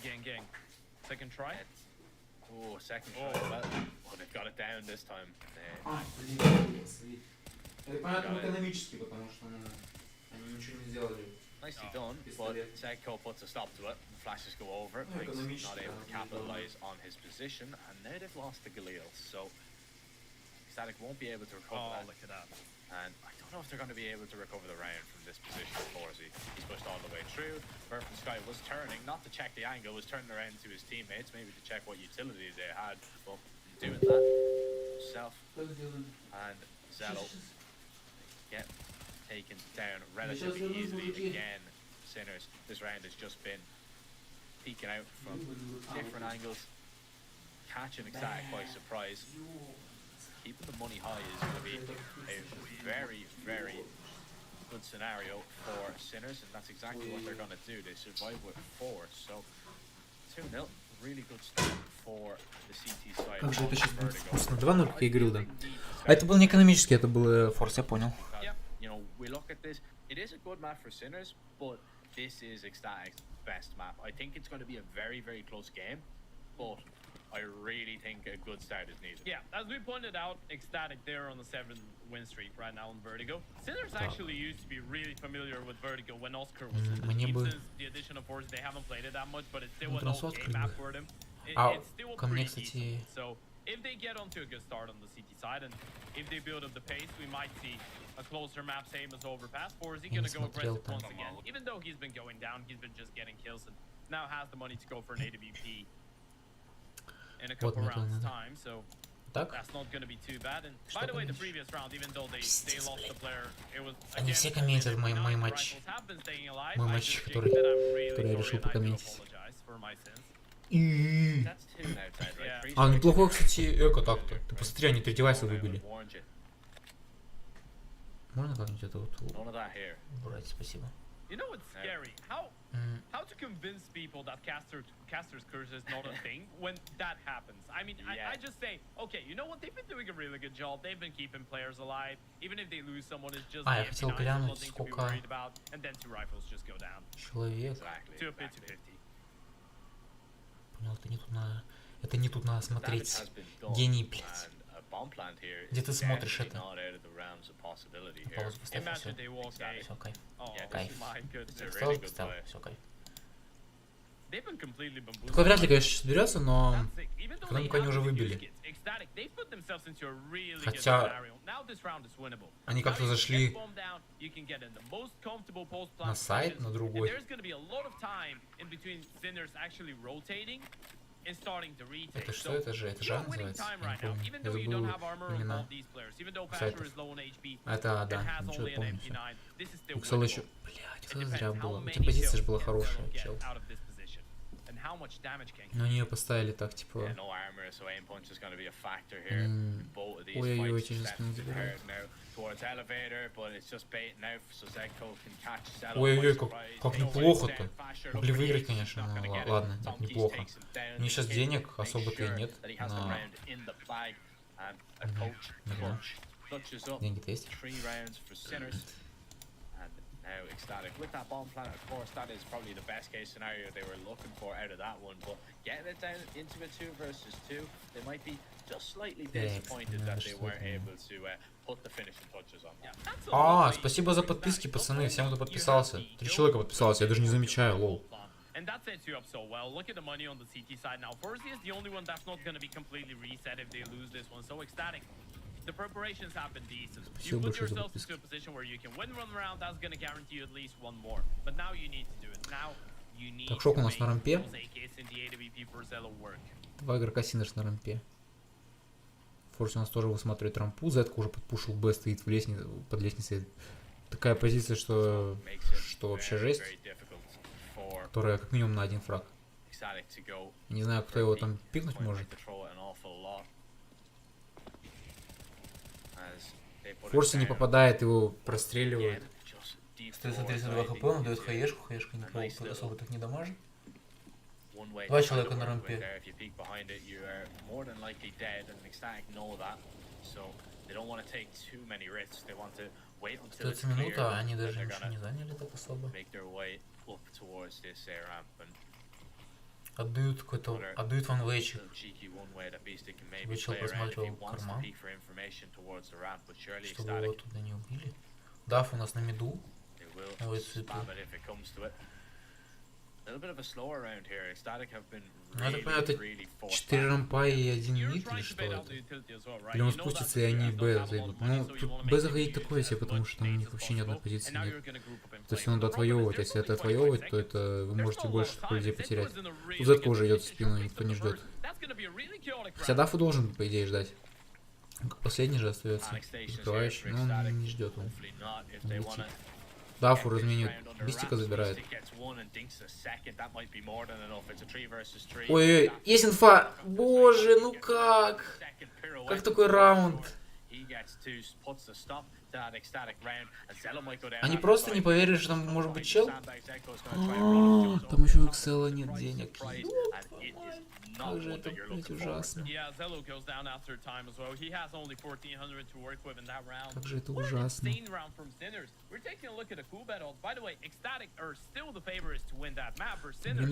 Gang. Second try. Oh, second try. Well, they've got it down this time. Nicely done, but Zedko puts a stop to it. Flashes go over, Briggs not able to capitalize on his position, and now they've lost the Galil, so ecstatic won't be able to recover that. Look at that. And I don't know if they're going to be able to recover the round from this position of Forzy. He's pushed all the way through. Bird from Sky was turning, not to check the angle, was turning around to his teammates, maybe to check what utility they had, but doing that himself. And Zello taken down relatively easily. Again, Sinners, this round has just been peeking out from different angles, catching ecstatic by surprise. Keeping the money high is going to be a very, very good scenario for Sinners, and that's exactly what they're going to do. They survive with 4, so 2-0. Really good start for the CT side. Как же это сейчас будет вкусно. 2-0, как я говорил, да. А это был не экономический, это был форс, я понял. You know, we look at this. It is a good map for Sinners, but this is ecstatic's best map. I think it's going to be a very, very close game, but I really think a good start is needed. Yeah, as we pointed out, ecstatic they're on the 7-win streak right now on Vertigo. Sinners actually used to be really familiar with Vertigo when Oscar was in the team. Since the addition of Force, they haven't played it that much, but it's still an okay map for them. It's still pretty decent. So if they get onto a good start on the CT side, and if they build up the pace, we might see a closer map, same as Overpass. Or is he going to go aggressive once again? Even though he's been going down, he's been just getting kills and now has the money to go for an AWP in a couple rounds time, so that's not going to be too bad. And by the way, the previous round, even though they lost the player, it was Они все комментят мой матч. Мой матч, который я решил покомментить. А, неплохой, кстати, эко так-то. Ты посмотри, они 3 девайса выбили. Можно как-нибудь это вот убрать, спасибо. You know what's scary? How to convince people that caster's curse is not a thing when that happens? I mean, I just say, okay, you know what? They've been doing a really good job. They've been keeping players alive. Even if they lose someone, it's just я хотел глянуть, сколько and then 2 rifles just go down. Человек. To a 50-50. Понял, это не тут надо смотреть. Гений, блядь. Где ты смотришь это? Паузу поставь, все, кайф. Кайф. Поставил, все, кайф. Такой вряд ли, конечно, берется, но экономику они уже выбили. Хотя они как-то зашли на сайт, на другой. Это что это же? Это же называется? Я не помню. Я забыл имена сайтов. Это, да, ничего, помню все. Уксал еще... Блядь, это зря было. У тебя позиция же была хорошая, чел. Но они ее поставили так, типа... Ой-ой-ой, сейчас не забирают. Ой-ой-ой, как неплохо-то. Могли выиграть, конечно, но ладно, это неплохо. У них сейчас денег особо-то и нет на... Деньги-то есть? Now ecstatic with that bomb plant, of course that is probably the best case scenario they were looking for out of that one, but getting it down into a 2 versus 2, they might be just slightly disappointed that they weren't able to put the finishing touches on that. Спасибо за подписки, пацаны, всем, кто подписался. 3 человека подписалось, я даже не замечаю, лол. And that sets you up so well. Look at the money on the CT side now. Forza is the only one that's not going to be completely reset if they lose this one. So ecstatic. The preparations have been decent. You put yourself into a position where you can win 1 round, that's going to guarantee you at least 1 more. But now you need to do it. Now you need так, шок у нас на рампе. 2 игрока Sinners на рампе. Форс у нас тоже высматривает рампу. Зетка уже подпушил Б, стоит в лестнице, под лестницей. Такая позиция, что вообще жесть. Которая как минимум на 1 фраг. Не знаю, кто его там пикнуть может. Форси не попадает, его простреливают. 332 хп, он дает хаешку, хаешка никого особо так не дамажит. 2 человека на рампе. 30 минут, а они даже ничего не заняли так особо. Отдают ванвейчик. Вейчел просматривал карман, чтобы его туда не убили. Даф у нас на миду. Ой, цвету. Ну, это понятно, это 4 рампа и 1 мид или что это? Или он спустится и они Б зайдут? Ну, тут Б заходить такое себе, потому что там у них вообще ни одной позиции нет. То есть надо отвоевывать, если это отвоевывать, то это вы можете больше людей потерять. Тут Зетка уже идет в спину, никто не ждет. Хотя Дафу должен, по идее, ждать. Последний же остается. Закрывающий. Но он не ждет. Он летит. Дафу разменивает. Бистика забирает. Ой-ой, есть инфа. Боже, ну как? Как такой раунд? Они просто не поверили, что там может быть чел? Там еще у Excel нет денег. Как же это, блять, ужасно. Как же это ужасно. Блин,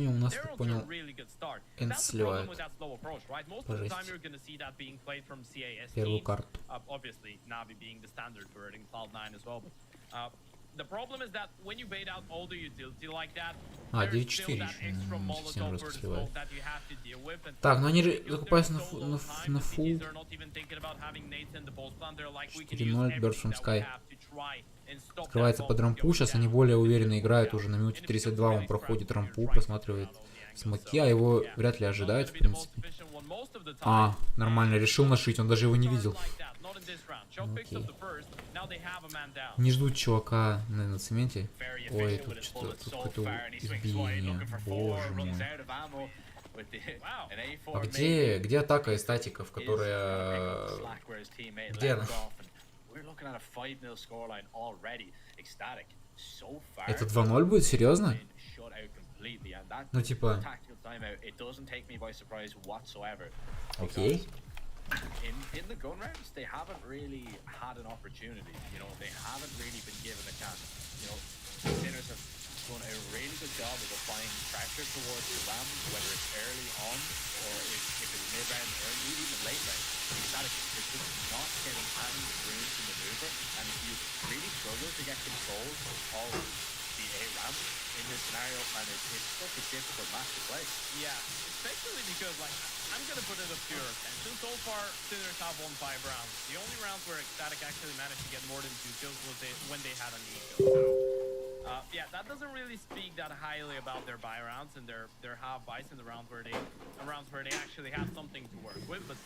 у нас, так понял, Энт сливает. По жести. Первую карту. А, 9-4 еще совсем жестко сливает. Так, ну они закупаются на фул. 4-0, Burst from Sky. Открывается под рампу, сейчас они более уверенно играют уже на минуте 32, он проходит рампу, просматривает смоки, а его вряд ли ожидают, в принципе. А, нормально, решил нашить, он даже его не видел. Окей. Не ждут чувака на цементе. Ой, тут что-то, тут какое-то избиение, боже мой. А где атака из статиков, которая... Где она? Это 2-0 будет? Серьезно? Ну типа... Окей. In the gun rounds, they haven't really had an opportunity. You know, they haven't really been given a chance. You know, Sinners have done a really good job of applying pressure towards the Rams, whether it's early on or if it's mid-round or even late round. Ecstatic is just not getting any room to maneuver, and if you really struggle to get control of the A-Ram in this scenario, and it's such a difficult match to play. Yeah, especially because, like, I'm gonna put it up to your attention. So far, Sinners have won 5 rounds. The only rounds where Ecstatic actually managed to get more than 2 kills was when they had an eco. So, yeah, that doesn't really speak that highly about their buy rounds and their half buys in the rounds where they actually have something to work with. But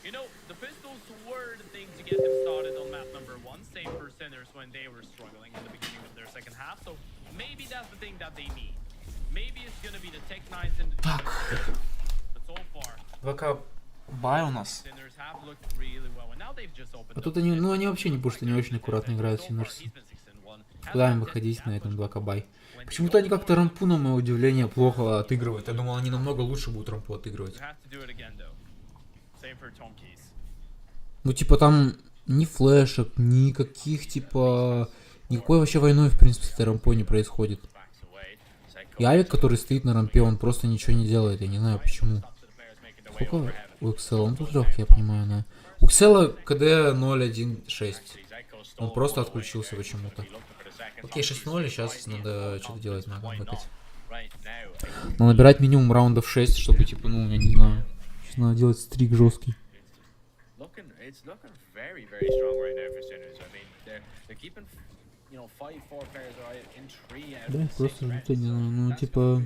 you know, the pistols were the thing to get them started on map number 1. Same for Sinners when they were struggling in the beginning of their second half. So maybe that's the thing that they need. Maybe it's gonna be the Tech Knights and the but so far. ВК бай у нас. А тут они, ну они вообще не пушат, они очень аккуратно играют Sinners. Куда им выходить на этом 2К бай? Почему-то они как-то рампу, на мое удивление, плохо отыгрывают. Я думал, они намного лучше будут рампу отыгрывать. Ну типа там ни флешек, никаких типа... Никакой вообще войной, в принципе, с этой рампой не происходит. И Авик, который стоит на рампе, он просто ничего не делает, я не знаю почему. Сколько у Excel? Он тут легкий, я понимаю, да. У Excel КД 0.1.6. Он просто отключился почему-то. Окей, 6-0, сейчас надо что-то делать, надо выкать. Надо набирать минимум раундов 6, чтобы, типа, ну, я не знаю. Сейчас надо делать стрик жесткий. Да, просто ждут, я не знаю, ну, типа...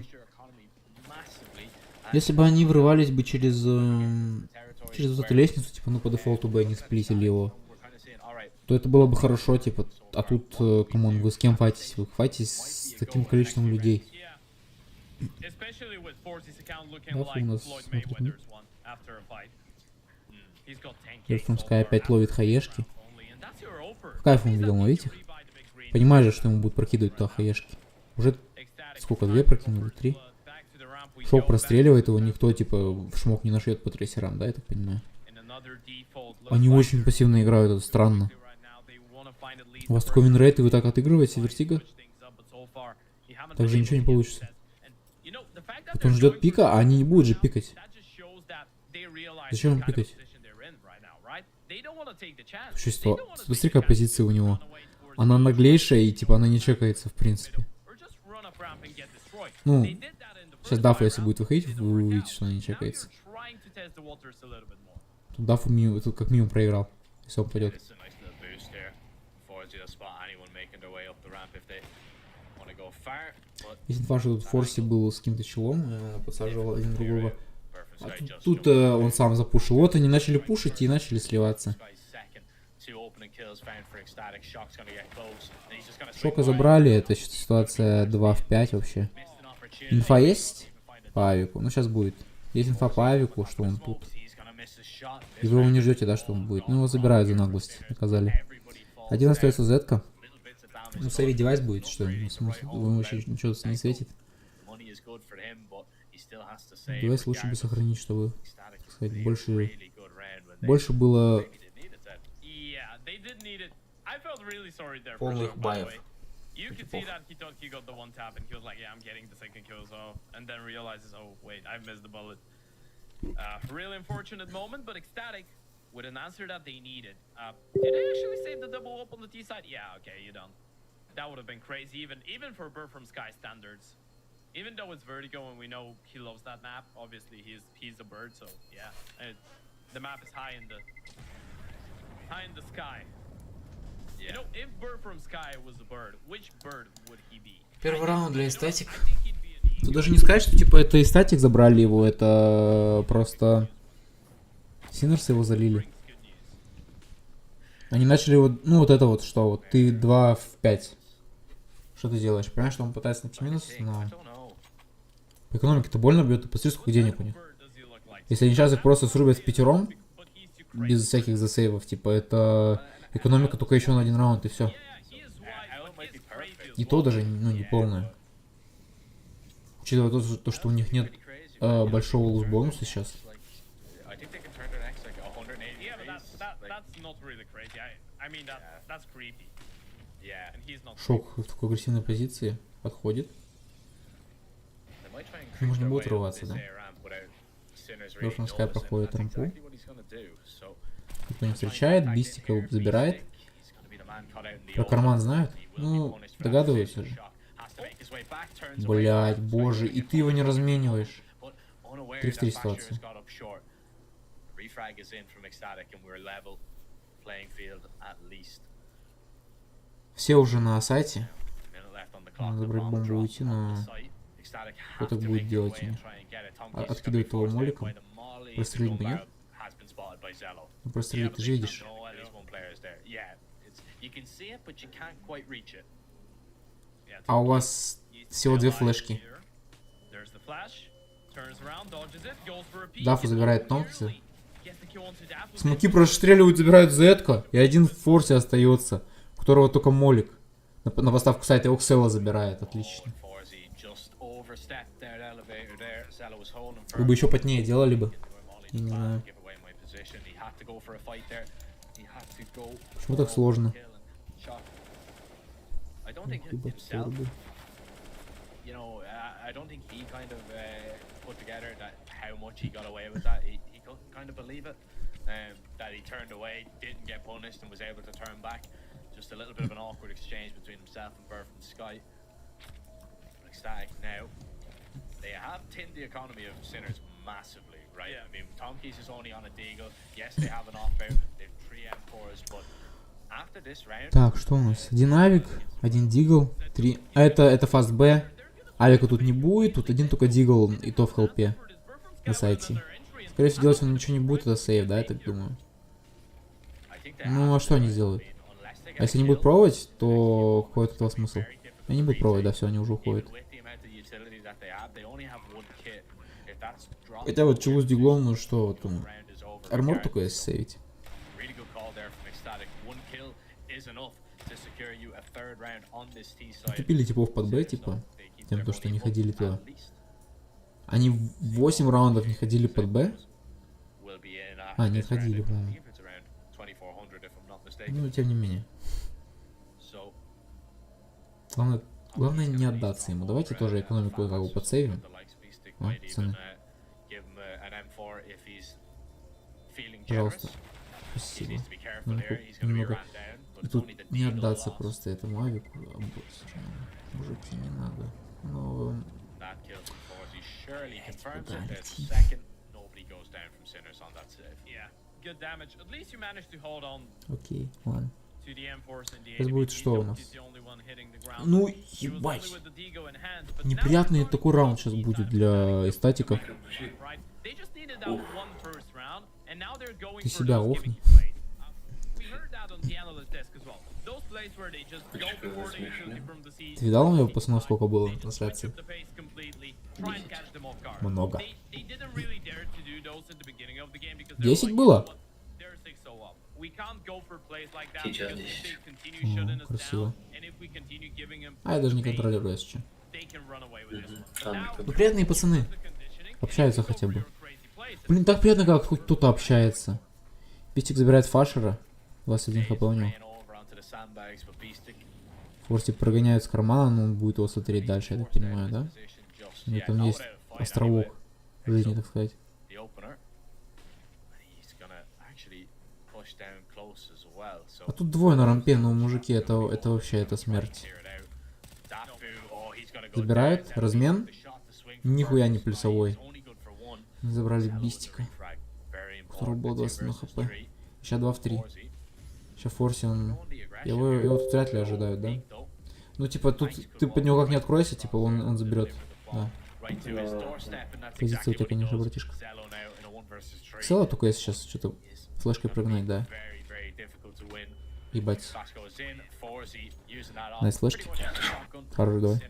Если бы они врывались бы через вот эту лестницу, типа, ну, по дефолту бы они сплитили его, то это было бы хорошо, типа, а тут, камон, вы с кем файтитесь? Вы файтитесь с таким количеством людей. Да, у нас смотрит. Ерфунская опять ловит хаешки. В кайф он видел ловить их. Понимаешь же, что ему будут прокидывать туда хаешки. Уже сколько, 2 прокинули? 3? Шоу простреливает его, никто, типа, в шмок не нашьет по трейсерам, да, я так понимаю? Они очень пассивно играют, это странно. У вас такой винрейт, и вы так отыгрываете Вертиго? Так же ничего не получится. Вот он ждет пика, а они не будут же пикать. Зачем им пикать? Существо. Смотри, какая позиция у него. Она наглейшая, и типа она не чекается, в принципе. Ну, сейчас Дафа, если будет выходить, вы увидите, что она не чекается. Тут Дафу тут как минимум проиграл, если он пойдет. Если два, что тут в форсе был с каким-то челом, подсаживал один другого. А тут он сам запушил. Вот они начали пушить и начали сливаться. Шока забрали, это ситуация 2 в 5 вообще. Инфа есть по авику? Ну сейчас будет. Есть инфа по авику, что он тут. И вы его не ждете, да, что он будет. Ну его забирают за наглость, наказали. Один остается Z-ка. Ну сейви девайс будет, что ли? Смысл? Ему вообще ничего не светит. Девайс лучше бы сохранить, чтобы, так сказать, больше было полных баев. You could see that he thought he got the one tap and he was like, yeah, I'm getting the second kill, so, and then realizes, oh, wait, I missed the bullet. Really unfortunate moment, but ecstatic with an answer that they needed. Did they actually save the double up on the T side? Yeah, okay, you done. That would have been crazy, even for Bird from Sky standards. Even though it's vertigo and we know he loves that map, obviously he's a bird, so yeah. The map is high in the sky. You know, if Bird from Sky was a bird, which bird would he be? Первый раунд для эстатик. Тут даже не сказать, что типа это эстатик забрали его, это просто Синерсы его залили. Они начали вот, ну вот это вот что, вот ты 2 в 5. Что ты делаешь? Понимаешь, что он пытается найти минус, но по экономике-то больно бьет, и посмотри, сколько денег у них. Если они сейчас их просто срубят в пятером, без всяких засейвов, типа это экономика только еще на 1 раунд и все. И то даже, ну, не полная. Учитывая то, что у них нет большого луз-бонуса сейчас. Шок в такой агрессивной позиции подходит. Можно будет рваться, да? Скай проходит рампу. Никто не встречает, Бистика забирает. Про карман знают? Ну, догадываются же. Блять, боже, и ты его не размениваешь. 3 в 3 ситуации. Все уже на сайте. Надо забрать бомбу и уйти, но кто так будет делать? Откидывает его моликом. Прострелить бы, нет? Ну, прострелить, ты же видишь. А у вас всего 2 флешки. Дафу забирает Томпса. Смоки простреливают, забирают Z-ка. И один в форсе остается, у которого только молик. На поставку сайта Оксела забирает. Отлично. Вы бы еще потнее делали бы. Я не знаю. Почему так сложно? That he turned away, didn't get punished, and was able to turn back. Just a little bit of an awkward exchange between himself and Bird from Sky. Ecstatic now. They have tinned the economy of Sinners massively, right? Yeah. I mean, Tomkeys is only on a deagle. Yes, they have an off-out. They have 3 M4s, but after this round... Так, что у нас? 1 авик, 1 дигл, 3... А это фаст Б. Авика тут не будет, тут 1 только дигл, и то в хелпе. На сайте. Скорее всего, делать он ничего не будет, это сейв, да, я так думаю. Ну, а что они сделают? А если они будут пробовать, то какой от этого смысл? Они будут пробовать, да, все, они уже уходят. Хотя вот чего с диглом, ну что, вот он... Армор только есть сейвить. Тупили типов под Б, типа, тем, то, что не ходили туда. Они 8 раундов не ходили под Б? А, не ходили, по-моему. Ну, тем не менее. Главное не отдаться ему. Давайте тоже экономику как бы подсейвим. А, пацаны. Пожалуйста. Спасибо. Немного. И тут не отдаться просто этому авику. Мужики, не надо. Но... Окей, ладно. Сейчас будет что у нас? Ну, ебать. Неприятный такой раунд сейчас будет для эстатиков. grinded out one first round, and now they're going Ты for себя those офни. gimmicky plays. We heard that on the analyst desk as well. Those plays where they just go before the utility from the sea. Ты видал у него пацанов сколько было на трансляции? Try and catch them off guard. Много. They didn't really dare to do those at the beginning of the game because 10 было? they're 6-0 up. We can't go for plays like that Сейчас because 10. if they continue shutting us Красиво. down, and if we continue giving them А я даже не контролирую, если что. they can run away with this one. Now, Ну приятные пацаны. Общаются хотя бы. Блин, так приятно, как хоть кто-то общается. Пистик забирает Фашера. 21 хп у него. Форсик прогоняют с кармана, но он будет его смотреть дальше, я так понимаю, да? У него там есть островок жизни, так сказать. А тут двое на рампе, но мужики, это вообще, это смерть. Забирают, размен. Нихуя не плюсовой. Забрали бистика, у которого было 21 хп. Сейчас 2 в 3. Сейчас Форси, он... Его тут вряд ли ожидают, да? Ну, типа, тут ты под него как не откроешься, типа, он заберет. Да. Позиция у тебя, конечно, братишка. Ксела только если сейчас что-то флешкой прогнать, да. Ебать. Найс флешки. Хороший, давай.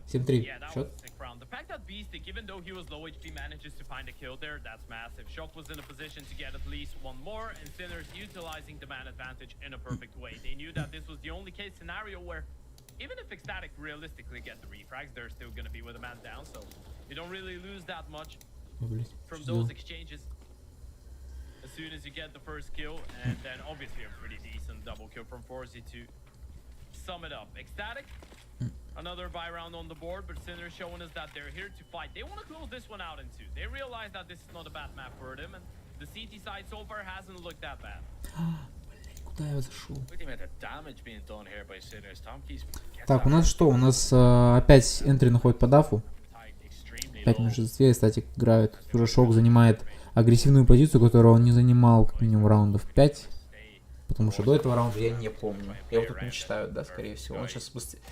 7-3. Счет. The fact that Beastic, even though he was low HP, manages to find a kill there, that's massive. Shock was in a position to get at least one more, and Sinners utilizing the man advantage in a perfect way. They knew that this was the only case scenario where, even if ECSTATIC realistically get the refrags, they're still going to be with a man down, so you don't really lose that much from those exchanges. As soon as you get the first kill, and then obviously a pretty decent double kill from Forzy to sum it up. ECSTATIC, another buy round on the board, but Sinners showing us that they're here to fight. They want to close this one out in two. They realize that this is not a bad map for them, and the CT side so far hasn't looked that bad. Куда я зашел? Так, Так, у нас что? У нас опять энтри находит по дафу. 5 меньшинстве, статик играет. Тут уже Шок занимает агрессивную позицию, которую он не занимал как минимум раундов 5. Потому что до этого раунда я не помню. Его тут не считают, да, скорее всего. Он сейчас быстрее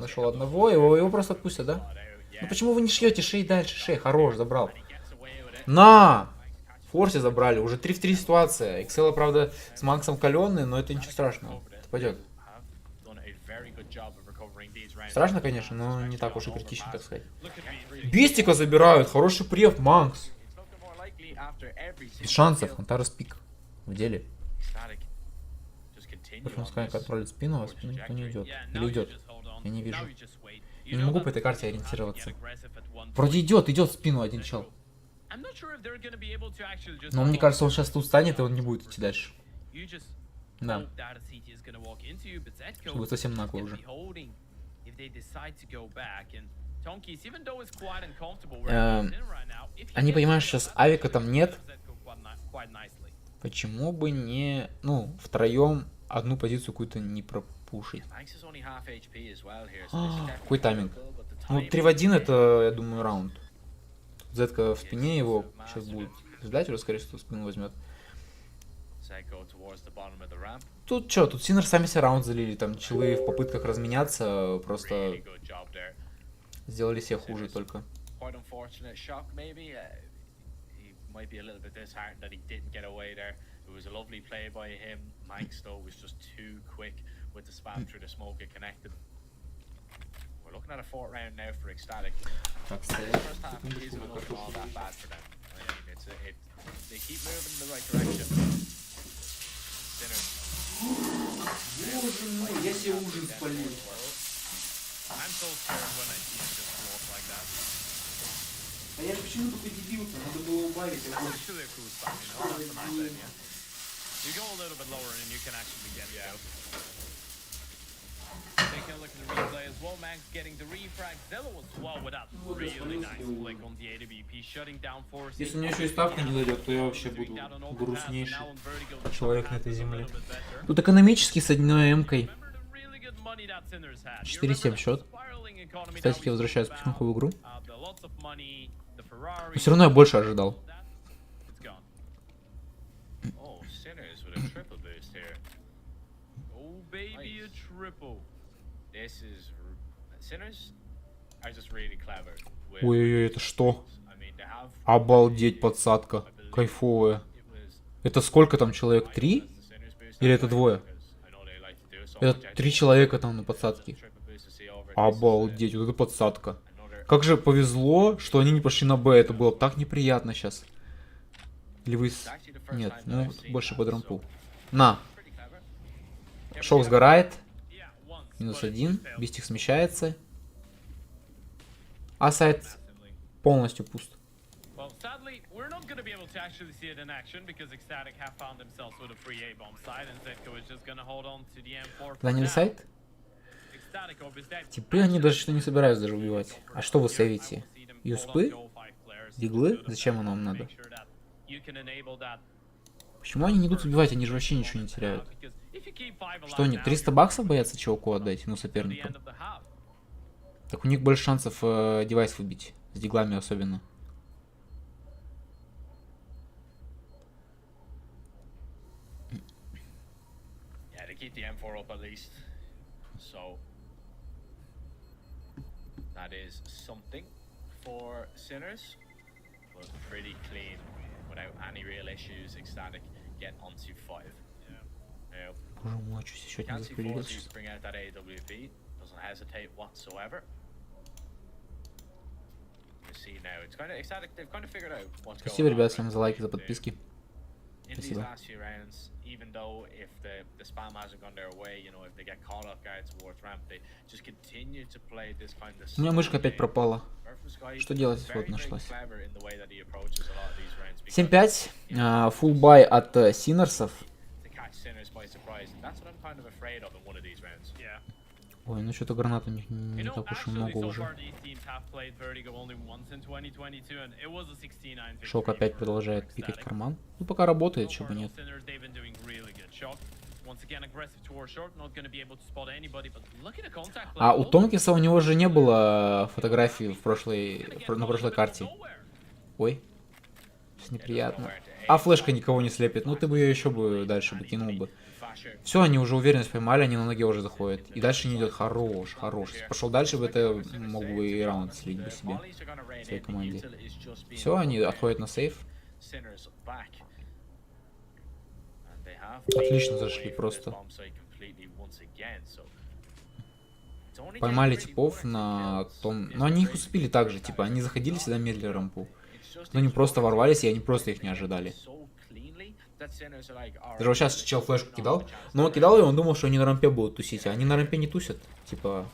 нашел одного, его просто отпустят, да? Ну почему вы не шлете Шей дальше? Шей, хорош, забрал. На! Форси забрали, уже 3 в 3 ситуация. Excel, правда, с Максом каленый, но это ничего страшного. Это пойдет. Страшно, конечно, но не так уж и критично, так сказать. Бистика забирают, хороший прев, Макс. Без шансов, Антарес пик. В деле. Пускай контролит спину, а спину никто не идет. Или идет. Я не вижу. Я не могу по этой карте ориентироваться. Вроде идет в спину один чел. Но мне кажется, он сейчас тут станет, и он не будет идти дальше. Да. Чтобы совсем нагло уже. Они понимают, что сейчас авика там нет. Почему бы не, ну, втроем одну позицию какую-то не пропушить? Какой тайминг? Ну, 3 в 1 это, я думаю, раунд. Зетка в спине его сейчас будет ждать, уже скорее всего спину возьмет. Тут что, тут Синер сами себе раунд залили, там челы в попытках разменяться просто сделали себе хуже только. Might be a little bit disheartened that he didn't get away there. It was a lovely play by him. Manx though was just too quick with the spam through the smoke. It connected. We're looking at a 4th round now for ECSTATIC. The first half isn't looking all that bad for them. I mean, they keep moving in the right direction. Sinners. I'm so scared when I see him just go off like that. А я почему такой дебил-то? Надо было убавить его. You go a little bit lower and you can actually get it out. Taking a look at the replay as well, Max getting the refrag. Zello was well with that really nice flick on the AWP, shutting down force. Если у меня еще и ставка не дойдет, то я вообще буду грустнейший человек на этой земле. Тут экономически с одной эмкой. 4-7 счет. Кстати, я возвращаюсь потихоньку в игру. Но все равно я больше ожидал. Ой-ой-ой, это что? Обалдеть, подсадка. Кайфовая. Это сколько там человек? 3? Или это двое? Это 3 человека там на подсадке. Обалдеть, вот это подсадка. Как же повезло, что они не пошли на Б. Это было так неприятно сейчас. Или вы... Нет, ну больше под рампу. На. Шок сгорает. -1. Бистик смещается. А сайт полностью пуст. Заняли сайт? Типы они даже что не собираются даже убивать. А что вы сейвите? Юспы? Диглы? Зачем оно вам надо? Почему они не идут убивать? Они же вообще ничего не теряют. Что они, 300 баксов боятся чуваку отдать? Ну, сопернику. Так у них больше шансов девайс выбить. С диглами особенно. That is something for Sinners, but pretty clean without any real issues. Ecstatic get onto 5. Боже мой, что еще не заспилил сейчас. Bring out that AWP, doesn't hesitate whatsoever. You see now, it's kind of Ecstatic. They've kind of figured out what's going on. Спасибо, ребят, всем за лайки, за подписки. In these last few rounds, even though if the spam hasn't gone their way, you know, if they get caught off guard towards ramp, they just continue to play this kind of. У меня мышка опять пропала. Что делать? Вот нашлась. 7-5. Full buy от Синерсов. Ой, ну что-то гранат у них не так уж и много уже. Шок опять продолжает пикать карман. Ну пока работает, чего бы нет. А у Тонкиса у него же не было фотографии на прошлой карте. Ой, неприятно. А флешка никого не слепит. Ну ты бы ее еще бы дальше бы кинул бы. Все, они уже уверенность поймали, они на ноге уже заходят. И дальше не идет. Хорош, хорош. Если пошел дальше бы, это мог бы и раунд слить бы себе. Своей команде. Все, они отходят на сейф. Отлично зашли просто. Поймали типов на том... Но они их успели так же, типа, они заходили сюда, медлили рампу. Но они просто ворвались, и они просто их не ожидали. Даже вот сейчас чел флешку кидал, но он кидал, и он думал, что они на рампе будут тусить, а они на рампе не тусят. Типа,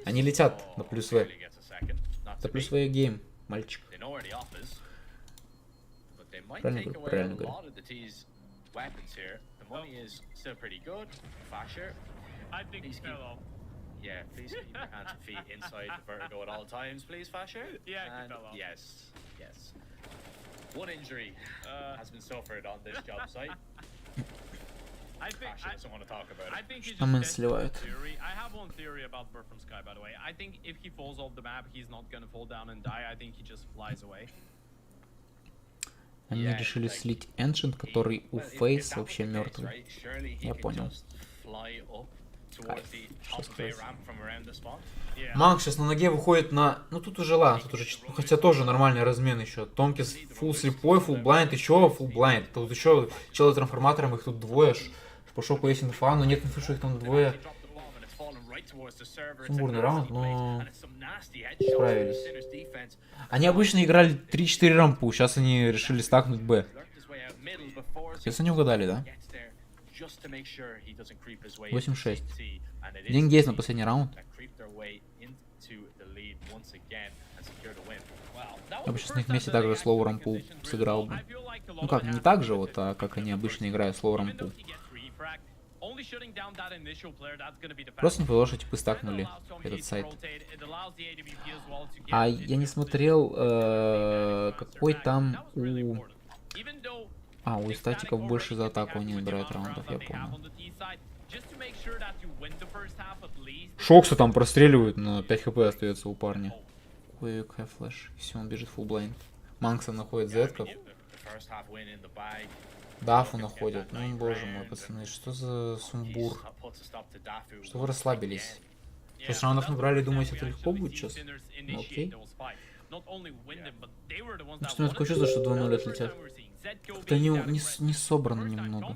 они летят на плюс В. Это плюс В гейм, мальчик. Правильно говорю? Правильно говорю. Yeah, please keep your hands and feet inside the vertigo at all times, please, Fasher. Yeah, and yes, yes. One injury has been suffered on this job site. I think Fasher doesn't want to talk about it. I think he just theory. I have one theory about Bird from Sky, by the way. I think if he falls off the map, he's not gonna fall down and die. I think he just flies away. Они решили слить Ancient, который у Фейс вообще мертвый. Я понял. Манг сейчас на ноге выходит на... Ну тут уже ладно, тут уже... Хотя тоже нормальный размен еще. Томкис фул слепой, фул блайнд, еще фул блайнд. Тут еще челы трансформатором, их тут двое. По шоку есть инфа, но нет инфы, что их там двое. Сумбурный раунд, но... Справились. Они обычно играли 3-4 рампу, сейчас они решили стакнуть Б. Сейчас они угадали, да? 8-6. Деньги есть на последний раунд. Я бы сейчас на их месте также слоу рампу сыграл бы. Ну как, не так же вот, а как они обычно играют слоу рампу. Просто не повезло, что типы стакнули этот сайт. А я не смотрел, какой там у... А, у статиков больше за атаку они набирают раундов, я понял. Шокса там простреливают, но 5 хп остается у парня. Ой, какая флеш. Все, он бежит фулл блайнд. Манкса находит зетков. Дафу находят. Ну, боже мой, пацаны, что за сумбур? Что вы расслабились? 6 раундов набрали, думаете, это легко будет сейчас? Ну, окей. Что-то такое чувство, что 2-0 отлетят. Как-то они не собраны немного.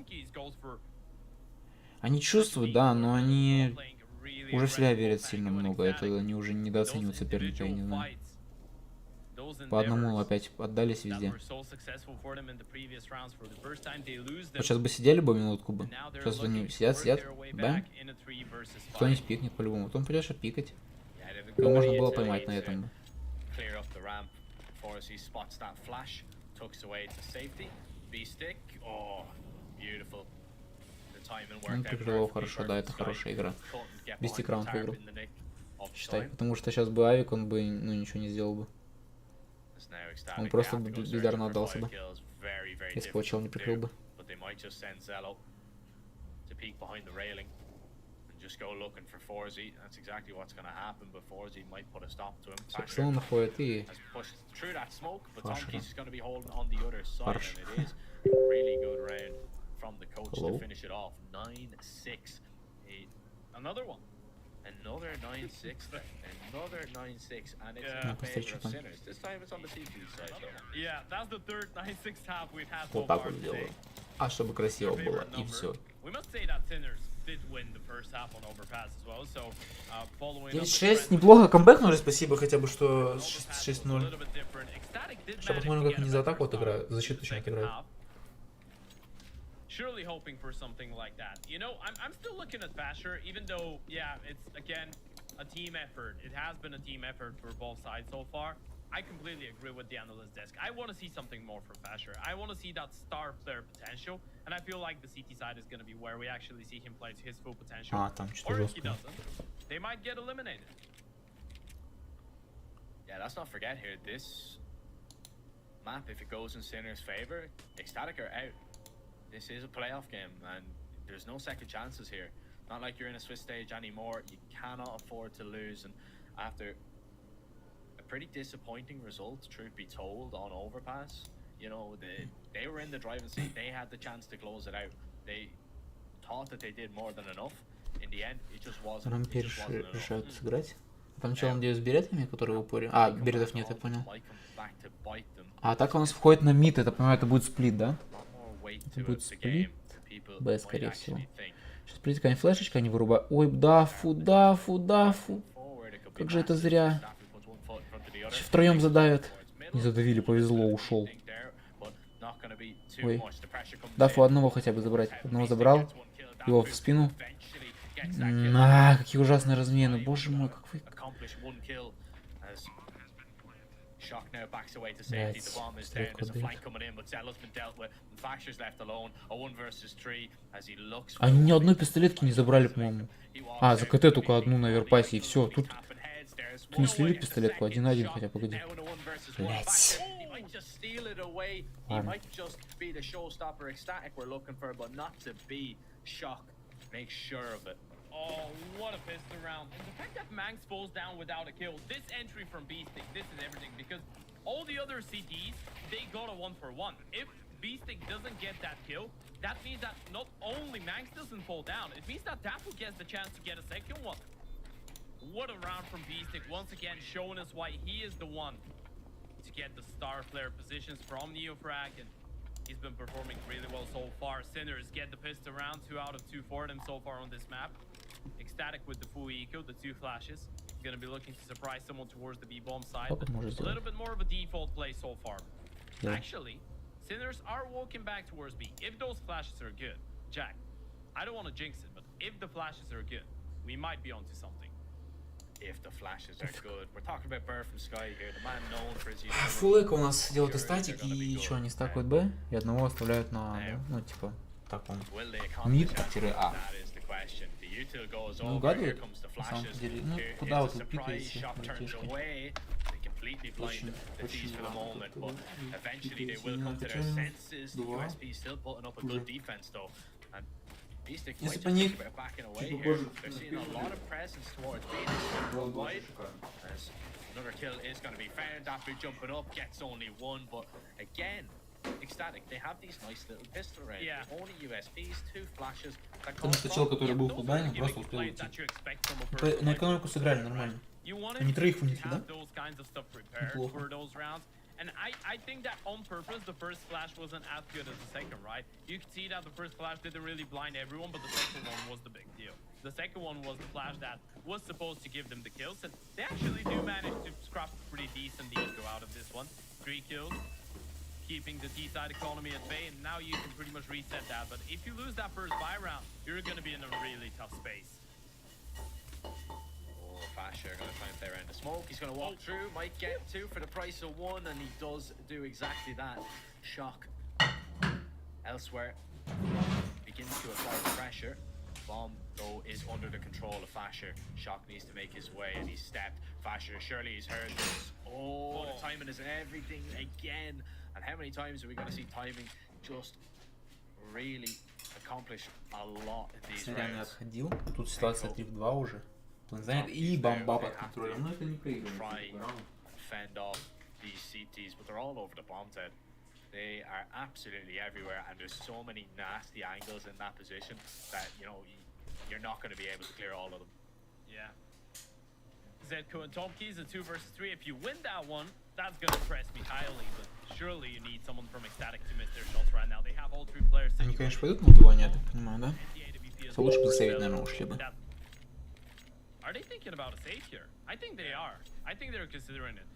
Они чувствуют, да, но они уже в себя верят сильно много. Это они уже недооценивают соперника, я не знаю. По одному опять отдались везде. Вот сейчас бы сидели бы минутку бы. Сейчас они сидят, бэм. Кто-нибудь пикнет по-любому. Потом придешь пикать. Его можно было поймать на этом бы. Он прикрыл его хорошо, да, это хорошая игра. Бистик раунд выиграл. Считай, потому что сейчас бы Авик, он бы, ну, ничего не сделал бы. Он просто бездарно отдался бы, если бы чел не прикрыл бы. Все, он находит и... Фарш. Hello. Another 9-6 there. Another 9-6 and it's in Sinners. This time it's on the CPU side. Yeah, that's the third 9-6 tap we've had so Вот так вот делаю. А чтобы красиво было, и все. We must say that Sinners did win the first half on overpass as well. So following 9-6, неплохо камбэкнули, спасибо хотя бы, что 6-0. Сейчас посмотрим, как они за атаку отыграют, за защиту точнее отыграют. Surely hoping for something like that. You know, I'm still looking at Basher, even though, yeah, it's again a team effort. It has been a team effort for both sides so far. I completely agree with the analyst desk. I want to see something more from Basher. I want to see that star player potential, and I feel like the CT side is going to be where we actually see him play to his full potential. Or if he doesn't, they might get eliminated. Yeah, let's not forget here, this map, if it goes in Sinner's favor, ECSTATIC are out. This is a playoff game, and there's no second chances here. Not like you're in a Swiss stage anymore. You cannot afford to lose, and after a pretty disappointing result, truth be told, on overpass, you know, they were in the driving seat. They had the chance to close it out. They thought that they did more than enough. In the end, it just wasn't. Решают сыграть. Там челом где с беретами, которые в упоре. А, беретов нет, я понял. А атака у нас входит на мид, это, понимаю, это будет сплит, да? Это будет сплит. Б, скорее всего. Сейчас придет какая-нибудь флешечка, они вырубают. Ой, дафу. Как же это зря. Сейчас втроем задавят. Не задавили, повезло, ушел. Ой. Дафу одного хотя бы забрать. Одного забрал. Его в спину. Какие ужасные размены. Боже мой, как вы... Shock now backs away to safety. The bomb is there. There's a flank coming in, but Zella's been dealt with. And Fasher's left alone. A 1 versus 3 as he looks. Они ни одной пистолетки не забрали, по-моему. А, за КТ только одну на верпасе, и все. Тут не слили пистолетку, 1-1 хотя, погоди. Блять. Ладно. Oh, what a pistol round. And the fact that Manx falls down without a kill, this entry from Beastic, this is everything. Because all the other CDs, they got a 1-for-1. If Beastic doesn't get that kill, that means that not only Manx doesn't fall down, it means that Dafu gets the chance to get a second one. What a round from Beastic, once again showing us why he is the one to get the star player positions from Neofrag. And he's been performing really well so far. Sinners get the pistol round, 2 out of 2 for them so far on this map. ECSTATIC with the full eco, the 2 flashes. He's going to be looking to surprise someone towards the B-bomb side. But a little bit more of a default play so far. Yeah. Actually, Sinners are walking back towards B. If those flashes are good, Jack, I don't want to jinx it, but if the flashes are good, we might be onto something. If the flashes are good. We're talking about Bird from Sky here, the man known for his use. Фулэк у нас делают статик, и что, они стакают Б, и одного оставляют на, ну, типа, так он, мид-А. Ну, угадывает, на самом деле, ну, куда вот вы пикаете, братишки. Очень если по них чуть попозже. Another kill is going to be found. After jumping up, gets only 1, but again, ECSTATIC, they have these nice little pistol rounds. Yeah. Only USPs, 2 flashes. Потому что чел, который был в футболе, просто успел уйти. На экономику сыграли нормально. You want Они to троих вынесли, да? have those kinds of stuff prepared Неплохо. for those rounds. And I think that on purpose, the first flash wasn't as good as the second, right? You could see that the first flash didn't really blind everyone, but the second one was the big deal. The second one was the flash that was supposed to give them the kills, and they actually do manage to scrap a pretty decent ego out of this one. 3 kills, keeping the T-side economy at bay, and now you can pretty much reset that. But if you lose that first buy round, you're going to be in a really tough space. Fasher going to try and play around the smoke. He's going to walk through, might get 2 for the price of 1, and he does do exactly that. Shock. Elsewhere. Begins to apply pressure. Bomb, though, is under the control of Fasher. Shock needs to make his way, and he's stepped. Fasher, surely he's heard this. Oh, the timing is everything again. And how many times are we going to see timing just really accomplish a lot in these rounds? Отходил. Тут ситуация 3-2 уже. Занят и бомба под контролем. Но это не проигрывает. Fend off these CTs, but they're all over the bomb's head. They are absolutely everywhere, and there's so many nasty angles in that position that, you know, you're not going to be able to clear all of them. Yeah. Zedko and Tomkeys, a 2 versus 3. If you win that one, that's going to impress me highly, but surely you need someone from ecstatic to miss their shots right now. They have all 3 players. Они, конечно, пойдут на убивание, я так понимаю, да? Лучше бы засейвить, наверное, ушли бы. Are they thinking about a save here? I think they are. I think they're considering it.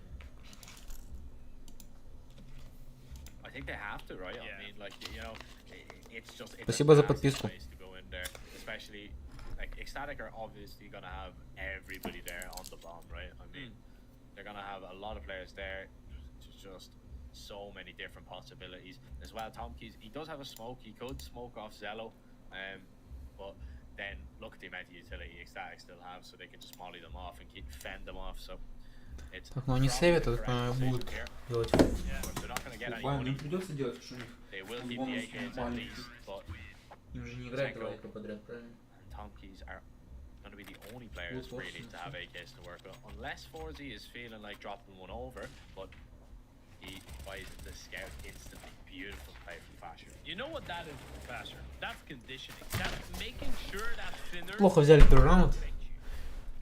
I think they have to, right? Yeah. I mean, like, you know, it's just... Спасибо за подписку. Especially, like, ecstatic are obviously going to have everybody there on the bomb, right? I mean, they're going to have a lot of players there. Just so many different possibilities. As well, Tomkeys, he does have a smoke. He could smoke off Zello. But then look at the amount of utility ecstatic still have, so they can just molly them off and fend them off. So it's так, ну они сейвят, я так понимаю, будут делать. Буквально им придется делать, потому что у них маленький. Им же не играть лайка подряд, правильно? Tomkeys are going to be the only players really to have AKs to work with, unless Forzy is feeling like dropping one over, but he buys the scout instantly. Beautiful play from Fasher. You know what that is from Fasher? That's conditioning. That's making sure that Sinner... Плохо взяли первый раунд.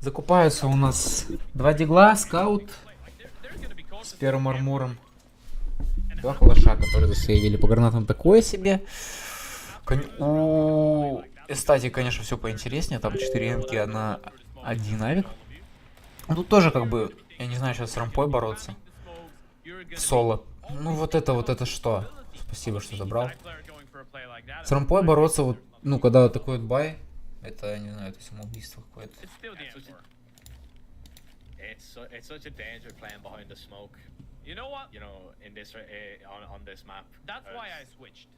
Закупаются у нас 2 дигла, скаут с первым армором. 2 калаша, которые засейвили по гранатам, такое себе. У СТАТИК, конечно, все поинтереснее. Там 4 эмки, 1 авик. Тут тоже как бы, я не знаю, сейчас с рампой бороться. Соло. Ну вот это что? Спасибо, что забрал. С рампой бороться, вот, ну, когда вот такой вот бай, это, я не знаю, это самоубийство какое-то. It's such a danger playing behind the smoke. You know what? You know, in this on this map. That's why I switched.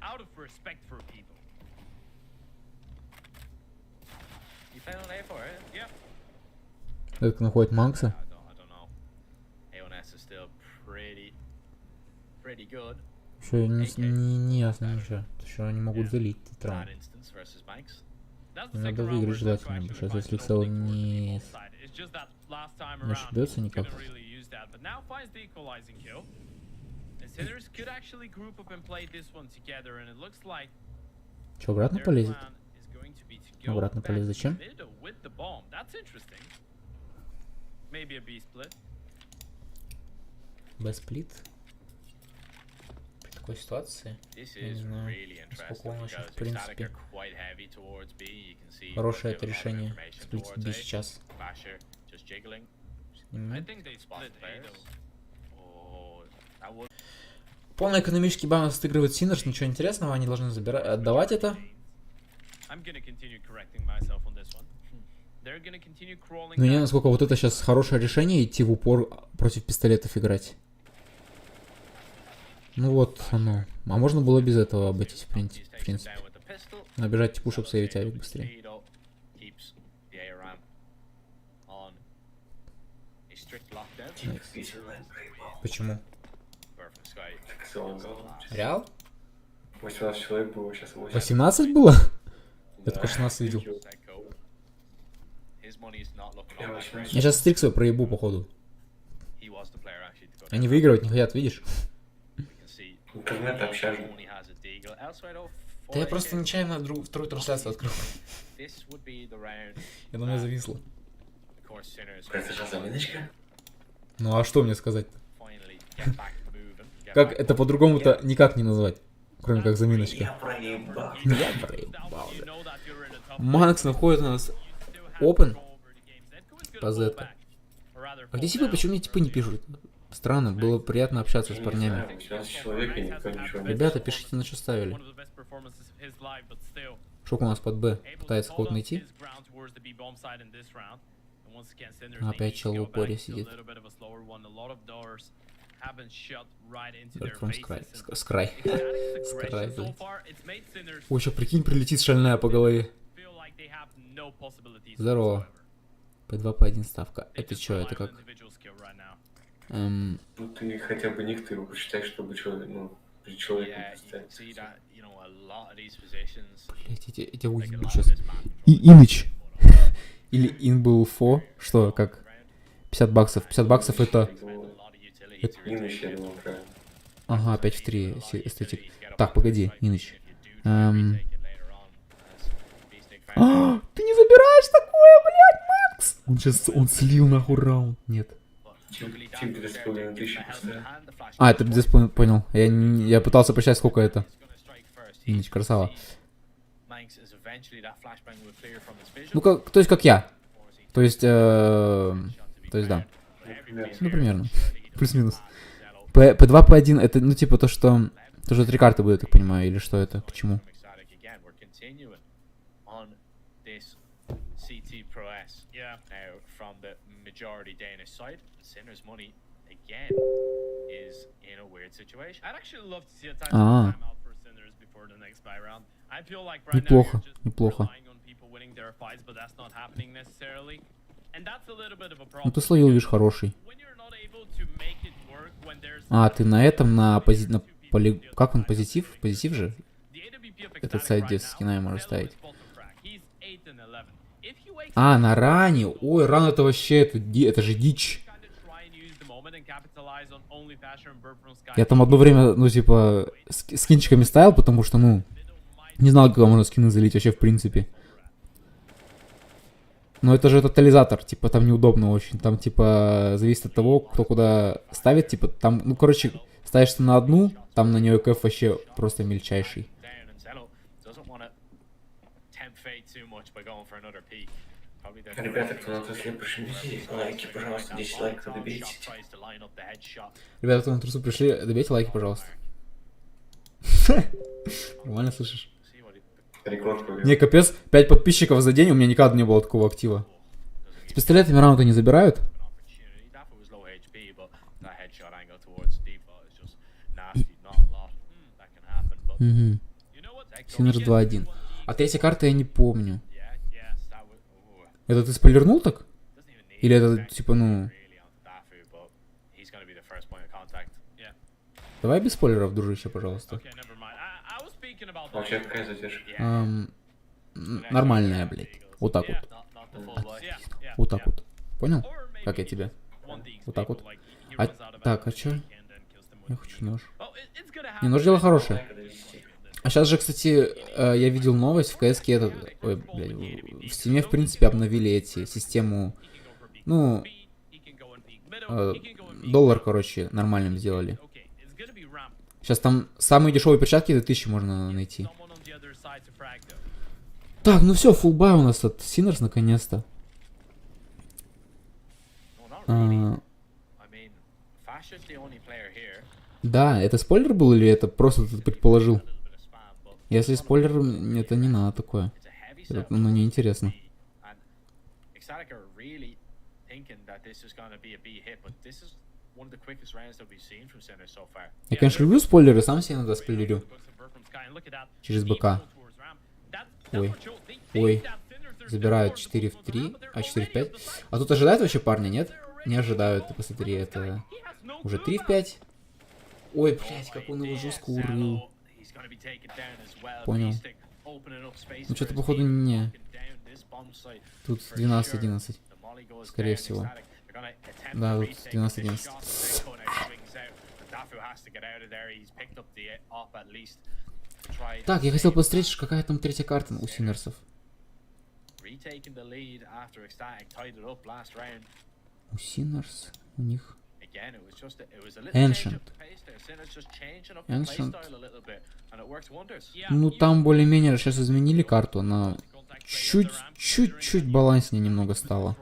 Out of respect for people. You playing on A4, eh? Yeah. Как находит Макса? I don't know. A1S is still pretty good. Еще не ясно ничего. Еще они могут залить Тетран. Надо выиграть желательно, потому что если Xel не ошибется никак. Че, обратно полезет? Обратно полезет зачем? Б-сплит? При такой ситуации, я не знаю, сколько он вообще в принципе. Хорошее это решение, сплитить B сейчас. Полный экономический баланс отыгрывает Синерс, ничего интересного, они должны отдавать это. Но не насколько вот это сейчас хорошее решение, идти в упор против пистолетов играть. Ну вот оно. А можно было без этого обойтись, в принципе. Набежать типу, чтобы сейвить авик быстрее. Почему? Реал? 18 человек было, сейчас 18 было? Я только 16 видел. Я сейчас стриксов проебу, походу. Они выигрывать не хотят, видишь? Интернет общажный. Да я просто нечаянно вторую трансляцию открыл. Я на меня зависло. Это же заминочка? Ну а что мне сказать? Как это по-другому-то никак не назвать, кроме как заминочка. Я проебал. Я проебал. Манкс находит у нас Open по Z. А где типы, почему мне типы не пишут? Странно, было приятно общаться с парнями. Ребята, пишите, на что ставили. Шок у нас под Б. Пытается кого-то найти. Опять чел в упоре сидит. Скрай. Скрай, блядь. Ой, сейчас прикинь, прилетит шальная по голове. Здорово. P2, P1 ставка. Это что, это как? Ну ты хотя бы ник ты его посчитай, чтобы человек, ну, при человеке представить. Блять, эти уебу сейчас. Иныч. Или инбулфо. Что, как? 50 баксов. 50 баксов это... Иныч, я думал, правильно. Ага, 5 в 3 эстетик. Так, погоди, Иныч. Ты не забираешь такое, блядь, Макс! Он сейчас, он слил нахуй раунд. Нет. А, это без понял. Я пытался посчитать, сколько это. Иныч, красава. Ну, как, то есть, как я. То есть, да. Ну, примерно. Плюс-минус. P2, P1, это, ну, типа, то, что 3 карты будет, я так понимаю, или что это, к чему? Неплохо, неплохо. Ну ты словил, видишь, хороший. А, ты на этом, на как он, позитив? Позитив же? Этот сайт, где скина можно ставить. А, на ране. Ой, ран это вообще, это же дичь. Я там одно время, ну, типа, скинчиками ставил, потому что, ну, не знал, когда можно скины залить вообще, в принципе. Но это же тотализатор, типа, там неудобно очень. Там, типа, зависит от того, кто куда ставит, типа, там, ну, короче, ставишься на одну, там на нее КФ вообще просто мельчайший. Ребята, кто на трусу пришли, лайки, пожалуйста, 10 лайков добейте. Ребята, кто на трусу пришли, добейте лайки, пожалуйста. Нормально слышишь? Не, капец, 5 подписчиков за день, у меня никогда не было такого актива. С пистолетами раунды не забирают? Угу. Синер 2-1. А третья карта я не помню. Это ты спойлернул так? Или это типа, ну... Давай без спойлеров, дружище, пожалуйста. Вообще какая задержка? Нормальная, блядь. Вот так вот. Вот так вот. Понял? Как я тебя? Вот так вот. Так, а чё? Я хочу нож. Не, нож дело хорошее. А сейчас же, кстати, я видел новость в КСке этот... Ой, блядь, в Стиме, в принципе, обновили эти систему... Ну... доллар, короче, нормальным сделали. Сейчас там самые дешевые перчатки 2000 можно найти. Так, ну все, фулбай у нас от Sinners наконец-то. Да, это спойлер был или это просто ты предположил? Если спойлер, это не надо такое. Это, ну, неинтересно. Я, конечно, люблю спойлеры, сам себе иногда спойлерю. Через БК. Ой. Ой. Забирают 4 в 3, а 4 в 5. А тут ожидают вообще парня, нет? Не ожидают, ты посмотри, это... Уже 3 в 5. Ой, блядь, как он его жестко урыл. Понял. Ну, что-то, походу, не... Тут 12-11. Скорее всего. Да, тут 12-11. Так, я хотел посмотреть, какая там третья карта у Синерсов. retaking the lead after ecstatic tied it up last round. У Sinners у них Again, it was just it was a little change Ancient. up the pace there. Sinners just changing up the play Ancient. style a little bit, and it works wonders. Ну там более-менее сейчас изменили карту, она чуть-чуть баланснее немного стала.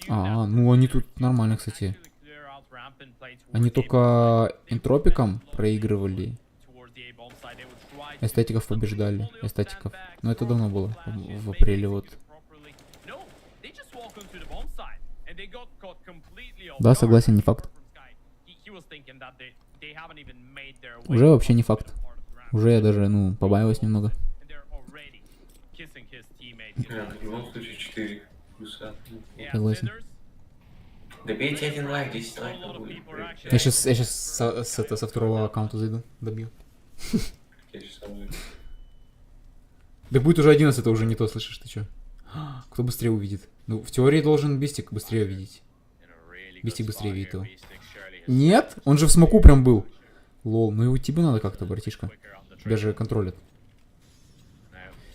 Ну они тут нормально, кстати. Они только энтропиком проигрывали. Эстетиков побеждали. Эстетиков. Но это давно было. В апреле вот. Да, согласен, не факт. Уже вообще не факт. Уже я даже, ну, побаиваюсь немного. В любом случае 4 плюса. Согласен. Добейте 1 лайк, 10 лайков будет. Я сейчас со второго аккаунта зайду, добью. Да будет уже 11, это уже не то, слышишь, ты чё? Кто быстрее увидит? Ну, в теории должен Бистик быстрее увидеть. Бистик быстрее видит его. Нет? Он же в смоку прям был. Лол, ну и уйти бы надо как-то, братишка. Тебя же контролят.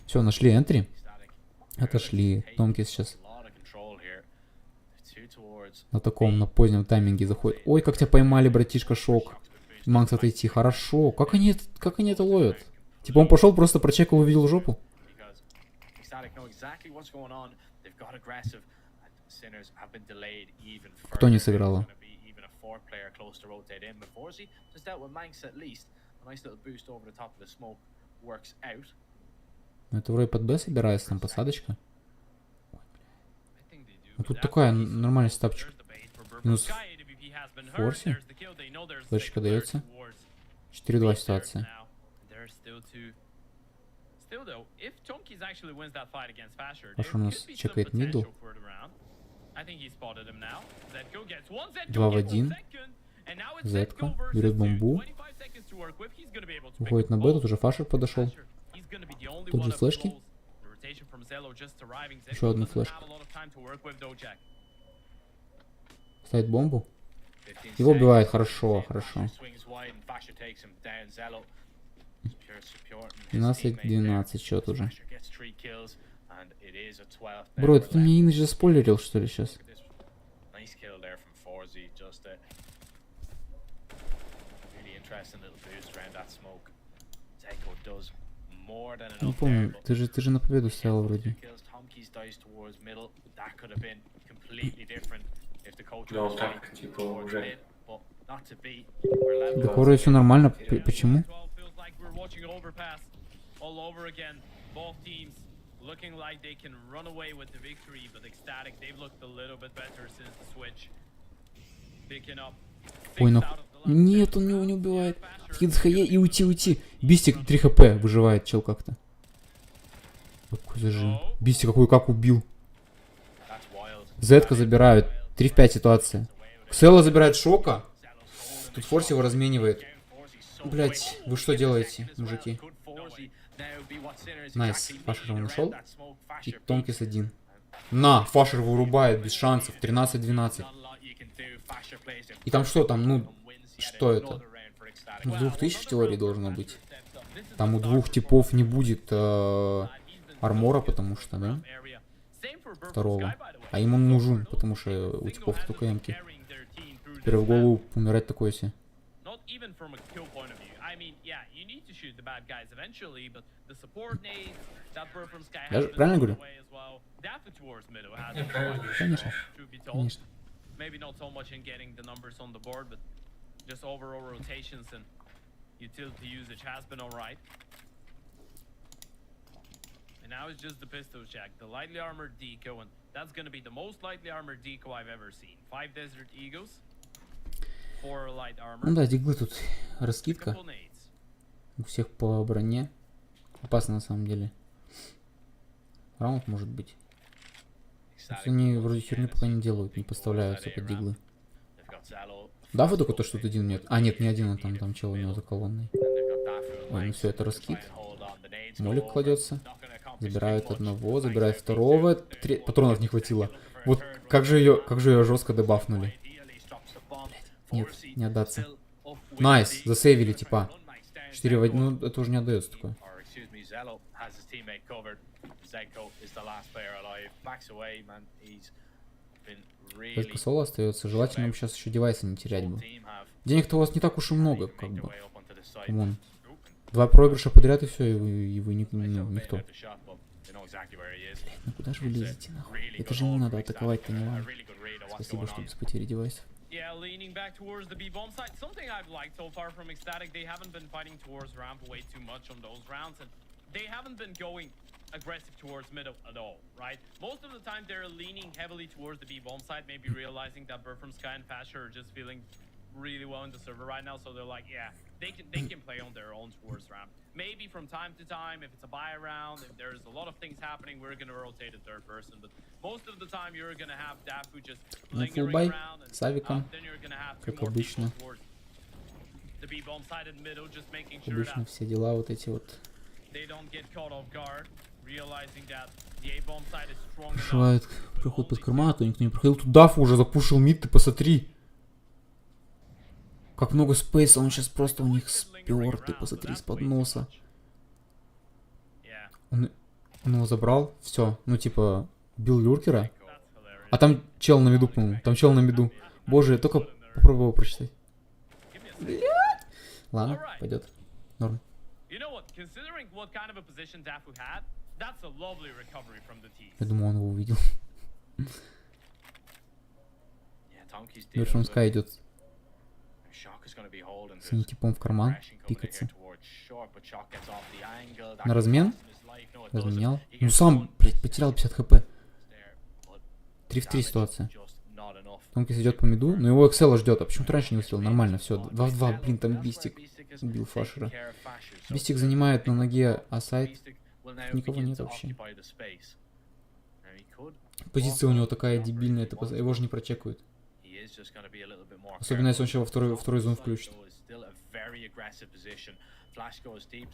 Все, нашли энтри. Отошли. Томки сейчас на таком, на позднем тайминге заходит. Ой, как тебя поймали, братишка, шок. Макс, отойти. Хорошо. Как они это ловят? Типа он пошел, просто прочекал, увидел жопу. Кто не сыграла? Это вроде под Б собирается, там посадочка. Ну, тут такая нормальный стапчик. Минус форси. Флешечка дается. 4-2 ситуация. Паша у нас чекает мидл. 2 в 1. Зетка берет бомбу. Уходит на Б, тут уже Фашер подошел. Тут же флешки. Еще одну флешку. Ставит бомбу. Его убивает, хорошо, хорошо. 12-12 счет уже. Бро, ты мне имидж заспойлерил, что ли, сейчас? Не помню, ты же на победу стоял вроде. Да, вот так, типа, уже. Да, вроде все нормально, почему? Ой, нахуй. Нет, он его не убивает. Хидхае и уйти. Бистик 3 хп выживает, чел как-то. Какой зажим. Бистик как убил. Зетка забирают. 3 в 5 ситуация. Кселла забирает шока. Тут Форс его разменивает. Блять, вы что делаете, мужики? Найс. Фашер его нашел. И Тонкис 1. На, Фашер вырубает без шансов. 13-12. И там что там, ну, что это? 2000 в теории должно быть. Там у 2 типов не будет армора, потому что, да? Второго. А им он нужен, потому что у типов только эмки. Теперь в голову умирать такое себе. Я же правильно говорю? Конечно. Конечно. Maybe not so much in getting the numbers on the board, but just overall rotations and utility usage has been alright. And now it's just the pistols check, the lightly armored deco, and that's going to be the most lightly armored deco I've ever seen. 5 Desert Eagles, 4 light armor. Ну да, диглы тут раскидка. У всех по броне. Опасно на самом деле. Раунд может быть. Они вроде херню пока не делают, не поставляются под диглы. Дафа только то, что тут один нет. А, нет, не один, он там чел у него за колонной. Ой, ну все, это раскид. Молик кладется. Забирают одного, забирают второго. Патронов не хватило. Вот как же ее жестко дебафнули. Нет, не отдаться. Найс, засейвили типа. 4 в 1, ну это уже не отдается такое. Zello has his teammate covered. Zeko is the last player alive. Backs away, man. He's been really. Только соло остается. Желательно бы сейчас еще девайсы не терять бы. Денег-то у вас не так уж и много, как бы. Вон. 2 проигрыша подряд и все, и вы никто. Ну куда же вы лезете, нахуй? Это же не надо атаковать-то, не надо. Спасибо, что без потери девайсов. Yeah, leaning back towards the B-bomb side. Something I've liked so far from ecstatic, they haven't been fighting towards ramp way too much on those rounds, and they haven't been going aggressive towards mid at all, right? Most of the time they're leaning heavily towards the B-bomb side, maybe realizing that Bird from Sky and Fasher are just feeling really well in the server right now, so they're like, yeah, they can play on their own towards ramp. Maybe from time to time, if it's a buy round, if there's a lot of things happening, we're gonna rotate a third person. But most of the time, you're gonna have Dafu just lingering around, and then you're gonna have two more people towards the B-bomb side in middle, just making sure that все дела вот эти вот. They don't get caught off guard, realizing that the A-bomb side is strong enough. Прошивает проход под карман, а то никто не проходил. Тут Дафу уже запушил мид, ты посмотри. Как много спейса, он сейчас просто у них спер, ты посмотри, из-под носа. Он его забрал, все, ну типа, бил люркера. А там чел на миду, по-моему, там чел на миду. Боже, я только попробую его прочитать. Блядь. Ладно, пойдет, норм. Я думаю, он его увидел. Вершом Скай идет с этим типом в карман, пикаться. На размен? Разменял. Ну сам, блядь, потерял 50 хп. 3 в 3 ситуация. Томкис идет по миду, но его Эксела ждет. А почему-то раньше не успел? Нормально, все. 2 в 2, блин, там Бистик убил Фашера. Бистик занимает на ноге асайд. Никого нет вообще. Позиция у него такая дебильная, его же не прочекают. Особенно если он еще во второй зон включит.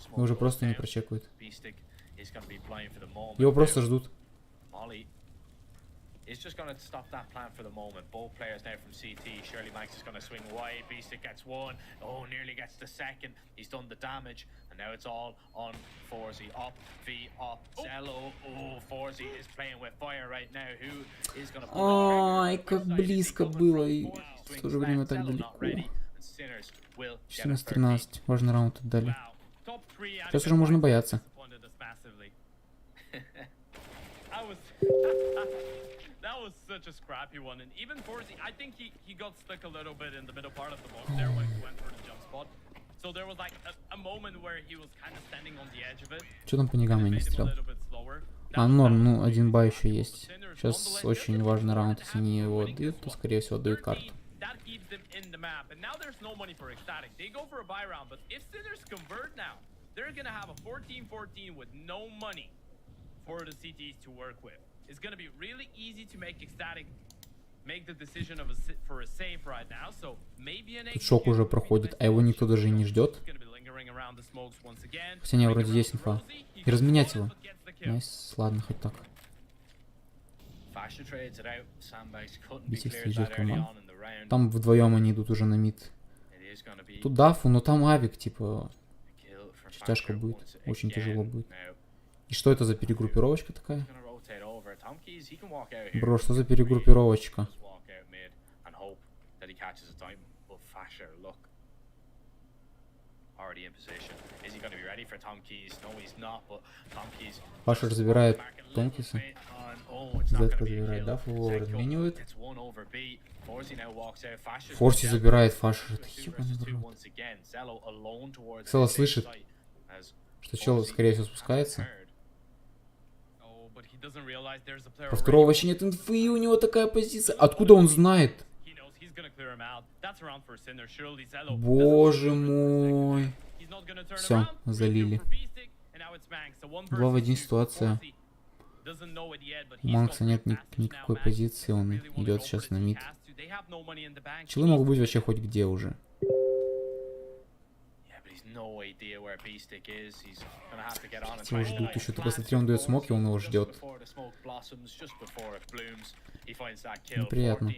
Его уже просто не прочекают. Его просто ждут. He's just going to stop that plan for the moment. Both players now from CT. Shirley Max is going to swing wide. Beastic gets one. Oh, nearly gets the second. He's done the damage. And now it's all on Forzy. Up, V, up. Zello. Oh, Forzy is playing with fire right now. Who is going to... Ай, как близко было. И в то же время так далеко. 14-13. Важный раунд отдали. Сейчас уже можно бояться. That was such a scrappy one, and even Forzy, I think he got stuck a little bit in the middle part of the box there when he went for the jump spot. So there was like a moment where he was kind of standing on the edge of it. Что там по нигам я не стрелял? А, норм, ну один бай еще есть. Сейчас очень важный раунд, если они его отдают, то скорее всего отдают карту. That keeps them in the map, and now there's no money for ecstatic. They go for a buy round, but if Sinners convert now, they're gonna have a 14-14 with no money for the CTs to work with. It's gonna be really easy to make ecstatic make the decision of for a save right now. So maybe an Тут шок уже проходит, а его никто даже и не ждет. Хотя не, вроде есть инфа. И разменять его. Найс, ладно, хоть так. Бисик идет команд. Там вдвоем они идут уже на мид. Тут Дафу, но там авик, типа. Тяжко будет, очень тяжело будет. И что это за перегруппировочка такая? Бро, что за перегруппировочка? Фашер забирает Томкиса. Зетка забирает Дафу, его разменивает. Форси забирает Фашер. Это ебаный брат. Ксела слышит, что чел, скорее всего, спускается. Про второго вообще нет инфы, и у него такая позиция. Откуда он знает? Боже мой. Все, залили. 2 в 1 ситуация. У Манкса нет никакой позиции, он идет сейчас на мид. Челы могут быть вообще хоть где уже. Его ждут еще, ты посмотри, он дает смок, и он его ждет. Неприятно.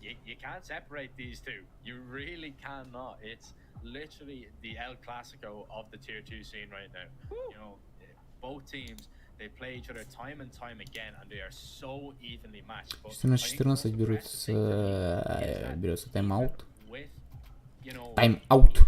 you can't separate these two. You really cannot. It's literally the El Clasico of the tier 2 scene right now. You know, both teams, they play each other time and time again, and they are so evenly matched. 14-14 берется тайм-аут. Тайм-аут.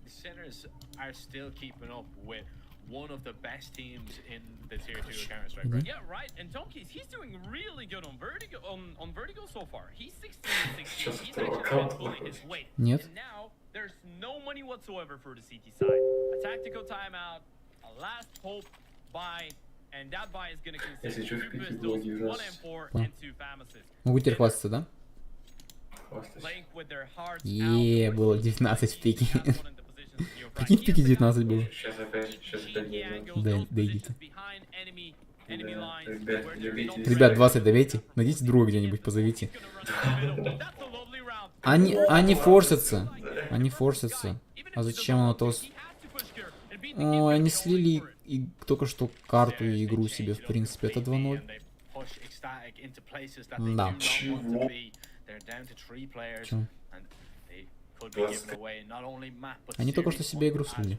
The Sinners are still keeping up with one of the best teams in the tier 2 Counter-Strike. Right? Yeah, right. And Donkey's, he's doing really good on Vertigo so far. He's 16-16. He's actually been pulling his weight. Нет. And now there's no money whatsoever for the CT side. A tactical timeout, a last hope buy, and that buy is going to consist of 2 pistols, 1 M4, and 2 Famases. Могу теперь хвастаться, да? Еее, было 19 в пике. Прикинь, в пике 19 было. Сейчас опять Да идите. Ребят, 20 добейте. Найдите друга где-нибудь, позовите. Они форсятся. Они форсятся. А зачем оно то... Ой, они слили и только что карту и игру себе, в принципе. Это 2-0. Да. Чё? Они только что себе игру слили.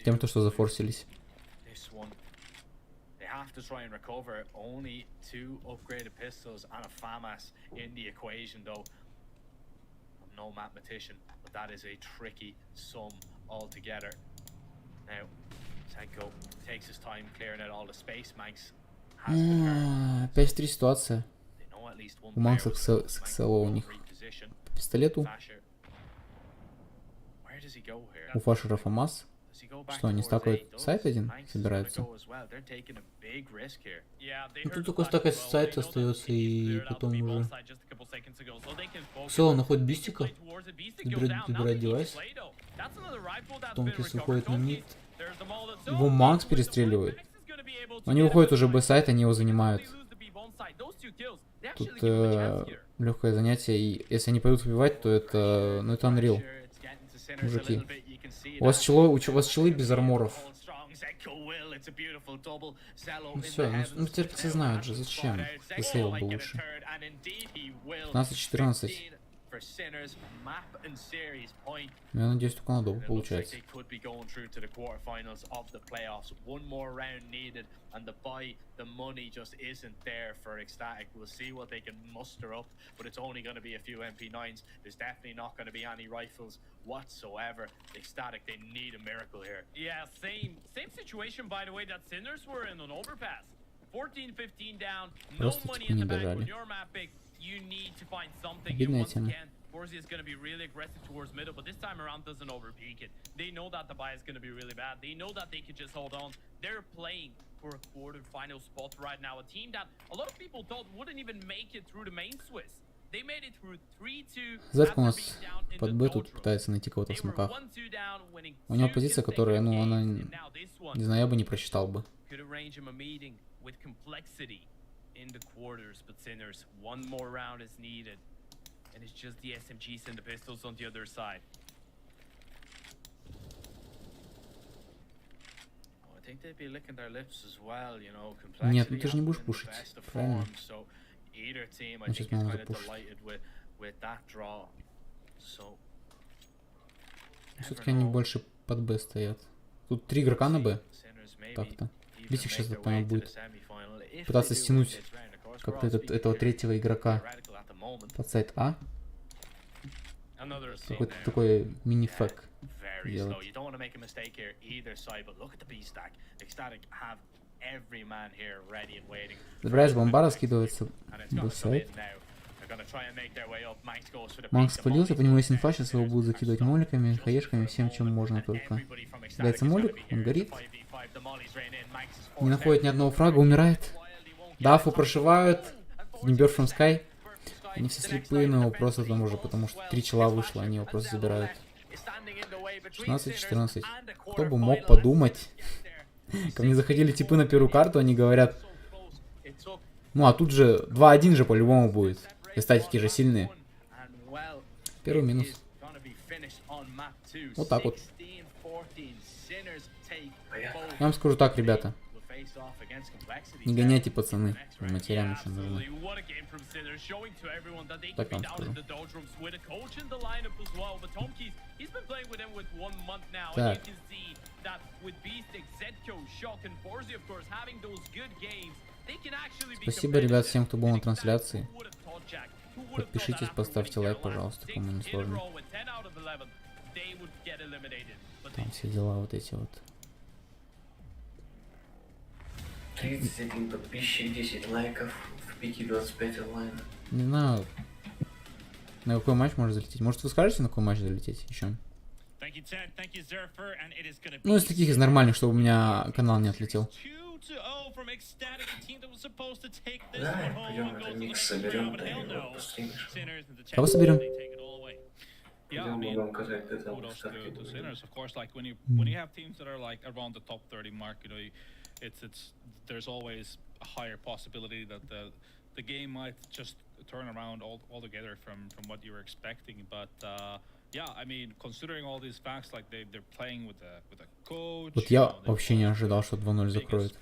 Тем, что зафорсились. Have to try and recover only 2 upgraded pistols and a FAMAS in the equation, though. I'm no mathematician, but that is a tricky sum altogether. Now, Senko takes his time clearing out all the space. Manx has been hurt. 5-3 ситуация. У Манкса с XLO у них по пистолету. У Фашера ФАМАС. Что, они стакают сайт один собираются? Ну тут только стакать сайт остается и потом уже... Все, он находит бистика, забирает девайс. Потом Кис выходит на мид. Его Манкс перестреливает. Они выходят уже Б-сайт, они его занимают. Тут легкое занятие, и если они пойдут убивать, то это... Ну это Unreal. Мужики. У вас челы без арморов. Ну все, ну теперь все знают же, зачем. Сейл был лучше. 15-14. Я надеюсь, только на добу получается. And the money just isn't there for ECSTATIC. We'll see what they can muster up, but it's only going to be a few MP9s. There's definitely not going to be any rifles whatsoever. ECSTATIC, they need a miracle here. Yeah, same situation, by the way, that Sinners were in on overpass. 14-15 down, no money in the bank with your map pick. You need to find something. And once again, Forzi is going to be really aggressive towards middle, but this time around doesn't overpeak it. They know that the buy is going to be really bad. They know that they could just hold on. They're playing for a quarterfinal spot right now. A team that a lot of people thought wouldn't even make it through the main Swiss. They made it through 3-2. Зерк у нас под Б тут пытается найти кого-то в смоках. У него позиция, которая, ну, она... Не знаю, я бы не просчитал бы. In the quarters, but Sinners, one more round is needed, and it's just the SMGs and the pistols on the other side. I think they'd be licking their lips as well, you know. Нет, ну ты же не будешь пушить, правильно? Either team, I Значит, think, is надо kind of запушить. delighted with that draw. So. Все-таки они больше под Б стоят. Тут 3 игрока на Б. Так-то. Битик сейчас, по-моему, будет пытаться стянуть как-то этого третьего игрока под сайт А. Какой-то такой мини-фэк делать. Забираешь бомбара, скидывается в сайт. Манкс спалился, по нему есть инфа, сейчас его будут закидывать моликами, хаешками, всем, чем можно только. Кидается молик, он горит. Не находит ни одного фрага, умирает. Дафу прошивают. Не Bird from Sky. Они все слепые, но его просто там уже, потому что 3 чела вышло, они его просто забирают. 16-14. Кто бы мог подумать. Ко мне заходили типы на первую карту, они говорят... Ну а тут же 2-1 же по-любому будет. И статики же сильные. Первый минус. Вот так вот. Я вам скажу так, ребята. Не гоняйте, пацаны. Матерям еще нужны. Так вам скажу. Так. Спасибо, ребят, всем, кто был на трансляции. Подпишитесь, поставьте лайк, пожалуйста, кому не сложно. Там все дела вот эти вот. 31 подписчик, 10 лайков, в пике 25 онлайн. Не знаю, на какой матч можно залететь. Может, вы скажете, на какой матч залететь еще? Ну, из таких, из нормальных, чтобы у меня канал не отлетел. Да, пойдем это микс соберем, да, и постримишь. Кого соберем? Yeah, I mean, kudos to sinners. Of course, like when you have teams that are like around the top 30 mark, you know, there's always a higher possibility that the game might just turn around altogether from what you were expecting. But yeah, I mean, considering all these facts, like they're playing with a coach. Вот я вообще не ожидал, что 2-0 закроют.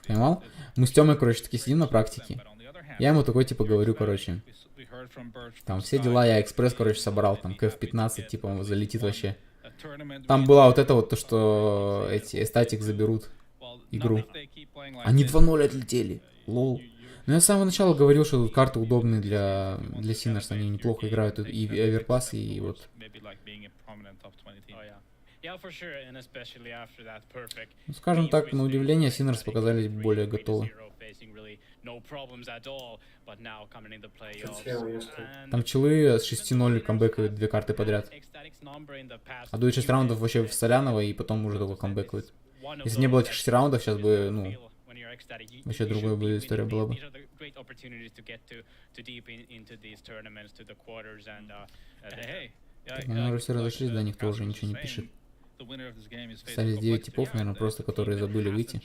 Понимал? Мы с Тёмой, короче, таки сидим на практике. Я ему такой, типа, говорю, короче. Там все дела, я экспресс, короче, собрал, там, КФ-15, типа, залетит вообще. Там была вот это вот, то, что эти СТАТИК заберут игру. Они 2-0 отлетели. Лол. Ну, я с самого начала говорил, что тут карты удобные для Sinners, они неплохо играют, и Overpass, и вот. Ну, скажем так, на удивление, Sinners показались более готовы. Там челы с 6-0 камбэкают 2 карты подряд. А дует 6 раундов вообще в Солянова, и потом уже только камбэкают. Если не было этих 6 раундов, сейчас бы, ну, вообще другая бы история была бы. Так, мы уже все разошлись, да, никто уже ничего не пишет. Остались 9 типов, наверное, просто которые забыли выйти.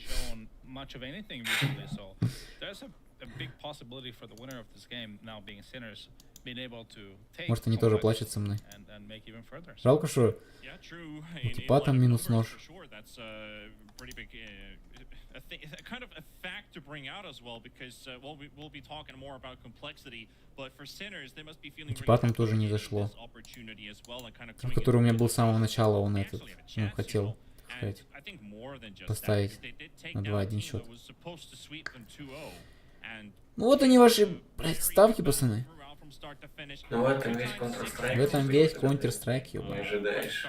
Может, они тоже плачут со мной. Жалко, что у типа там минус нож. Kind of a fact to bring out as well, because well, we'll be talking more about complexity, but for sinners, they must be feeling типа там тоже не зашло. Который у меня был с самого начала, он этот, ну, хотел, так сказать, поставить на 2-1 счет. Ну вот они ваши, блядь, ставки, пацаны. Ну в этом весь Counter-Strike. В этом весь Counter-Strike, Не ожидаешь.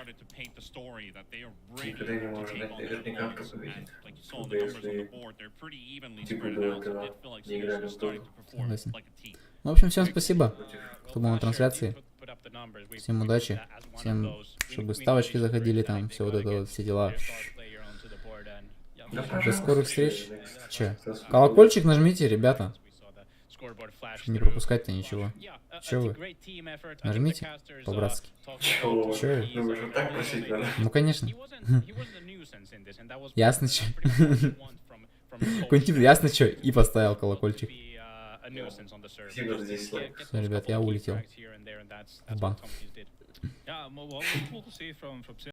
Никогда не можешь ждать наверняка, кто победит. Только если типа до этого не играли в долг. Согласен. Ну, в общем, всем спасибо, кто был на трансляции. Всем удачи. Всем, чтобы ставочки заходили там, все вот это вот, все дела. До скорых встреч. Че? Колокольчик нажмите, ребята. Не пропускать-то ничего. Че вы? Нажмите по-братски. Че? Ну, конечно. Ясно, че. Какой-нибудь тип, ясно, че. И поставил колокольчик. Все, ребят, я улетел в банк.